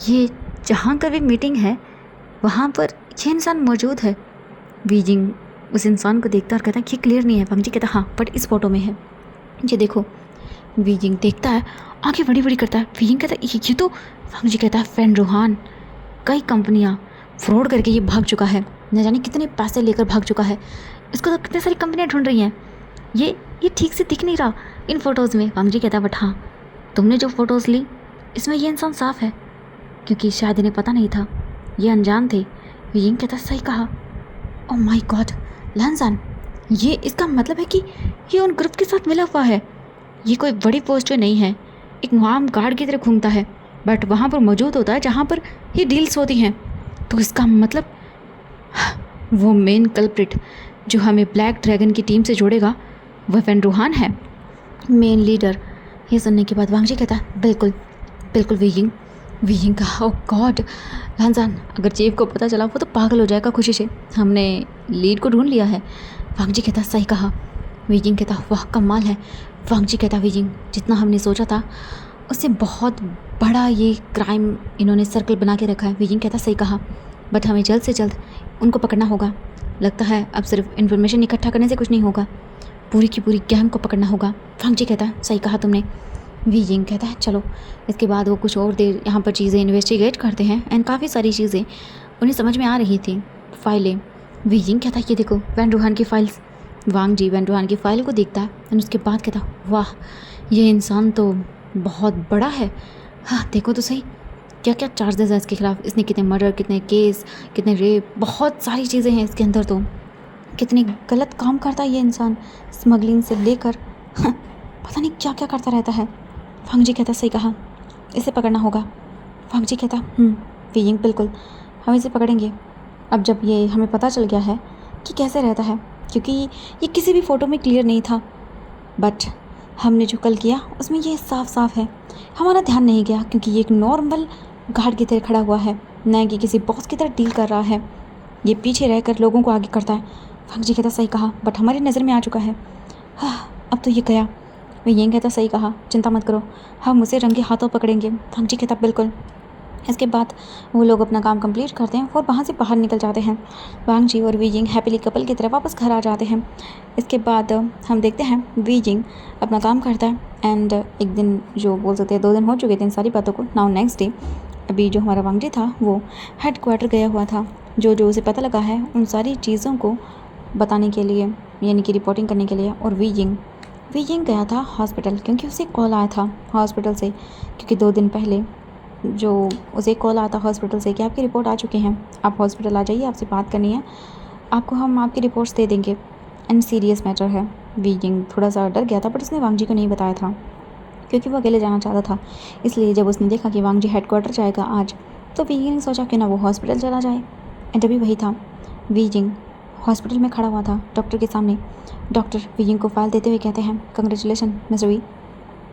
[SPEAKER 1] ये जहाँ का भी मीटिंग है वहाँ पर ये इंसान मौजूद है। वीजिंग उस इंसान को देखता और कहता है ये क्लियर नहीं है। भांग जी कहता हाँ बट इस फ़ोटो में है, ये देखो। वीजिंग देखता है, आंखें बड़ी बड़ी करता है। वीजिंग कहता है ये तो। भांग जी कहता है फैन रूहान, कई कंपनियाँ फ्रॉड करके ये भाग चुका है, न जाने कितने पैसे लेकर भाग चुका है, इसको तो कितनी सारी कंपनियाँ ढूंढ रही हैं, ये ठीक से दिख नहीं रहा इन फ़ोटोज़ में। भांग जी कहता है बट हाँ तुमने जो फ़ोटोज़ ली इसमें ये इंसान साफ़ है, क्योंकि शायद इन्हें पता नहीं था, ये अनजान थे। वीजिंग कहता सही कहा। ओह माय गॉड लांसान, ये इसका मतलब है कि ये उन ग्रुप के साथ मिला हुआ है, ये कोई बड़ी पोस्ट पे नहीं है, एक मुआम गार्ड की तरह घूमता है, बट वहाँ पर मौजूद होता है जहाँ पर ये डील्स होती हैं। तो इसका मतलब वो मेन कल्प्रिट जो हमें ब्लैक ड्रैगन की टीम से जोड़ेगा वह फैन रूहान है, मेन लीडर। ये सुनने के बाद भांग जी कहता है बिल्कुल बिल्कुल। वीजिंग का ओह गॉड लांसान, अगर चीफ को पता चला वो तो पागल हो जाएगा खुशी से, हमने लीड को ढूंढ लिया है। भांग जी कहता सही कहा। वीजिंग कहता वाह कमाल है। भांग जी कहता वीजिंग जितना हमने सोचा था उससे बहुत बड़ा ये क्राइम इन्होंने सर्कल बना के रखा है। वीजिंग कहता सही कहा, बट हमें जल्द से जल्द उनको पकड़ना होगा। लगता है अब सिर्फ इन्फॉर्मेशन इकट्ठा करने से कुछ नहीं होगा, पूरी की पूरी गैंग को पकड़ना होगा। भांग जी कहता सही कहा तुमने। वीजिंग कहता है चलो। इसके बाद वो कुछ और देर यहाँ पर चीज़ें इन्वेस्टिगेट करते हैं एंड काफ़ी सारी चीज़ें उन्हें समझ में आ रही थी, फाइलें। वीजिंग कहता है ये देखो वैन रूहान की फाइल्स। वांग जी वैन रूहान की फ़ाइल को देखता है एंड उसके बाद कहता वाह ये इंसान तो बहुत बड़ा है। हाँ देखो तो सही क्या क्या चार्जेस हैं इसके खिलाफ, इसने कितने मर्डर, कितने केस, कितने रेप, बहुत सारी चीज़ें हैं इसके अंदर। तो कितनी गलत काम करता है ये इंसान, स्मगलिंग से लेकर पता नहीं क्या क्या करता रहता है। भांग जी कहता सही कहा, इसे पकड़ना होगा। भांग जी कहता वीजिंग बिल्कुल हम इसे पकड़ेंगे। अब जब ये हमें पता चल गया है कि कैसे रहता है, क्योंकि ये किसी भी फ़ोटो में क्लियर नहीं था, बट हमने जो कल किया उसमें ये साफ साफ है हमारा ध्यान नहीं गया, क्योंकि ये एक नॉर्मल गार्ड की तरह खड़ा हुआ है, न कि किसी बॉस की तरह डील कर रहा है। ये पीछे रहकर लोगों को आगे करता है। वांग जी कहता सही कहा, बट हमारी नज़र में आ चुका है। हाँ, अब तो ये गया। वो ये कहता सही कहा, चिंता मत करो, हम उसे रंगे हाथों पकड़ेंगे। वांग जी कहता बिल्कुल। इसके बाद वो लोग अपना काम कंप्लीट करते हैं और वहाँ से बाहर निकल जाते हैं। वांग जी और वी जिंग हैप्पीली कपल की तरह वापस घर आ जाते हैं। इसके बाद हम देखते हैं वी जिंग अपना काम करता है एंड एक दिन, जो बोल सकते हैं 2 दिन हो चुके थे इन सारी बातों को। नाउ नेक्स्ट डे, अभी जो हमारा वांग जी था वो हेड क्वार्टर गया हुआ था, जो उसे पता लगा है उन सारी चीज़ों को बताने के लिए, यानी कि रिपोर्टिंग करने के लिए। और वी जिंग गया था हॉस्पिटल, क्योंकि उसे कॉल आया था हॉस्पिटल से, क्योंकि 2 दिन पहले जो उसे कॉल आता हॉस्पिटल से कि आपकी रिपोर्ट आ चुकी हैं, आप हॉस्पिटल आ जाइए, आपसे बात करनी है, आपको हम आपकी रिपोर्ट्स दे देंगे एंड सीरियस मैटर है। वी जिंग थोड़ा सा डर गया था, बट उसने वांग जी को नहीं बताया था, क्योंकि वो अकेले जाना चाहता था। इसलिए जब उसने देखा कि वांग जी हेडक्वार्टर जाएगा आज, तो वी जिंग ने सोचा कि ना वो हॉस्पिटल चला जाए। एंड अभी वही था, वी जिंग हॉस्पिटल में खड़ा हुआ था डॉक्टर के सामने। डॉक्टर वी जिंग को फाइल देते हुए कहते हैं कंग्रेचुलेशन मिस्टर वी।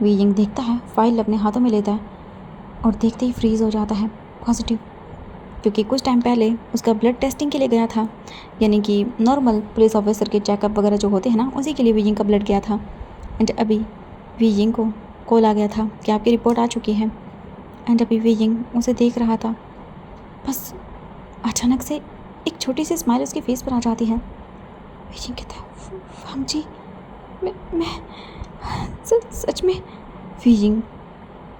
[SPEAKER 1] वी जिंग देखता है, फाइल अपने हाथों में लेता है और देखते ही फ्रीज़ हो जाता है। पॉजिटिव, क्योंकि कुछ टाइम पहले उसका ब्लड टेस्टिंग के लिए गया था, यानी कि नॉर्मल पुलिस ऑफिसर के चेकअप वगैरह जो होते हैं ना, उसी के लिए वी जिंग का ब्लड गया था। एंड अभी वी जिंग को कॉल आ गया था कि आपकी रिपोर्ट आ चुकी है। एंड अभी वी जिंग उसे देख रहा था, बस अचानक से एक छोटी सी स्माइल उसके फेस पर आ जाती है। वी जिंग कहता है वांग जी, मैं सच में। वी जिंग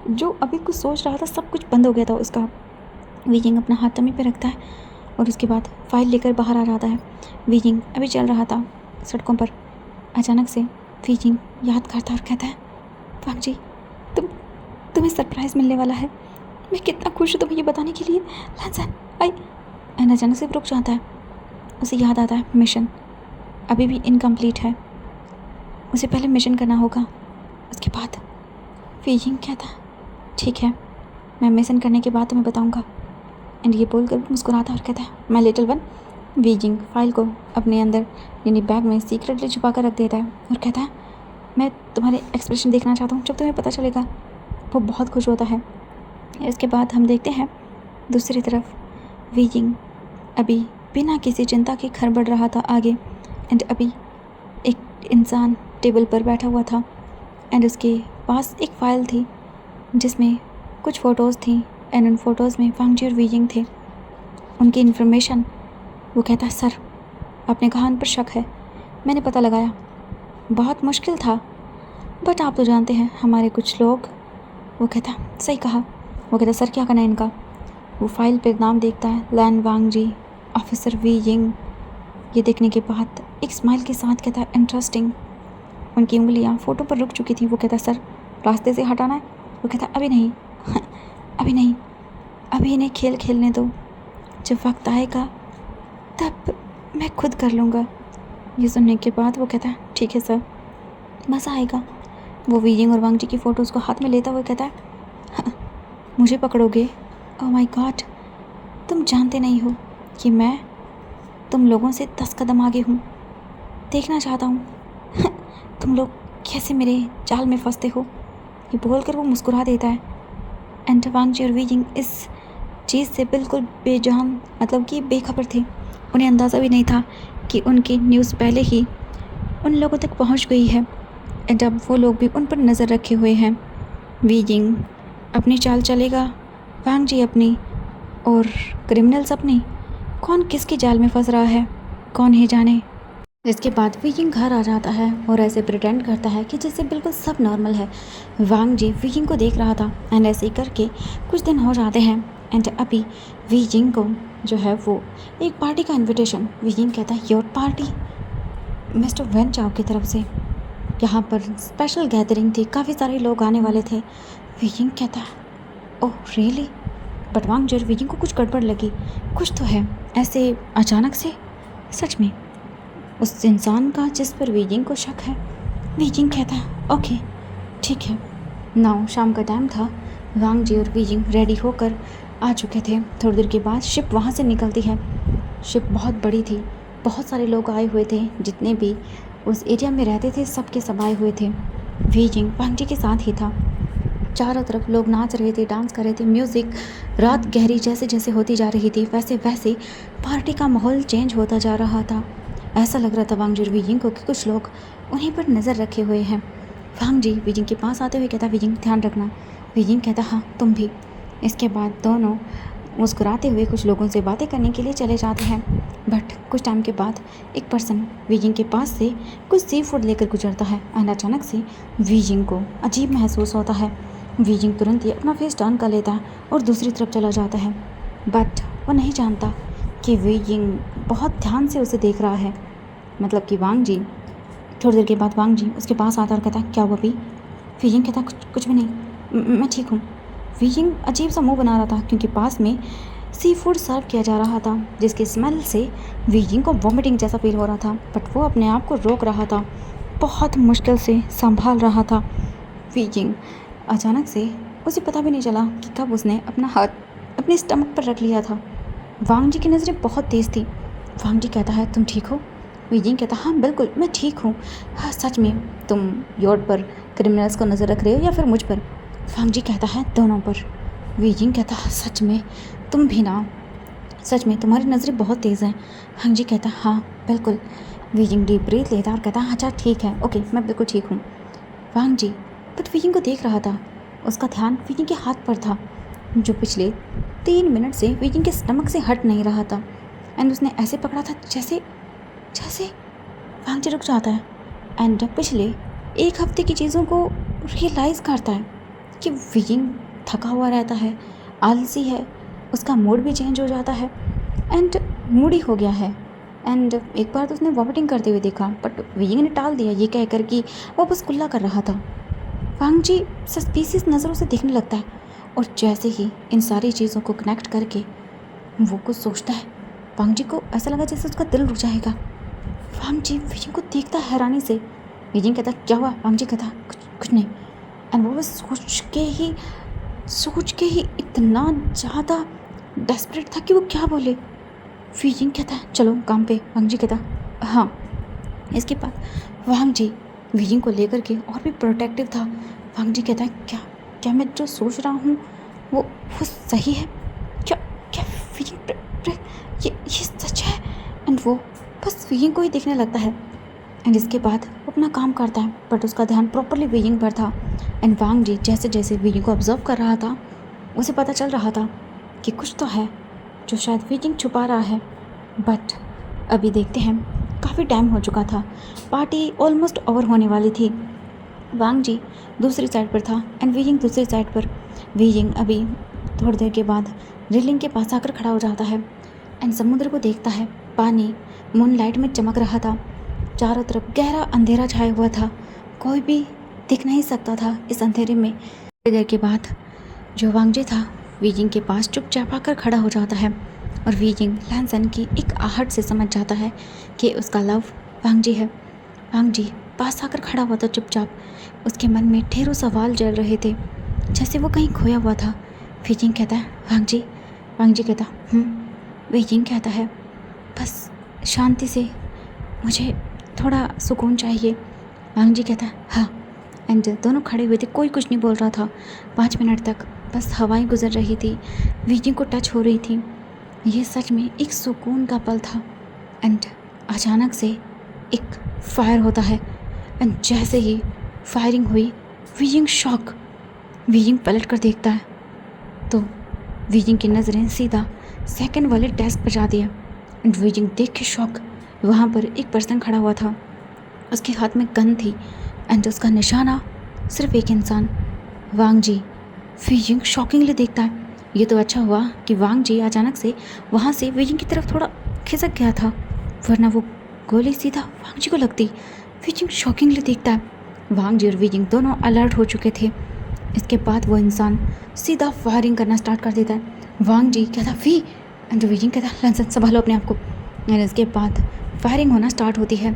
[SPEAKER 1] जो अभी कुछ सोच रहा था, सब कुछ बंद हो गया था उसका। वी जिंग अपना हाथ टमी पे रखता है और उसके बाद फाइल लेकर बाहर आ जाता है। वी जिंग अभी चल रहा था सड़कों पर, अचानक से वी जिंग याद करता है और कहता है वांग जी, तुम्हें सरप्राइज़ मिलने वाला है, मैं कितना खुश हूँ तुम्हें ये बताने के लिए। लैंसन आई। एंड अचानक से रुक जाता है, उसे याद आता है मिशन अभी भी इनकम्प्लीट है, उसे पहले मिशन करना होगा। उसके बाद वी जिंग कहता है ठीक है, मैं मिशन करने के बाद तुम्हें बताऊंगा। एंड ये बोलकर मुस्कुराता और कहता है my little one. Wei Jing file को अपने अंदर यानी बैग में सीक्रेटली छुपा कर रख देता है और कहता है मैं तुम्हारे एक्सप्रेशन देखना चाहता हूँ जब तुम्हें पता चलेगा। वो बहुत खुश होता है। इसके बाद हम देखते हैं दूसरी तरफ वी जिंग अभी बिना किसी चिंता के घर बढ़ रहा था आगे। एंड अभी एक इंसान टेबल पर बैठा हुआ था एंड उसके पास एक फ़ाइल थी जिसमें कुछ फ़ोटोज़ थी एंड उन फ़ोटोज़ में वांग जी और वी जिंग थे, उनकी इन्फॉर्मेशन। वो कहता है सर, आपने कहा उन पर शक है, मैंने पता लगाया, बहुत मुश्किल था, बट आप तो जानते हैं हमारे कुछ लोग। वो कहता सही कहा। वो कहता सर क्या करना है इनका। वो फाइल पर नाम देखता है लैन वांग जी, ऑफिसर वी जिंग। ये देखने के बाद एक स्माइल के साथ कहता है इंटरेस्टिंग। उनकी उंगलियां फ़ोटो पर रुक चुकी थी। वो कहता सर रास्ते से हटाना है। वो कहता अभी नहीं अभी नहीं, अभी इन्हें खेल खेलने दो, जब वक्त आएगा तब मैं खुद कर लूँगा। ये सुनने के बाद वो कहता है ठीक है सर, मज़ा आएगा। वो वी जिंग और वांग जी की फ़ोटोज़ को हाथ में लेता हुआ कहता है मुझे पकड़ोगे? ओह माय गॉड, तुम जानते नहीं हो कि मैं तुम लोगों से 10 कदम आगे हूँ। देखना चाहता हूँ तुम लोग कैसे मेरे जाल में फंसते हो। ये बोलकर वो मुस्कुरा देता है। एंड वांग जी और वी जिंग इस चीज़ से बिल्कुल बेजान, मतलब कि बेखबर थे। उन्हें अंदाज़ा भी नहीं था कि उनकी न्यूज़ पहले ही उन लोगों तक पहुंच गई है। एंड अब वो लोग भी उन पर नज़र रखे हुए हैं। वी जिंग अपनी चाल चलेगा, वांग जी अपनी, और क्रिमिनल्स अपनी। कौन किसकी जाल में फंस रहा है कौन ही जाने। इसके बाद वी जिंग घर आ जाता है और ऐसे प्रिटेंड करता है कि जैसे बिल्कुल सब नॉर्मल है। वांग जी वी जिंग को देख रहा था एंड ऐसे ही करके कुछ दिन हो जाते हैं। एंड अभी वी जिंग को जो है वो एक पार्टी का इनविटेशन। वी जिंग कहता है योर पार्टी मिस्टर वेन चाओ की तरफ से, यहाँ पर स्पेशल गैदरिंग थी, काफ़ी सारे लोग आने वाले थे। वी जिंग कहता है ओह रियली, बट वांग जी और वी जिंग को कुछ गड़बड़ लगी, कुछ तो है ऐसे अचानक से। सच में उस इंसान का जिस पर वी जिंग को शक है। वी जिंग कहता है ओके ठीक है। नाउ शाम का टाइम था, वांग जी और वी जिंग रेडी होकर आ चुके थे। थोड़ी देर के बाद शिप वहाँ से निकलती है। शिप बहुत बड़ी थी, बहुत सारे लोग आए हुए थे, जितने भी उस एरिया में रहते थे सबके सब आए हुए थे। वीजिंग वांग जी के साथ ही था। चारों तरफ लोग नाच रहे थे, डांस कर रहे थे। म्यूज़िक रात गहरी जैसे जैसे होती जा रही थी वैसे वैसे पार्टी का माहौल चेंज होता जा रहा था। ऐसा लग रहा था वांग जी और वीजिंग को कि कुछ लोग उन्हीं पर नज़र रखे हुए हैं। वांग जी वीजिंग के पास आते हुए कहता, वीजिंग ध्यान रखना। वीजिंग कहता, हाँ तुम भी। इसके बाद दोनों मुस्कुराते हुए कुछ लोगों से बातें करने के लिए चले जाते हैं। बट कुछ टाइम के बाद एक पर्सन वीजिंग के पास से कुछ सी फूड लेकर गुजरता है एंड अचानक से वीजिंग को अजीब महसूस होता है। वीजिंग तुरंत ही अपना फेस टर्न कर लेता है और दूसरी तरफ चला जाता है। बट वो नहीं जानता कि वीजिंग बहुत ध्यान से उसे देख रहा है। मतलब कि वांग जी। थोड़ी देर के बाद वांग जी उसके पास आता और कहता, क्या हुआ भी? वीजिंग कहता, कुछ भी नहीं, मैं ठीक हूँ। वीजिंग अजीब सा मुंह बना रहा था क्योंकि पास में सी फूड सर्व किया जा रहा था जिसकी स्मेल से वीजिंग को वॉमिटिंग जैसा फील हो रहा था। बट वो अपने आप को रोक रहा था, बहुत मुश्किल से संभाल रहा था। वीजिंग अचानक से उसे पता भी नहीं चला कि कब उसने अपना हाथ अपने स्टमक पर रख लिया था। वांग जी की नज़रें बहुत तेज़ थी। वांग जी कहता है, तुम ठीक हो? वीजिंग कहता, हाँ बिल्कुल मैं ठीक हूँ। हाँ सच में तुम यार्ड पर क्रिमिनल्स को नज़र रख रहे हो या फिर मुझ पर? वांग जी कहता है, दोनों पर। वीजिंग कहता, सच में तुम भी ना? सच में तुम्हारी नज़रें बहुत तेज़ हैं। वांग जी कहता, हाँ बिल्कुल। वीजिंग डीप ब्रीथ लेता और कहता, अच्छा ठीक है, ओके मैं बिल्कुल ठीक हूँ। वांग जी बट वीजिंग को देख रहा था। उसका ध्यान वीजिंग के हाथ पर था जो पिछले 3 मिनट से वीजिंग के स्टमक से हट नहीं रहा था। एंड उसने ऐसे पकड़ा था जैसे जैसे वांग जी रुक जाता है एंड पिछले 1 हफ्ते की चीज़ों को रियलाइज़ करता है कि वीजिंग थका हुआ रहता है, आलसी है, उसका मूड भी चेंज हो जाता है एंड मूडी हो गया है। एंड एक बार तो उसने वॉमिटिंग करते हुए देखा बट वीजिंग ने टाल दिया ये कहकर कि वो बस कुल्ला कर रहा था। वांग जी सस्पिशियस नज़रों से देखने लगता है और जैसे ही इन सारी चीज़ों को कनेक्ट करके वो कुछ सोचता है, वांग जी को ऐसा लगा जैसे उसका दिल रुक जाएगा। वांग जी वीजिंग को देखता है हैरानी से। वीजिंग कहता, क्या हुआ? वांग जी कहता, कुछ नहीं। एंड वो बस सोच के ही इतना ज़्यादा डेस्परेट था कि वो क्या बोले। वीजिंग कहता है, चलो काम पे। वांग जी कहता, हाँ। इसके बाद वांग जी वीजिंग को लेकर के और भी प्रोटेक्टिव था। वांग जी कहता है, क्या मैं जो सोच रहा हूँ वो सही है? क्या क्या वीजिंग ये सच है? एंड वो बस वीजिंग को ही देखने लगता है। एंड इसके बाद वो अपना काम करता है बट उसका ध्यान प्रॉपरली वीजिंग पर था। एंड वांग जी जैसे जैसे वीजिंग को ऑब्जर्व कर रहा था उसे पता चल रहा था कि कुछ तो है जो शायद वीजिंग छुपा रहा है। बट अभी देखते हैं, काफ़ी टाइम हो चुका था, पार्टी ऑलमोस्ट ओवर होने वाली थी। वांग जी दूसरी साइड पर था एंड वीजिंग दूसरी साइड पर। वीजिंग अभी थोड़ी देर के बाद रेलिंग के पास आकर खड़ा हो जाता है एंड समुद्र को देखता है। पानी मूनलाइट में चमक रहा था, चारों तरफ गहरा अंधेरा छाया हुआ था, कोई भी दिख नहीं सकता था इस अंधेरे में। थोड़ी देर के बाद जो वांग जी था वीजिंग के पास चुपचाप आकर खड़ा हो जाता है और वीजिंग लैंसन की एक आहट से समझ जाता है कि उसका लव वांग जी है। वांग जी पास आकर खड़ा हुआ था चुपचाप। उसके मन में ढेरों सवाल जल रहे थे जैसे वो कहीं खोया हुआ था। वीजिंग कहता है, वांग जी। वांग जी कहता, वीजिंग कहता है, बस शांति से, मुझे थोड़ा सुकून चाहिए। वांग जी कहता है, हाँ। एंड दोनों खड़े हुए थे, कोई कुछ नहीं बोल रहा था। 5 मिनट तक बस हवाएं गुजर रही थी, वीजिंग को टच हो रही थी। ये सच में एक सुकून का पल था। एंड अचानक से एक फायर होता है एंड जैसे ही फायरिंग हुई वीजिंग शॉक। वीजिंग पलट कर देखता है तो वीजिंग की नज़रें सीधा सेकंड वाले डेस्क पर जाती है एंड वीजिंग देख के शॉक। वहाँ पर एक पर्सन खड़ा हुआ था, उसके हाथ में गन थी एंड उसका निशाना सिर्फ एक इंसान, वांग जी। वीजिंग शॉकिंगली देखता है। ये तो अच्छा हुआ कि वांग जी अचानक से वहाँ से वीजिंग की तरफ थोड़ा खिसक गया था, वरना वो गोली सीधा वांग जी को लगती। वीजिंग शॉकिंगली देखता है। वांग जी और वीजिंग दोनों अलर्ट हो चुके थे। इसके बाद वो इंसान सीधा फायरिंग करना स्टार्ट कर देता है। वांग जी कहता, वी। एंड वीजिंग कहता, लैंसन संभालो अपने आप को। एंड इसके बाद फायरिंग होना स्टार्ट होती है।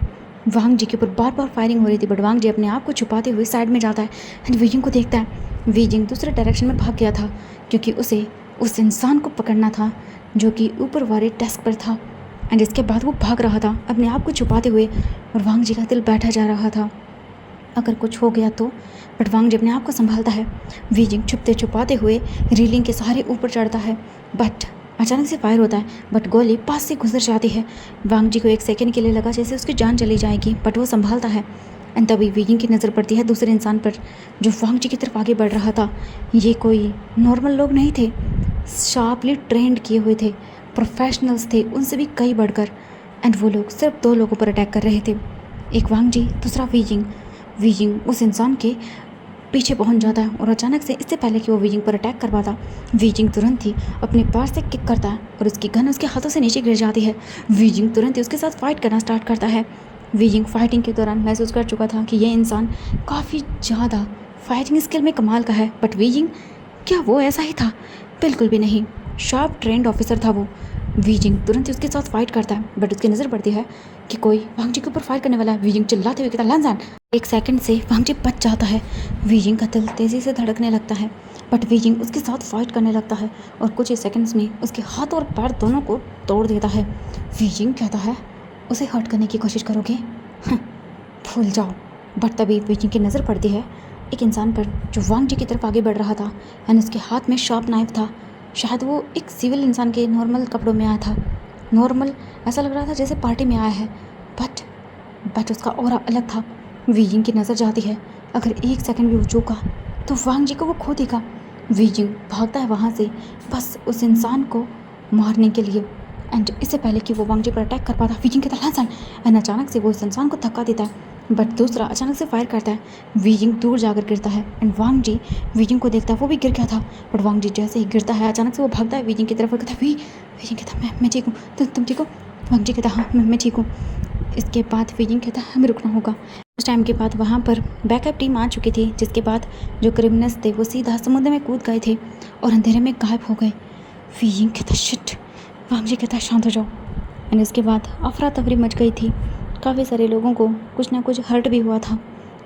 [SPEAKER 1] वांग जी के ऊपर बार बार फायरिंग हो रही थी बट वांग जी अपने आप को छुपाते हुए साइड में जाता है एंड वीजिंग को देखता है। वीजिंग दूसरे डायरेक्शन में भाग गया था क्योंकि उसे उस इंसान को पकड़ना था जो कि ऊपर वाले डेस्क पर था। एंड इसके बाद वो भाग रहा था अपने आप को छुपाते हुए, और वांग जी का दिल बैठा जा रहा था अगर कुछ हो गया तो। बट वांग जी अपने आप को संभालता है। वीजिंग छुपते छुपाते हुए रीलिंग के सहारे ऊपर चढ़ता है, बट अचानक से फायर होता है, बट गोली पास से गुजर जाती है। वांग जी को एक सेकंड के लिए लगा जैसे उसकी जान चली जाएगी, बट वो संभालता है। एंड तभी वीजिंग की नज़र पड़ती है दूसरे इंसान पर जो वांग जी की तरफ आगे बढ़ रहा था। ये कोई नॉर्मल लोग नहीं थे, शार्पली ट्रेंड किए हुए थे, प्रोफेशनल्स थे, उनसे भी कई बढ़कर। एंड वो लोग सिर्फ 2 लोगों पर अटैक कर रहे थे, एक वांग जी, दूसरा वीजिंग। वीजिंग उस इंसान के पीछे पहुंच जाता है, और अचानक से इससे पहले कि वो वीजिंग पर अटैक कर पाता, वीजिंग तुरंत ही अपने पैर से किक करता है और उसकी गन उसके हाथों से नीचे गिर जाती है। वीजिंग तुरंत ही उसके साथ फाइट करना स्टार्ट करता है। वीजिंग फाइटिंग के दौरान महसूस कर चुका था कि ये इंसान काफ़ी ज़्यादा फाइटिंग स्किल में कमाल का है, बट वीजिंग क्या वो ऐसा ही था? बिल्कुल भी नहीं, शार्प ट्रेंड ऑफिसर था वो। वीजिंग तुरंत ही उसके साथ फाइट करता है, बट उसकी नज़र पड़ती है कि कोई वांग जी के ऊपर फायर करने वाला है। वीजिंग चिल्लाते हुए कहता है लैंसान। एक सेकंड से वांग जी बच जाता है। वीजिंग का दिल तेज़ी से धड़कने लगता है, बट वीजिंग उसके साथ फाइट करने लगता है और कुछ ही सेकंड्स में उसके हाथ और पैर दोनों को तोड़ देता है। वीजिंग कहता है उसे हर्ट करने की कोशिश करोगे? भूल जाओ। बट तभी वीजिंग की नज़र पड़ती है एक इंसान पर जो वांग जी की तरफ आगे बढ़ रहा था, एंड उसके हाथ में शार्प नाइफ था। शायद वो एक सिविल इंसान के नॉर्मल कपड़ों में आया था। नॉर्मल ऐसा लग रहा था जैसे पार्टी में आया है, बट उसका ऑरा अलग था। वीजिंग की नज़र जाती है, अगर एक सेकंड भी वो चूका तो वांग जी को वो खो देगा। वीजिंग भागता है वहाँ से बस उस इंसान को मारने के लिए, एंड इससे पहले कि वो वांग जी पर अटैक कर पाता, वीजिंग कहता है लैंसान। एंड अचानक से वो उस इंसान को धक्का देता है, बट दूसरा अचानक से फायर करता है। वीजिंग दूर जाकर गिरता है, एंड वांग जी वीजिंग को देखता है, वो भी गिर गया था। बट वांग जी जैसे ही गिरता है अचानक से वो भागता है वीजिंग की तरफ और कहता है वीजिंग कहता है मैं ठीक हूँ, तुम ठीक हो? वांग जी कहता हाँ मैं ठीक हूँ। इसके बाद वीजिंग कहता है हमें रुकना होगा। उस टाइम के बाद वहाँ पर बैकअप टीम आ चुकी थी, जिसके बाद जो क्रिमिनल्स थे वो सीधा समुद्र में कूद गए थे और अंधेरे में गायब हो गए। वीजिंग कहता शिट। वांग जी कहता शांत हो जाओ। एंड इसके बाद अफरा तफरी मच गई थी, काफ़ी सारे लोगों को कुछ ना कुछ हर्ट भी हुआ था।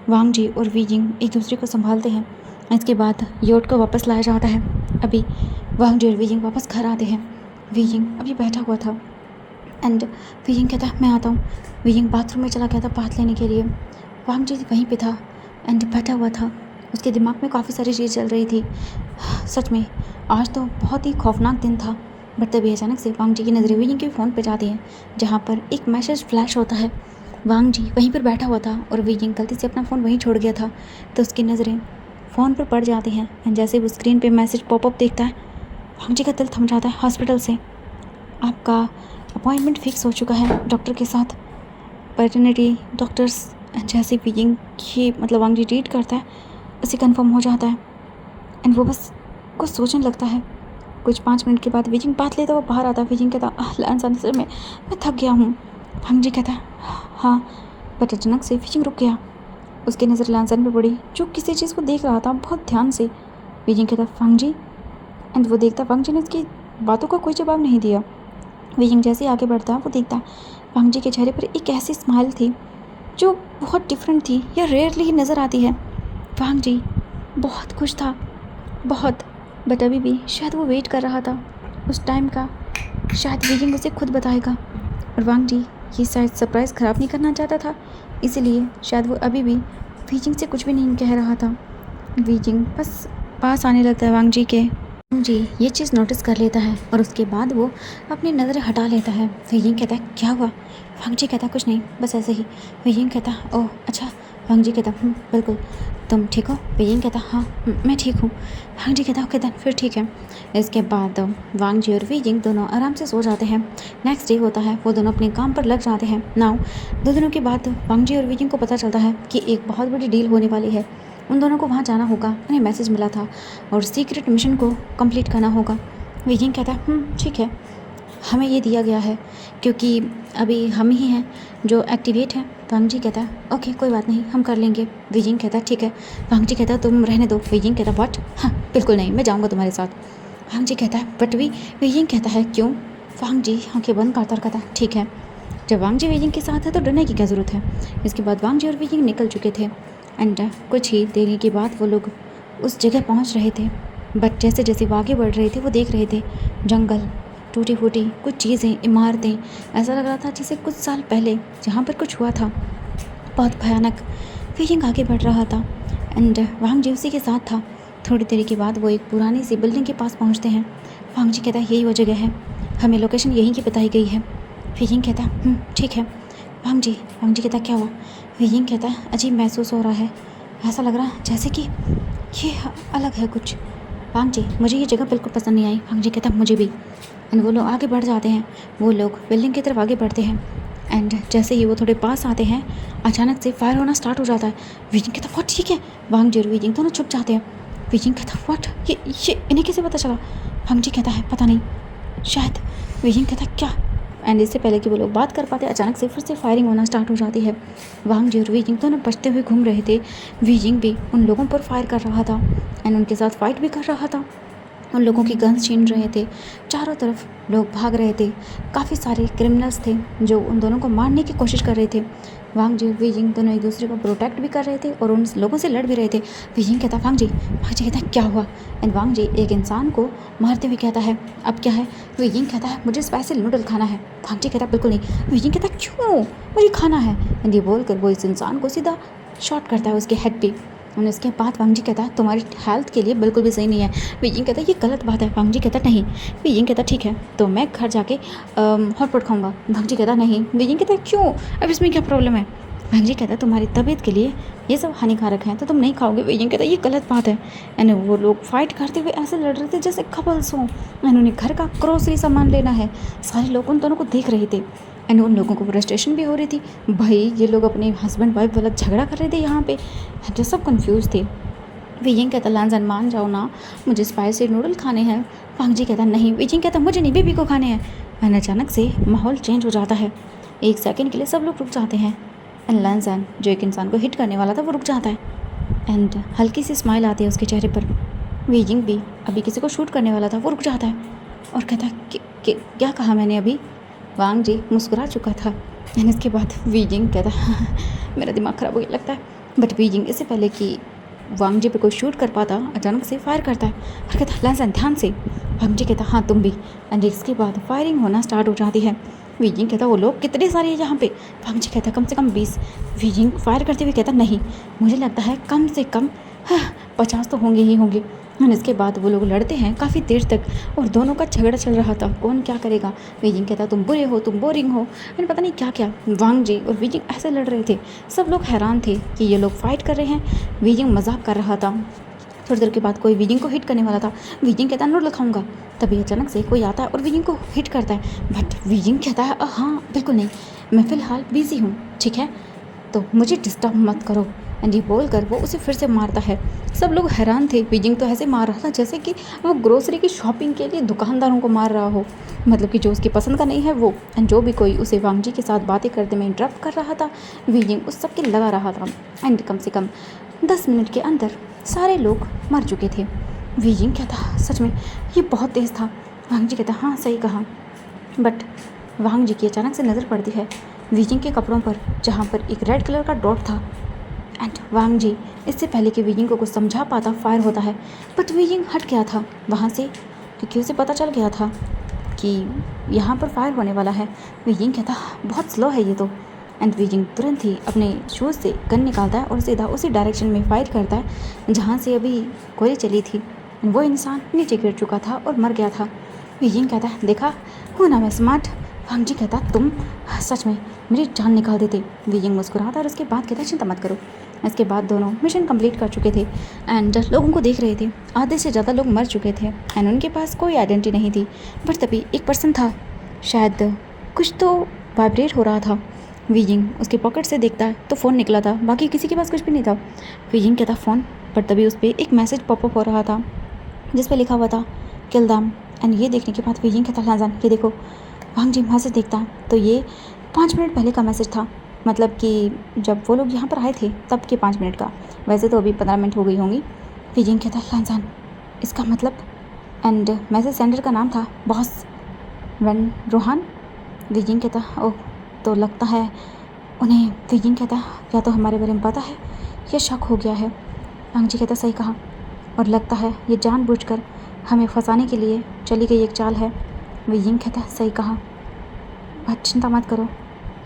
[SPEAKER 1] वांग जी और वीजिंग एक दूसरे को संभालते हैं। इसके बाद योट को वापस लाया जाता है। अभी वांग जी और वीजिंग वापस घर आते हैं। वीजिंग अभी बैठा हुआ था, एंड वीजिंग कहता है मैं आता हूँ। वीजिंग बाथरूम में चला गया था बात लेने के लिए। वांग जी वहीं पे था एंड बैठा हुआ था, उसके दिमाग में काफ़ी सारी चीज़ चल रही थी। सच में आज तो बहुत ही खौफनाक दिन था। बट तभी अचानक से वांग जी की नज़रें वीजिंग के फ़ोन पे जाती हैं, जहाँ पर एक मैसेज फ्लैश होता है। वांग जी वहीं पर बैठा हुआ था और वीजिंग गलती से अपना फ़ोन वहीं छोड़ गया था, तो उसकी नज़रें फ़ोन पर पड़ जाती हैं। एंड जैसे वो स्क्रीन पे मैसेज पॉपअप देखता है, वांग जी का दिल थम जाता है। हॉस्पिटल से आपका अपॉइंटमेंट फिक्स हो चुका है डॉक्टर के साथ, पैटर्निटी डॉक्टर्स। जैसे वीजिंग की वांग जी रीड करता है, उसे कंफर्म हो जाता है, एंड वो बस कुछ सोचने लगता है। कुछ 5 मिनट के बाद वीजिंग बात लेता वो बाहर आता है। वीजिंग कहता लैंसान सर मैं थक गया हूँ। वांग जी कहता हाँ, बट अचानक से वीजिंग रुक गया। उसकी नज़र लैंसान पे पड़ी जो किसी चीज़ को देख रहा था बहुत ध्यान से। वीजिंग कहता वांग जी, एंड वो देखता वांग जी ने उसकी बातों का कोई जवाब नहीं दिया। वीजिंग जैसे आगे बढ़ता है वो देखता वांग जी के चेहरे पर एक ऐसी स्माइल थी जो बहुत डिफरेंट थी या रेयरली ही नज़र आती है। वांग जी बहुत खुश था, बहुत। बट अभी भी शायद वो वेट कर रहा था उस टाइम का, शायद वीजिंग उसे खुद बताएगा। और वांग जी ये शायद सरप्राइज़ ख़राब नहीं करना चाहता था, इसीलिए शायद वो अभी भी वीजिंग से कुछ भी नहीं कह रहा था। वीजिंग बस पास आने लगता है वांग जी के। वांग जी ये चीज़ नोटिस कर लेता है और उसके बाद वो अपनी नज़रें हटा लेता है। वीजिंग कहता है क्या हुआ? वांग जी कहता कुछ नहीं, बस ऐसे ही। वीजिंग कहता ओह अच्छा। वांग जी कहता बिल्कुल। तुम ठीक हो? वीजिंग कहता हाँ मैं ठीक हूँ। वांग जी कहता ओके देन फिर ठीक है। इसके बाद वांग जी और वीजिंग दोनों आराम से सो जाते हैं। नेक्स्ट डे होता है, वो दोनों अपने काम पर लग जाते हैं। नाउ 2 दिनों के बाद वांग जी और वीजिंग को पता चलता है कि एक बहुत बड़ी डील होने वाली है। उन दोनों को वहाँ जाना होगा, उन्हें मैसेज मिला था और सीक्रेट मिशन को कंप्लीट करना होगा। वीजिंग कहता ठीक है, हमें ये दिया गया है क्योंकि अभी हम ही हैं जो एक्टिवेट हैं। वांग जी कहता ओके कोई बात नहीं, हम कर लेंगे। वीजिंग कहता ठीक है। वांग जी कहता तुम रहने दो। वीजिंग कहता व्हाट? हाँ बिल्कुल नहीं, मैं जाऊँगा तुम्हारे साथ। वांग जी कहता है बट वीजिंग कहता है क्यों? वांग जी आंखें बंद करता और कहता ठीक है। जब वांग जी वीजिंग के साथ है तो डरने की क्या ज़रूरत है। इसके बाद वांग जी और वीजिंग निकल चुके थे, एंड कुछ ही देरी के बाद वो लोग उस जगह पहुँच रहे थे। बट जैसे जैसे वो आगे बढ़ रहे थे वो देख रहे थे जंगल, टूटी फूटी कुछ चीज़ें, इमारतें, ऐसा लग रहा था जैसे कुछ साल पहले जहाँ पर कुछ हुआ था, बहुत भयानक। फीलिंग आगे बढ़ रहा था एंड वांग जी उसी के साथ था। थोड़ी देर के बाद वो एक पुरानी सी बिल्डिंग के पास पहुँचते हैं। वांग जी कहता है यही वो जगह है, हमें लोकेशन यहीं की बताई गई है। फीलिंग कहता है ठीक है। वांग जी कहता क्या हुआ? फीलिंग कहता है अजीब महसूस हो रहा है, ऐसा लग रहा है जैसे कि ये अलग है कुछ। वांग जी मुझे ये जगह बिल्कुल पसंद नहीं आई। वांग जी कहता मुझे भी। एंड वो लोग आगे बढ़ जाते हैं। वो लोग बिल्डिंग की तरफ आगे बढ़ते हैं एंड जैसे ही वो थोड़े पास आते हैं अचानक से फायर होना स्टार्ट हो जाता है। वीजिंग कहता व्हाट, ठीक है? वांग जी और वीजिंग दोनों छुप जाते हैं। वीजिंग कहता व्हाट, ये इन्हें कैसे पता चला? वांग जी कहता है पता नहीं, शायद। वीजिंग कहता क्या? एंड इससे पहले कि वो लोग बात कर पाते अचानक से फिर से फायरिंग होना स्टार्ट हो जाती है। वांग जी और वीजिंग दोनों बचते हुए घूम रहे थे। वीजिंग भी उन लोगों पर फायर कर रहा था एंड उनके साथ फाइट भी कर रहा था। उन लोगों की गन्स छीन रहे थे, चारों तरफ लोग भाग रहे थे। काफ़ी सारे क्रिमिनल्स थे जो उन दोनों को मारने की कोशिश कर रहे थे। वांग जी और वीजिंग दोनों एक दूसरे को प्रोटेक्ट भी कर रहे थे और उन लोगों से लड़ भी रहे थे। वीजिंग कहता वांग जी कहता क्या हुआ? एंड वांग जी एक इंसान को मारते हुए कहता है अब क्या है? वीजिंग कहता है मुझे स्पाइसी नूडल खाना है। वांग जी कहता बिल्कुल नहीं। वीजिंग कहता क्यों? मुझे खाना है। एंड ये बोलकर वो इस इंसान को सीधा शॉट करता है उसके हेड पे। और उसके बाद वांग जी कहता है तुम्हारी हेल्थ के लिए बिल्कुल भी सही नहीं है। वीजिंग कहता है ये गलत बात है। वांग जी कहता नहीं। वीजिंग कहता ठीक है तो मैं घर जाके हॉटपॉट खाऊंगा। वांग जी कहता नहीं। वीजिंग कहता क्यों? अब इसमें क्या प्रॉब्लम है? वांग जी कहता तुम्हारी तबीयत के लिए ये सब हानिकारक है तो तुम नहीं खाओगे। वीजिंग कहता ये गलत बात है। एंड वो लोग फाइट करते हुए ऐसे लड़ रहे थे जैसे कपल्स हों। एंड उन्हें घर का ग्रोसरी सामान लेना है। सारे लोग उन दोनों को देख रहे थे एंड उन लोगों को फ्रस्ट्रेशन भी हो रही थी। भाई ये लोग अपने हस्बैंड वाइफ वाला झगड़ा कर रहे थे यहाँ पे, जो सब कंफ्यूज थे। वीजिंग कहता लांजन मान जाओ ना, मुझे स्पाइसी नूडल खाने हैं। वांग जी कहता नहीं। वीजिंग कहता मुझे नहीं, बेबी को खाने हैं। एंड अचानक से माहौल चेंज हो जाता है। एक सेकंड के लिए सब लोग रुक जाते हैं एंड लांजन जो एक इंसान को हिट करने वाला था वो रुक जाता है एंड हल्की सी स्माइल आती है उसके चेहरे पर। वीजिंग भी अभी किसी को शूट करने वाला था वो रुक जाता है और कहता है क्या कहा मैंने अभी? वांग जी मुस्कुरा चुका था एंड इसके बाद वीजिंग कहता मेरा दिमाग ख़राब हो गया लगता है। बट वीजिंग इससे पहले कि वांग जी पे कोई शूट कर पाता अचानक से फायर करता है और कहता लांसन ध्यान से। वांग जी कहता हाँ तुम भी। एंड इसके बाद फायरिंग होना स्टार्ट हो जाती है। वीजिंग कहता वो लोग कितने सारे हैं यहाँ पे? वांग जी कहता कम से कम 20। वीजिंग फायर करते हुए कहता नहीं, मुझे लगता है कम से कम 50 तो होंगे ही होंगे। और इसके बाद वो लोग लड़ते हैं काफ़ी देर तक और दोनों का झगड़ा चल रहा था कौन क्या करेगा। वीजिंग कहता तुम बुरे हो, तुम बोरिंग हो, एंड पता नहीं क्या क्या। वांग जी और वीजिंग ऐसे लड़ रहे थे। सब लोग हैरान थे कि ये लोग फाइट कर रहे हैं। वीजिंग मजाक कर रहा था। थोड़ी देर के बाद कोई वीजिंग को हिट करने वाला था। वीजिंग कहता नूडल खाऊंगा। तभी अचानक से कोई आता है और वीजिंग को हिट करता है। बट वीजिंग कहता है हाँ बिल्कुल नहीं, मैं फ़िलहाल बिजी हूँ, ठीक है तो मुझे डिस्टर्ब मत करो। एंड ये बोलकर वो उसे फिर से मारता है। सब लोग हैरान थे। वीजिंग तो ऐसे मार रहा था जैसे कि वो ग्रोसरी की शॉपिंग के लिए दुकानदारों को मार रहा हो, मतलब कि जो उसकी पसंद का नहीं है वो। एंड जो भी कोई उसे वांग जी के साथ बातें करते में इंटरप्ट कर रहा था वीजिंग उस सब के लगा रहा था। एंड कम से कम 10 मिनट के अंदर सारे लोग मर चुके थे। वीजिंग कहता सच में ये बहुत तेज़ था। वांग जी कहता हाँ सही कहा। बट वांग जी की अचानक से नज़र पड़ती है वीजिंग के कपड़ों पर जहाँ पर एक रेड कलर का डॉट था। एंड वांग जी इससे पहले कि वीजिंग को कुछ समझा पाता फायर होता है। बट वीजिंग हट गया था वहाँ से क्योंकि उसे पता चल गया था कि यहाँ पर फायर होने वाला है। वीजिंग कहता बहुत स्लो है ये तो। एंड वीजिंग तुरंत ही अपने शूज़ से गन निकालता है और सीधा उसी डायरेक्शन में फायर करता है जहाँ से अभी गोली चली थी। वो इंसान नीचे गिर चुका था और मर गया था। वीजिंग कहता है देखा हूँ ना मैं स्मार्ट। वांग जी कहता तुम सच में मेरी जान निकाल देते। वीजिंग मुस्कुराता और उसके बाद कहता चिंता मत करो। इसके बाद दोनों मिशन कंप्लीट कर चुके थे एंड लोगों को देख रहे थे। आधे से ज़्यादा लोग मर चुके थे एंड उनके पास कोई आइडेंटिटी नहीं थी। बट तभी एक पर्सन था, शायद कुछ तो वाइब्रेट हो रहा था। वीजिंग उसके पॉकेट से देखता है तो फ़ोन निकला था, बाकी किसी के पास कुछ भी नहीं था। वीजिंग कहता फ़ोन, पर तभी उस पर एक मैसेज पॉपअप हो रहा था जिस पर लिखा हुआ था किल दैम। एंड ये देखने के बाद वीजिंग कहता लांजन ये देखो। वांग जी वहाँ से देखता तो ये 5 मिनट पहले का मैसेज था, मतलब कि जब वो लोग यहाँ पर आए थे तब के 5 मिनट का। वैसे तो अभी 15 मिनट हो गई होंगी। वीजिंग कहता लांजन इसका मतलब। एंड मैसेज सेंडर का नाम था बॉस वन रोहान। वीजिंग कहता ओह तो लगता है उन्हें। वीजिंग कहता या तो हमारे बारे में पता है या शक हो गया है। वांग जी कहता सही कहा, और लगता है ये जानबूझकर हमें फंसाने के लिए चली गई एक चाल है। विजिंग कहता है सही कहा, बट चिंता मत करो,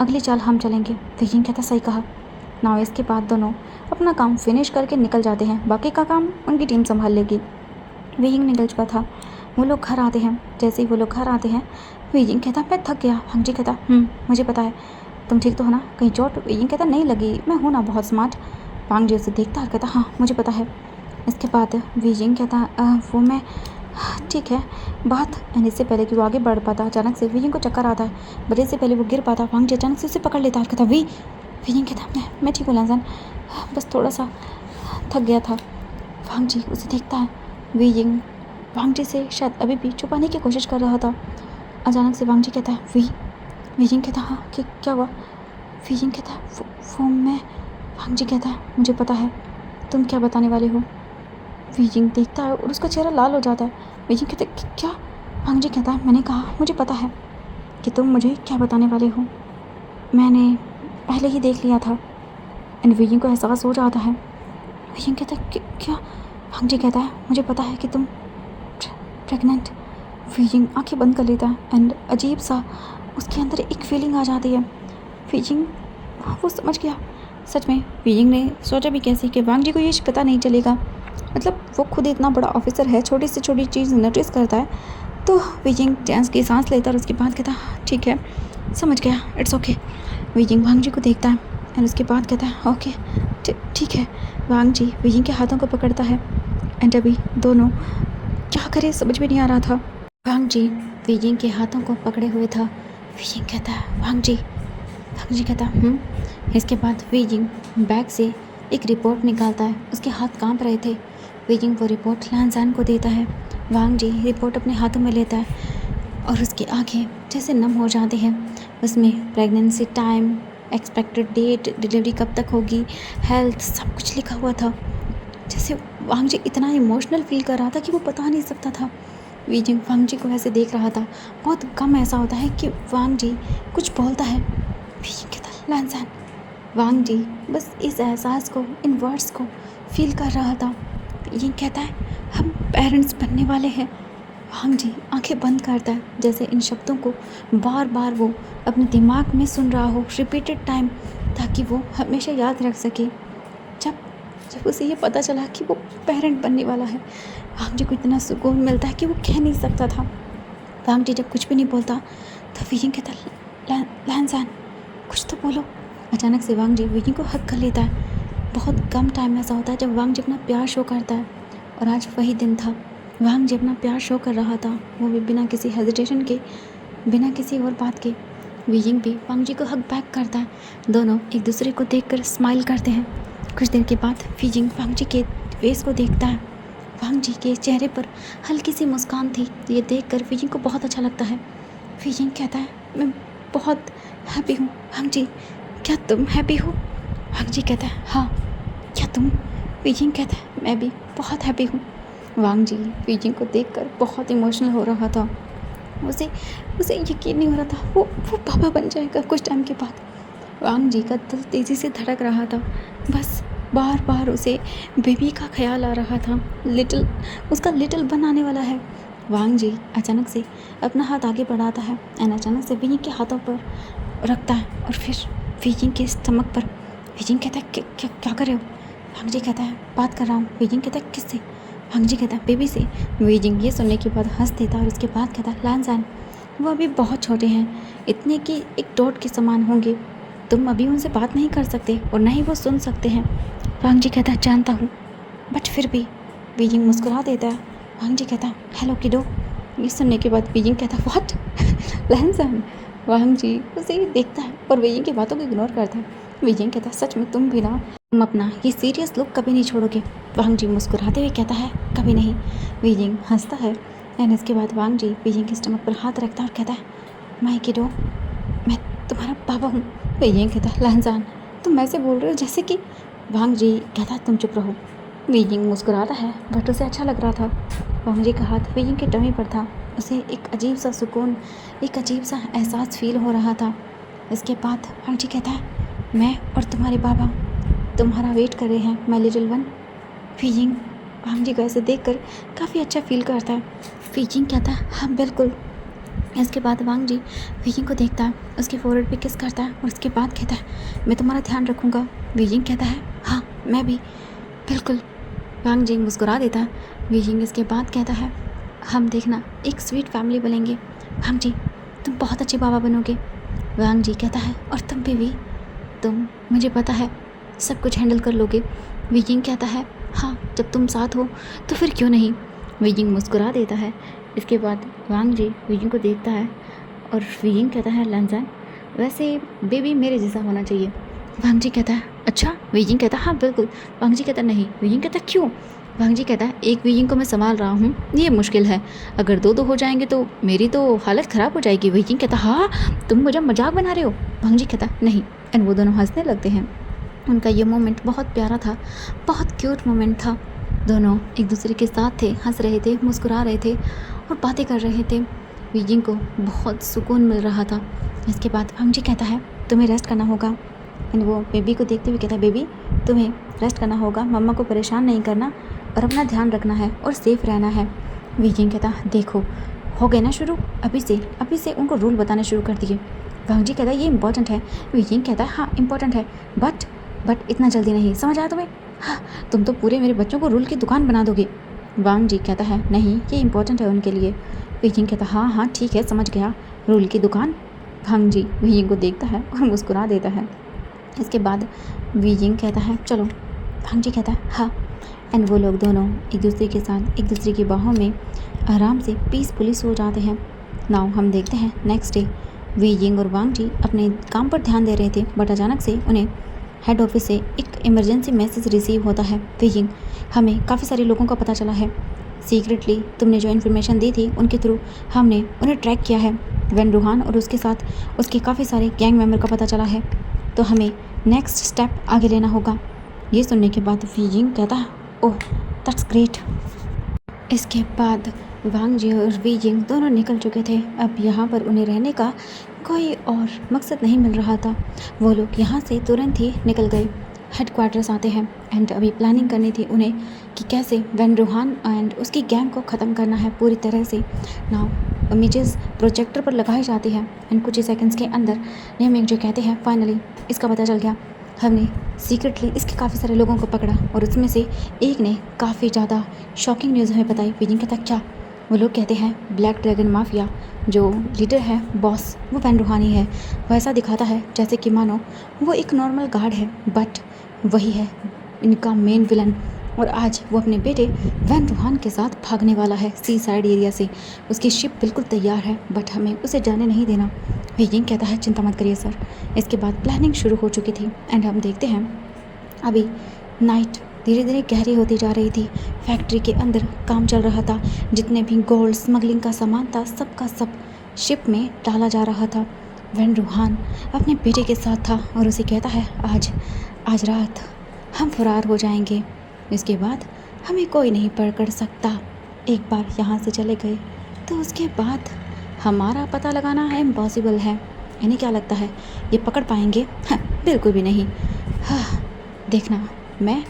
[SPEAKER 1] अगली चाल हम चलेंगे। विजिंग कहता है सही कहा। ना इसके बाद दोनों अपना काम फिनिश करके निकल जाते हैं, बाकी का काम उनकी टीम संभाल लेगी। विजिंग निकल चुका था, वो लोग घर आते हैं। जैसे ही वो लोग घर आते हैं, विजिंग कहता मैं थक गया। वांग जी कहता मुझे पता है, तुम ठीक तो हो ना, कहीं चोट? विजिंग कहता नहीं लगी, मैं हूँ ना बहुत स्मार्ट। वांग जी उसे देखता है, कहता हाँ मुझे पता है। इसके बाद विजिंग कहता वो मैं ठीक है बात। एंड इससे पहले कि वो आगे बढ़ पाता, अचानक से विजिंग को चक्कर आता है, बट इससे पहले वो गिर पाता, वांग जी अचानक से उसे पकड़ लेता है, कहता विजिंग कहता मैं ठीक हूँ लैंसन, बस थोड़ा सा थक गया था। वांग जी उसे देखता है, विजिंग वांग जी से शायद अभी भी छुपाने की कोशिश कर रहा था। अचानक से वांग जी कहता है विजिंग कहता हाँ कि क्या हुआ? विजिंग कहता है वो मैं। वांग जी कहता है मुझे पता है तुम क्या बताने वाले हो। विजिंग देखता है और उसका चेहरा लाल हो जाता है। विजिंग कहता है क्या? वांग जी कहता है मैंने कहा मुझे पता है कि तुम मुझे क्या बताने वाले हो, मैंने पहले ही देख लिया था। एंड विजिंग को एहसास हो जाता है। विजिंग कहता है क्या? वांग जी कहता है मुझे पता है कि तुम प्रेग्नेंट। विजिंग आंखें बंद कर लेता है एंड अजीब सा उसके अंदर एक फीलिंग आ जाती है। विजिंग वो समझ गया। सच में विजिंग ने सोचा भी कैसे कि वांग जी को ये पता नहीं चलेगा, मतलब वो खुद इतना बड़ा ऑफिसर है, छोटी से छोटी चीज़ नोटिस करता है। तो विजिंग चैंस की सांस लेता और उसके बाद कहता ठीक है समझ गया, इट्स ओके। विजिंग वांग जी को देखता है एंड उसके बाद कहता है ओके ठीक है। वांग जी विजिंग के हाथों को पकड़ता है एंड अभी दोनों क्या करे समझ में नहीं आ रहा था। वांग जी विजिंग के हाथों को पकड़े हुए था। विजिंग कहता है वांग जी कहता इसके बाद विजिंग बैग से एक रिपोर्ट निकालता है, उसके हाथ कांप रहे थे। विजिंग वो रिपोर्ट लैंसन को देता है। वांग जी रिपोर्ट अपने हाथों में लेता है और उसकी आंखें जैसे नम हो जाती हैं। उसमें pregnancy time, expected date, delivery कब तक होगी, हेल्थ, सब कुछ लिखा हुआ था। जैसे वांग जी इतना इमोशनल फील कर रहा था कि वो बता नहीं सकता था। विजिंग वांग जी को ऐसे देख रहा था। बहुत कम ऐसा होता है कि वांग जी कुछ बोलता है। विजिंग कहता लैंसन। वांग जी बस इस एहसास को, इन वर्ड्स को फील कर रहा था। विजिंग कहता है हम पेरेंट्स बनने वाले हैं। वांग जी आंखें बंद करता है, जैसे इन शब्दों को बार बार वो अपने दिमाग में सुन रहा हो रिपीटेड टाइम, ताकि वो हमेशा याद रख सके। जब उसे ये पता चला कि वो पेरेंट बनने वाला है, वांग जी को इतना सुकून मिलता है कि वो कह नहीं सकता था। वांग जी जब कुछ भी नहीं बोलता तो विजिंग कहता लैंसन कुछ तो बोलो। अचानक से वांग जी विजिंग को हक कर लेता है। बहुत कम टाइम ऐसा होता है जब वांग जी अपना प्यार शो करता है, और आज वही दिन था। वांग जी अपना प्यार शो कर रहा था, वो भी बिना किसी हेजिटेशन के, बिना किसी और बात के। विजिंग भी वांग जी को हक बैक करता है। दोनों एक दूसरे को देखकर स्माइल करते हैं। कुछ देर के बाद विजिंग वांग जी के फेस को देखता है। वांग जी के चेहरे पर हल्की सी मुस्कान थी। ये देखकर विजिंग को बहुत अच्छा लगता है। विजिंग कहता है मैं बहुत हैप्पी हूँ। वांग जी क्या तुम हैप्पी हो? वांग जी कहता है हाँ, क्या तुम? विजिंग कहता है मैं भी बहुत हैप्पी हूँ। वांग जी विजिंग को देखकर बहुत इमोशनल हो रहा था। उसे यकीन नहीं हो रहा था वो पापा बन जाएगा कुछ टाइम के बाद। वांग जी का दिल तेज़ी से धड़क रहा था। बस बार बार उसे बेबी का ख्याल आ रहा था। उसका लिटिल बनाने वाला है। वांग जी अचानक से अपना हाथ आगे बढ़ाता है एंड अचानक से विजिंग के हाथों पर रखता है और फिर विजिंग के स्टमक पर। विजिंग कहता है क्या कर रहे हो? वांग जी कहता है बात कर रहा हूँ। विजिंग कहता है किससे? वांग जी कहता है बेबी से। विजिंग ये सुनने के बाद हंस देता और उसके बाद कहता है लैंसन वो अभी बहुत छोटे हैं, इतने कि एक डॉट के समान होंगे, तुम अभी उनसे बात नहीं कर सकते और न ही वो सुन सकते हैं। वांग जी कहता है जानता हूँ, बट फिर भी। विजिंग मुस्कुरा देता है। वांग जी कहता है हेलो किडो। ये सुनने के बाद विजिंग कहता है व्हाट लैंसन। वांग जी उसे देखता है और विजिंग की बातों को इग्नोर करता है। विजिंग कहता है सच में तुम भी ना, तुम अपना ये सीरियस लुक कभी नहीं छोड़ोगे। वांग जी मुस्कुराते हुए कहता है कभी नहीं। विजिंग हंसता है एंड इसके बाद वांग जी विजिंग के स्टमक पर हाथ रखता है और कहता है माय किडो, मैं तुम्हारा पापा हूँ। विजिंग कहता है लैंसन तुम ऐसे बोल रहे हो जैसे कि। वांग जी कहता है तुम चुप रहो। विजिंग मुस्कुराता है बट उसे अच्छा लग रहा था। वांग जी का हाथ विजिंग के टमी पर था। उसे एक अजीब सा सुकून, एक अजीब सा एहसास फील हो रहा था। इसके बाद वांग जी कहता है मैं और तुम्हारे बाबा तुम्हारा वेट कर रहे हैं माय लिटिल वन। विजिंग वांग जी को ऐसे देखकर काफ़ी अच्छा फील करता है। विजिंग कहता है हाँ बिल्कुल। इसके बाद वांग जी वीजिंग को देखता है, उसके फोrehead पे किस करता है और उसके बाद कहता है मैं तुम्हारा ध्यान रखूँगा। वीजिंग कहता है हाँ मैं भी, बिल्कुल। वांग जी मुस्कुरा देता है। वीजिंग इसके बाद कहता है हम देखना एक स्वीट फैमिली बनेंगे। वांग जी तुम बहुत अच्छे बाबा बनोगे। वांग जी कहता है और तुम भी तुम, मुझे पता है, सब कुछ हैंडल कर लोगे। वीजिंग कहता है हाँ जब तुम साथ हो तो फिर क्यों नहीं। वीजिंग मुस्कुरा देता है। इसके बाद वांग जी वीजिंग को देखता है और वीजिंग कहता है लंजन वैसे बेबी मेरे जैसा होना चाहिए। वांग जी कहता है अच्छा। वीजिंग कहता है हाँ बिल्कुल। वांग जी कहता है नहीं। वीजिंग कहता है क्यों। वांग जी कहता है एक वीजिंग को मैं संभाल रहा हूँ, ये मुश्किल है, अगर दो हो जाएंगे तो मेरी तो हालत ख़राब हो जाएगी। वीजिंग कहता है हाँ तुम मुझे मजाक बना रहे हो। वांग जी कहता है नहीं। एंड वो दोनों हंसने लगते हैं। उनका ये मोमेंट बहुत प्यारा था, बहुत क्यूट मोमेंट था। दोनों एक दूसरे के साथ थे, हंस रहे थे, मुस्कुरा रहे थे और बातें कर रहे थे। वीजिंग को बहुत सुकून मिल रहा था। इसके बाद वांग जी कहता है तुम्हें रेस्ट करना होगा। एंड वो बेबी को देखते हुए कहता है बेबी तुम्हें रेस्ट करना होगा, मम्मा को परेशान नहीं करना और अपना ध्यान रखना है और सेफ रहना है। वीजिंग कहता देखो हो गए ना शुरू, अभी से उनको रूल बताने शुरू कर दिए। वांग जी कहता है ये इंपॉर्टेंट है। वीजिंग कहता है हाँ इंपॉर्टेंट है बट इतना जल्दी नहीं, समझ आया तुम्हें। हाँ तुम तो पूरे मेरे बच्चों को रूल की दुकान बना दोगे। वांग जी कहता है नहीं ये इंपॉर्टेंट है उनके लिए। वीजिंग कहता हाँ ठीक है समझ गया, रूल की दुकान। वांग जी वीजिंग को देखता है और मुस्कुरा देता है। इसके बाद वीजिंग कहता है चलो। वांग जी कहता है हाँ। एंड वो लोग दोनों एक दूसरे के साथ एक दूसरे की बाहों में आराम से पीसफुली सो जाते हैं। नाउ हम देखते हैं नेक्स्ट डे। वीजिंग और वांग जी अपने काम पर ध्यान दे रहे थे बट अचानक से उन्हें हेड ऑफिस से एक इमरजेंसी मैसेज रिसीव होता है। वीजिंग हमें काफ़ी सारे लोगों का पता चला है, सीक्रेटली तुमने जो इन्फॉर्मेशन दी थी उनके थ्रू हमने उन्हें ट्रैक किया है। वैन रूहान और उसके साथ उसके काफ़ी सारे गैंग मेंबर का पता चला है, तो हमें नेक्स्ट स्टेप आगे लेना होगा। ये सुनने के बाद वीजिंग कहता है ओह दैट्स ग्रेट। इसके बाद वांग जी और वीजिंग दोनों निकल चुके थे। अब यहाँ पर उन्हें रहने का कोई और मकसद नहीं मिल रहा था। वो लोग यहाँ से तुरंत ही निकल गए, हेडक्वार्टर्स आते हैं। एंड अभी प्लानिंग करनी थी उन्हें कि कैसे वैन रूहान एंड उसकी गैंग को ख़त्म करना है पूरी तरह से। नाउ इमेजेस प्रोजेक्टर पर लगाई जाती है एंड कुछ ही सेकंड्स के अंदर नेमिंग जो कहते हैं फाइनली इसका पता चल गया, हमने सीक्रेटली इसके काफ़ी सारे लोगों को पकड़ा और उसमें से एक ने काफ़ी ज़्यादा शॉकिंग न्यूज़ हमें बताई। वीजिंग कहता क्या। वो लोग कहते हैं ब्लैक ड्रैगन माफिया जो लीडर है, बॉस, वो वैन रूहानी है। वैसा दिखाता है जैसे कि मानो वो एक नॉर्मल गार्ड है बट वही है इनका मेन विलन। और आज वो अपने बेटे वैन रूहान के साथ भागने वाला है सी साइड एरिया से। उसकी शिप बिल्कुल तैयार है बट हमें उसे जाने नहीं देना। वीजिंग कहता है चिंता मत करिए सर। इसके बाद प्लानिंग शुरू हो चुकी थी एंड हम देखते हैं अभी नाइट धीरे धीरे गहरी होती जा रही थी। फैक्ट्री के अंदर काम चल रहा था, जितने भी गोल्ड स्मगलिंग का सामान था सब का सब शिप में डाला जा रहा था। वैन रूहान अपने बेटे के साथ था और उसे कहता है आज रात हम फरार हो जाएंगे, इसके बाद हमें कोई नहीं पकड़ सकता। एक बार यहाँ से चले गए तो उसके बाद हमारा पता लगाना है इम्पॉसिबल है। इन्हें क्या लगता है ये पकड़ पाएंगे? हाँ, बिल्कुल भी नहीं। हाँ देखना मैं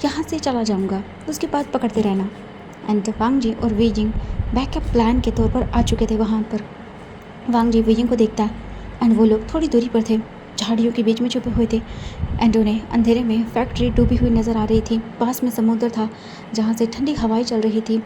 [SPEAKER 1] यहाँ से चला जाऊँगा, उसके बाद पकड़ते रहना। एंड वांग जी और वीजिंग बैकअप प्लान के तौर पर आ चुके थे वहाँ पर। वांग जी वीजिंग को देखता है एंड वो लोग थोड़ी दूरी पर थे, झाड़ियों के बीच में छुपे हुए थे एंड उन्हें अंधेरे में फैक्ट्री डूबी हुई नज़र आ रही थी। पास में समुद्र था जहाँ से ठंडी हवाएं चल रही थी।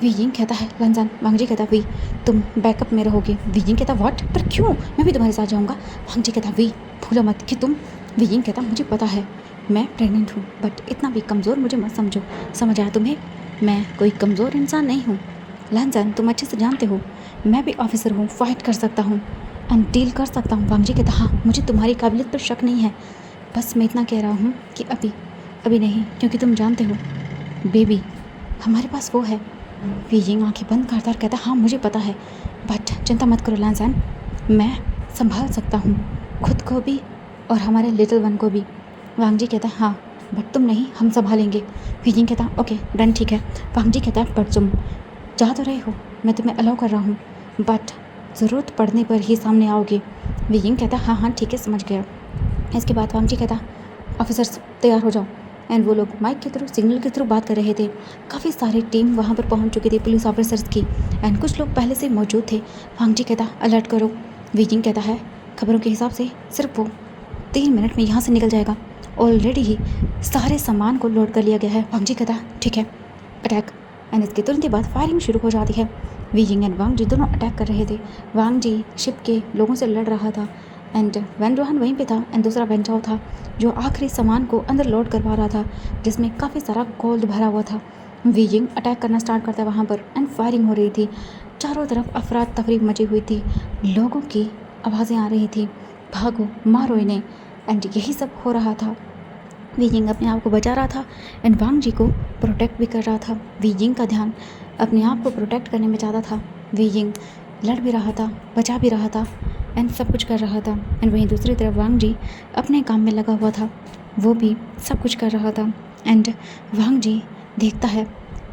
[SPEAKER 1] वीजिंग कहता है लंजन। वांग जी कहता वी तुम बैकअप में रहोगे। वीजिंग कहता व्हाट, पर क्यों, मैं भी तुम्हारे साथ जाऊँगा। वांग जी कहता वी भूलो मत कि तुम। वीजिंग कहता मुझे पता है मैं प्रेग्नेंट हूँ बट इतना भी कमज़ोर मुझे मत समझो, समझ आया तुम्हें? मैं कोई कमज़ोर इंसान नहीं हूँ लंजन, तुम अच्छे से जानते हो मैं भी ऑफिसर हूँ, फाइट कर सकता हूँ एंड डील कर सकता हूँ। वांग जी कहता हाँ मुझे तुम्हारी काबिलियत पर शक नहीं है, बस मैं इतना कह रहा हूँ कि अभी नहीं, क्योंकि तुम जानते हो बेबी हमारे पास वो है। वीजिंग आंखें बंद करता और कहता हाँ मुझे पता है बट चिंता मत करो लंजन, मैं संभाल सकता हूँ खुद को भी और हमारे लिटिल वन को भी। वांग जी कहता है हाँ बट तुम नहीं, हम संभालेंगे। वीजिंग कहता ओके डन ठीक है। वांग जी कहता है बट तुम जा तो रहे हो, मैं तुम्हें अलाउ कर रहा हूँ बट ज़रूरत पड़ने पर ही सामने आओगे। वीजिंग कहता हाँ ठीक है समझ गया। इसके बाद वांग जी कहता ऑफिसर्स तैयार हो जाओ, एंड वो लोग माइक के थ्रू, सिग्नल के थ्रू बात कर रहे थे। काफ़ी सारी टीम वहाँ पर पहुँच चुकी थी, पुलिस ऑफिसर्स की, एंड कुछ लोग पहले से मौजूद थे। वांग जी कहता अलर्ट करो। वीजिंग कहता है खबरों के हिसाब से सिर्फ वो 3 मिनट में यहाँ से निकल जाएगा, ऑलरेडी ही सारे सामान को लोड कर लिया गया है। वांग जी कहता ठीक है, अटैक। एंड इसके तुरंत ही बाद फायरिंग शुरू हो जाती है। वीजिंग एंड वांग जी दोनों अटैक कर रहे थे। वांग जी शिप के लोगों से लड़ रहा था एंड वैन रोहन वहीं पे था, एंड दूसरा वैन चाओ था जो आखिरी सामान को अंदर लोड करवा रहा था, जिसमें काफ़ी सारा गोल्ड भरा हुआ था। वीजिंग अटैक करना स्टार्ट करता है वहाँ पर, एंड फायरिंग हो रही थी। चारों तरफ अफरा तफरी मची हुई थी, लोगों की आवाज़ें आ रही थी, भागो मारो इन्हें, एंड यही सब हो रहा था। वीजिंग अपने आप को बचा रहा था एंड वांग जी को प्रोटेक्ट भी कर रहा था। वीजिंग का ध्यान अपने आप को प्रोटेक्ट करने में ज़्यादा था। वीजिंग लड़ भी रहा था, बचा भी रहा था, एंड सब कुछ कर रहा था। एंड वहीं दूसरी तरफ वांग जी अपने काम में लगा हुआ था, वो भी सब कुछ कर रहा था। एंड वांग जी देखता है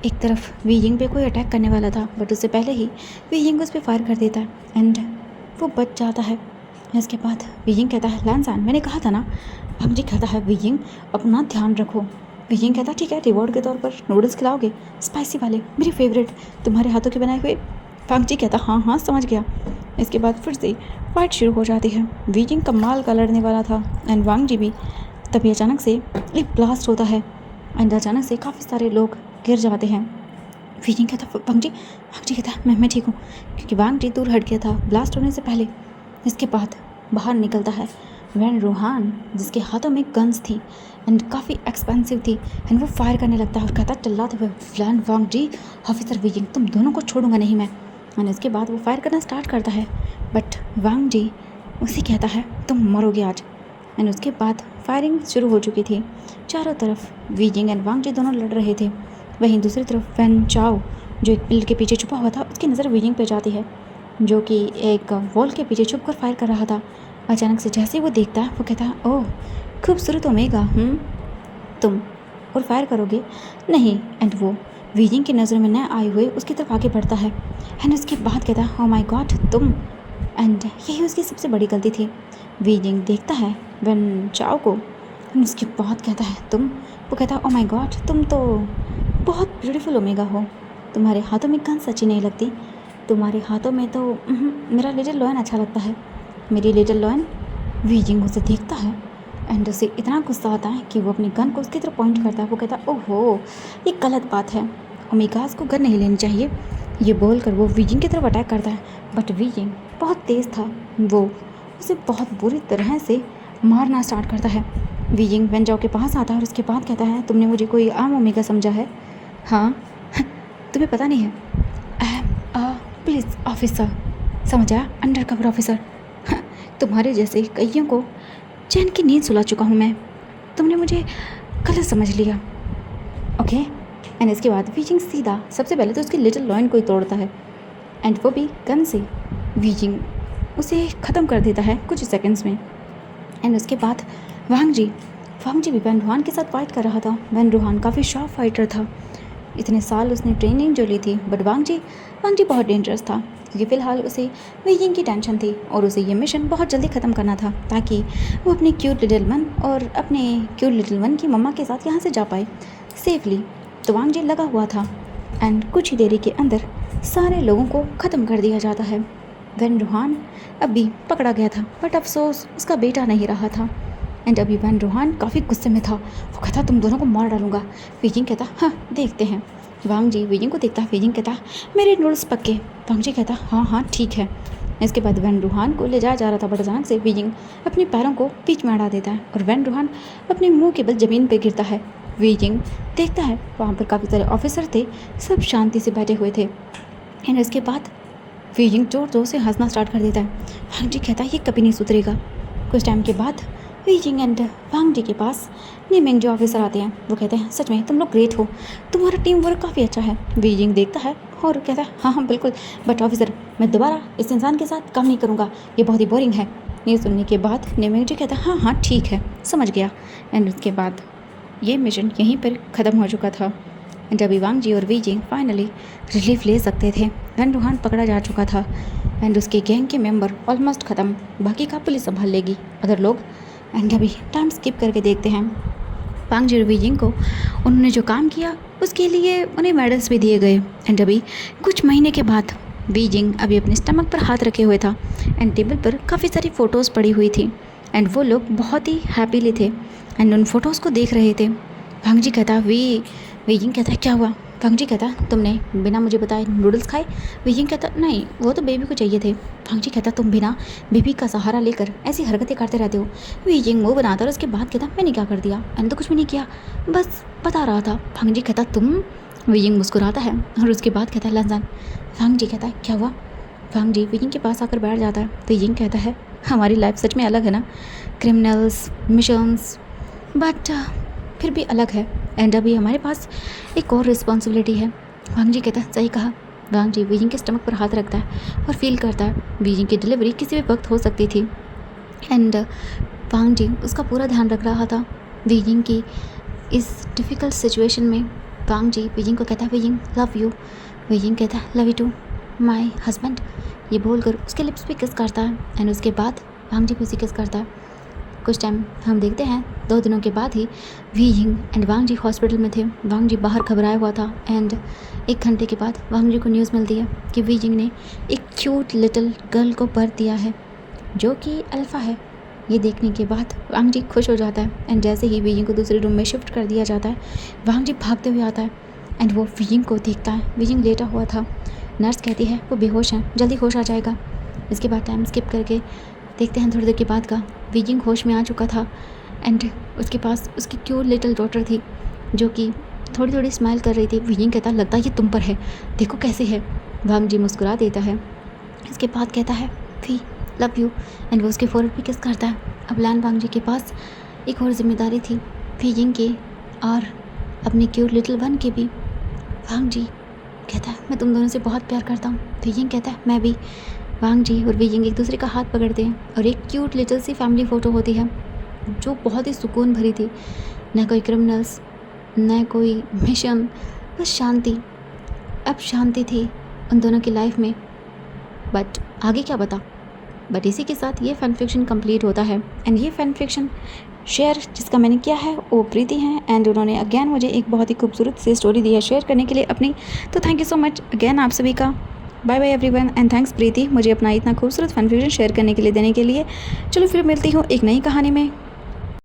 [SPEAKER 1] एक तरफ वीजिंग पे कोई अटैक करने वाला था, बट उससे पहले ही वीजिंग उस पर फायर कर देता है एंड वो बच जाता है। इसके बाद वीजिंग कहता है लैंसान, मैंने कहा था ना। वांग जी कहता है वीजिंग अपना ध्यान रखो। वीजिंग कहता ठीक है, रिवॉर्ड के तौर पर नूडल्स खिलाओगे, स्पाइसी वाले, मेरी फेवरेट, तुम्हारे हाथों के बनाए हुए। वांग जी कहता हाँ हाँ समझ गया। इसके बाद फिर से फाइट शुरू हो जाती है। वीजिंग कमाल का लड़ने वाला था एंड वांग जी भी। तभी अचानक से एक ब्लास्ट होता है एंड अचानक से काफ़ी सारे लोग गिर जाते हैं। वीजिंग कहता वांग जी कहता मैं ठीक हूँ, क्योंकि वांग जी दूर हट गया था ब्लास्ट होने से पहले। इसके बाद बाहर निकलता है वैन रोहान, जिसके हाथों में गन्स थी एंड काफ़ी एक्सपेंसिव थी, एंड वो फायर करने लगता है और कहता चिल्लाते हुए वैन वांग जी, ऑफिसर वीजिंग, तुम दोनों को छोड़ूंगा नहीं मैं। एंड इसके बाद वो फायर करना स्टार्ट करता है, बट वांग जी उसे कहता है तुम मरोगे आज। एंड उसके बाद फायरिंग शुरू हो चुकी थी। चारों तरफ वीजिंग एंड वांग जी दोनों लड़ रहे थे। वहीं दूसरी तरफ वैन चाओ, जो एक पिल के पीछे छुपा हुआ था, उसकी नज़र वीजिंग पे जाती है, जो कि एक वॉल के पीछे छुप कर फायर कर रहा था। अचानक से जैसे ही वो देखता है, वो कहता है ओह खूबसूरत ओमेगा, तुम और फायर करोगे नहीं। एंड वो वीजिंग की नज़र में न आए हुए उसकी तरफ आगे बढ़ता है एंड उसके बाद कहता है ओ माय गॉड तुम। एंड यही उसकी सबसे बड़ी गलती थी। वीजिंग देखता है वैन चाओ को एंड उसके बाद कहता है तुम। वो कहता है ओ माय गॉड तुम तो बहुत ब्यूटीफुल ओमेगा हो, तुम्हारे हाथों में गन सच्ची नहीं लगती, तुम्हारे हाथों में तो मेरा लिटिल लॉयन अच्छा लगता है, मेरी लिटिल लॉयन। वीजिंग उसे देखता है एंड उसे इतना गुस्सा आता है कि वो अपनी गन को उसकी तरफ पॉइंट करता है। वो कहता है ओहो ये गलत बात है, ओमेगास को गन नहीं लेनी चाहिए। ये बोलकर वो वीजिंग की तरफ अटैक करता है, बट वीजिंग बहुत तेज़ था, वो उसे बहुत बुरी तरह से मारना स्टार्ट करता है। वीजिंग वैन चाओ के पास आता है और उसके बाद कहता है तुमने मुझे कोई आम ओमेगा समझा है? हाँ तुम्हें पता नहीं है, आई एम पुलिस ऑफिसर, समझ आया, अंडर कवर ऑफिसर। तुम्हारे जैसे कईयों को चैन की नींद सुला चुका हूँ मैं, तुमने मुझे गलत समझ लिया, ओके। एंड इसके बाद वीजिंग सीधा सबसे पहले तो उसकी लिटिल लॉयन को ही तोड़ता है एंड वो भी गन से। वीजिंग उसे ख़त्म कर देता है कुछ सेकंड्स में। एंड उसके बाद वांग जी भी वैन रोहान के साथ फाइट कर रहा था। वैन रोहान काफ़ी शार्प फाइटर था, इतने साल उसने ट्रेनिंग जो ली थी, बट वांग जी बहुत डेंजरस था, क्योंकि फ़िलहाल उसे वीजिंग की टेंशन थी और उसे ये मिशन बहुत जल्दी ख़त्म करना था, ताकि वो अपने क्यूट लिटिल वन और अपने क्यूट लिटिल वन की मम्मा के साथ यहाँ से जा पाए सेफली। तो वांग जी लगा हुआ था एंड कुछ ही देरी के अंदर सारे लोगों को ख़त्म कर दिया जाता है। वैन रोहान अभी पकड़ा गया था, बट अफसोस उसका बेटा नहीं रहा था। एंड अभी वैन रोहान काफ़ी गुस्से में था, वो कहता तुम दोनों को मार डालूंगा। वीजिंग कहता हाँ देखते हैं। वांग जी वीजिंग को देखता है, वीजिंग कहता मेरे नूडल्स पक्के। वांग जी कहता हाँ ठीक है। इसके बाद वैन रोहान को ले जाया जा रहा था, बट अचानक से वीजिंग अपने पैरों को बीच में अड़ा देता है और वैन रोहान अपने मुँह के बल ज़मीन पर गिरता है। वीजिंग देखता है वहाँ पर काफ़ी सारे ऑफिसर थे, सब शांति से बैठे हुए थे। एंड इसके बाद वीजिंग जोर जोर से हंसना स्टार्ट कर देता है। वांग जी कहता है ये कभी नहीं सुधरेगा। कुछ टाइम के बाद वीजिंग एंड वांग जी के पास नीमिंग जो ऑफिसर आते हैं, वो कहते हैं सच में तुम लोग ग्रेट हो, तुम्हारा टीम वर्क काफ़ी अच्छा है। वीजिंग देखता है और कहता है हाँ बिल्कुल, बट ऑफिसर मैं दोबारा इस इंसान के साथ काम नहीं करूँगा, ये बहुत ही बोरिंग है। ये सुनने के बाद नीमिंग जी कहता है हाँ ठीक है समझ गया। एंड उसके बाद ये मिशन यहीं पर ख़त्म हो चुका था। जब वांग जी और वीजिंग फाइनली रिलीफ ले सकते थे, वैन रोहान पकड़ा जा चुका था एंड उसके गैंग के मेंबर ऑलमोस्ट ख़त्म, बाकी का पुलिस संभाल लेगी अदर लोग। एंड अभी टाइम स्किप करके देखते हैं वांग जी और वीजिंग को उन्होंने जो काम किया उसके लिए उन्हें मेडल्स भी दिए गए। एंड अभी कुछ महीने के बाद वीजिंग अभी अपने स्टमक पर हाथ रखे हुए था एंड टेबल पर काफ़ी सारी फ़ोटोज़ पड़ी हुई थी एंड वो लोग बहुत ही हैप्पीली थे एंड उन फ़ोटोज़ को देख रहे थे। वांग जी कहता वीजिंग कहता है क्या हुआ? वांग जी कहता तुमने बिना मुझे बताए नूडल्स खाए? वीजिंग कहता नहीं, वो तो बेबी को चाहिए थे। वांग जी कहता तुम बिना बेबी का सहारा लेकर ऐसी हरकतें करते रहते हो। वीजिंग मुँह बनाता और उसके बाद कहता मैंने क्या कर दिया? मैंने तो कुछ भी नहीं किया, बस बता रहा था। वांग जी कहता तुम? वीजिंग मुस्कुराता है और उसके बाद कहता है लंजन। वांग जी कहता है क्या हुआ? वांग जी वीजिंग के पास आकर बैठ जाता है। वीजिंग कहता है हमारी लाइफ सच में अलग है ना, क्रिमिनल्स, मिशंस, बट फिर भी अलग है एंड अभी हमारे पास एक और रिस्पॉन्सिबिलिटी है। वांग जी कहता है सही कहा। वांग जी वीजिंग के स्टमक पर हाथ रखता है और फील करता है वीजिंग की डिलीवरी किसी भी वक्त हो सकती थी एंड वांग जी उसका पूरा ध्यान रख रहा था वीजिंग की इस डिफ़िकल्ट सिचुएशन में। वांग जी वीजिंग को कहता है वीजिंग लव यू। वीजिंग कहता है love you too my husband. ये बोलकर उसके लिप्स पे किस करता है एंड उसके बाद वांग जी भी उसे किस करता है। कुछ टाइम हम देखते हैं 2 दिनों के बाद ही Weijing and Wang ji hospital में थे। वांग जी बाहर घबराया हुआ था एंड 1 घंटे के बाद वांग जी को न्यूज़ मिलती है कि वीजिंग ने एक क्यूट लिटिल गर्ल को बर्थ दिया है जो कि अल्फ़ा है। ये देखने के बाद वांग जी खुश हो जाता है एंड जैसे ही वीजिंग को दूसरे रूम में शिफ्ट कर दिया जाता है वांग जी भागते हुए आता है एंड वो वीजिंग को देखता है। वीजिंग लेटा हुआ था। नर्स कहती है वो बेहोश है, जल्दी होश आ जाएगा। इसके बाद टाइम स्किप करके देखते हैं थोड़ी देर के बाद का वीजिंग होश में आ चुका था एंड उसके पास उसकी क्यूट लिटिल डॉटर थी जो कि थोड़ी थोड़ी स्माइल कर रही थी। वीजिंग कहता लगता है ये तुम पर है, देखो कैसे है। वांग जी मुस्कुरा देता है। इसके बाद कहता है वी लव यू एंड वो उसके फोरहेड पे किस करता है। अब लैन वांग जी के पास एक और जिम्मेदारी थी वीजिंग की और अपनी क्यूट लिटिल वन की भी। वांग जी कहता है मैं तुम दोनों से बहुत प्यार करता हूँ। वीजिंग कहता है मैं भी। वांग जी और वीजिंग एक दूसरे का हाथ पकड़ते हैं और एक क्यूट लिटिल सी फैमिली फ़ोटो होती है जो बहुत ही सुकून भरी थी। न कोई क्रिमिनल्स, न कोई मिशन, बस शांति। अब शांति थी उन दोनों की लाइफ में, बट आगे क्या बता। बट इसी के साथ ये फ़ैन फिक्शन कंप्लीट होता है एंड ये फ़ैन फिक्शन शेयर जिसका मैंने किया है वो प्रीति हैं एंड उन्होंने अगेन मुझे एक बहुत ही खूबसूरत सी स्टोरी दी है शेयर करने के लिए अपनी। तो thank you so much again आप सभी का। Bye bye everyone and thanks Preeti मुझे अपना इतना खूबसूरत फ़ैन फिक्शन शेयर करने के लिए देने के लिए। चलो फिर मिलती हूँ एक नई कहानी में।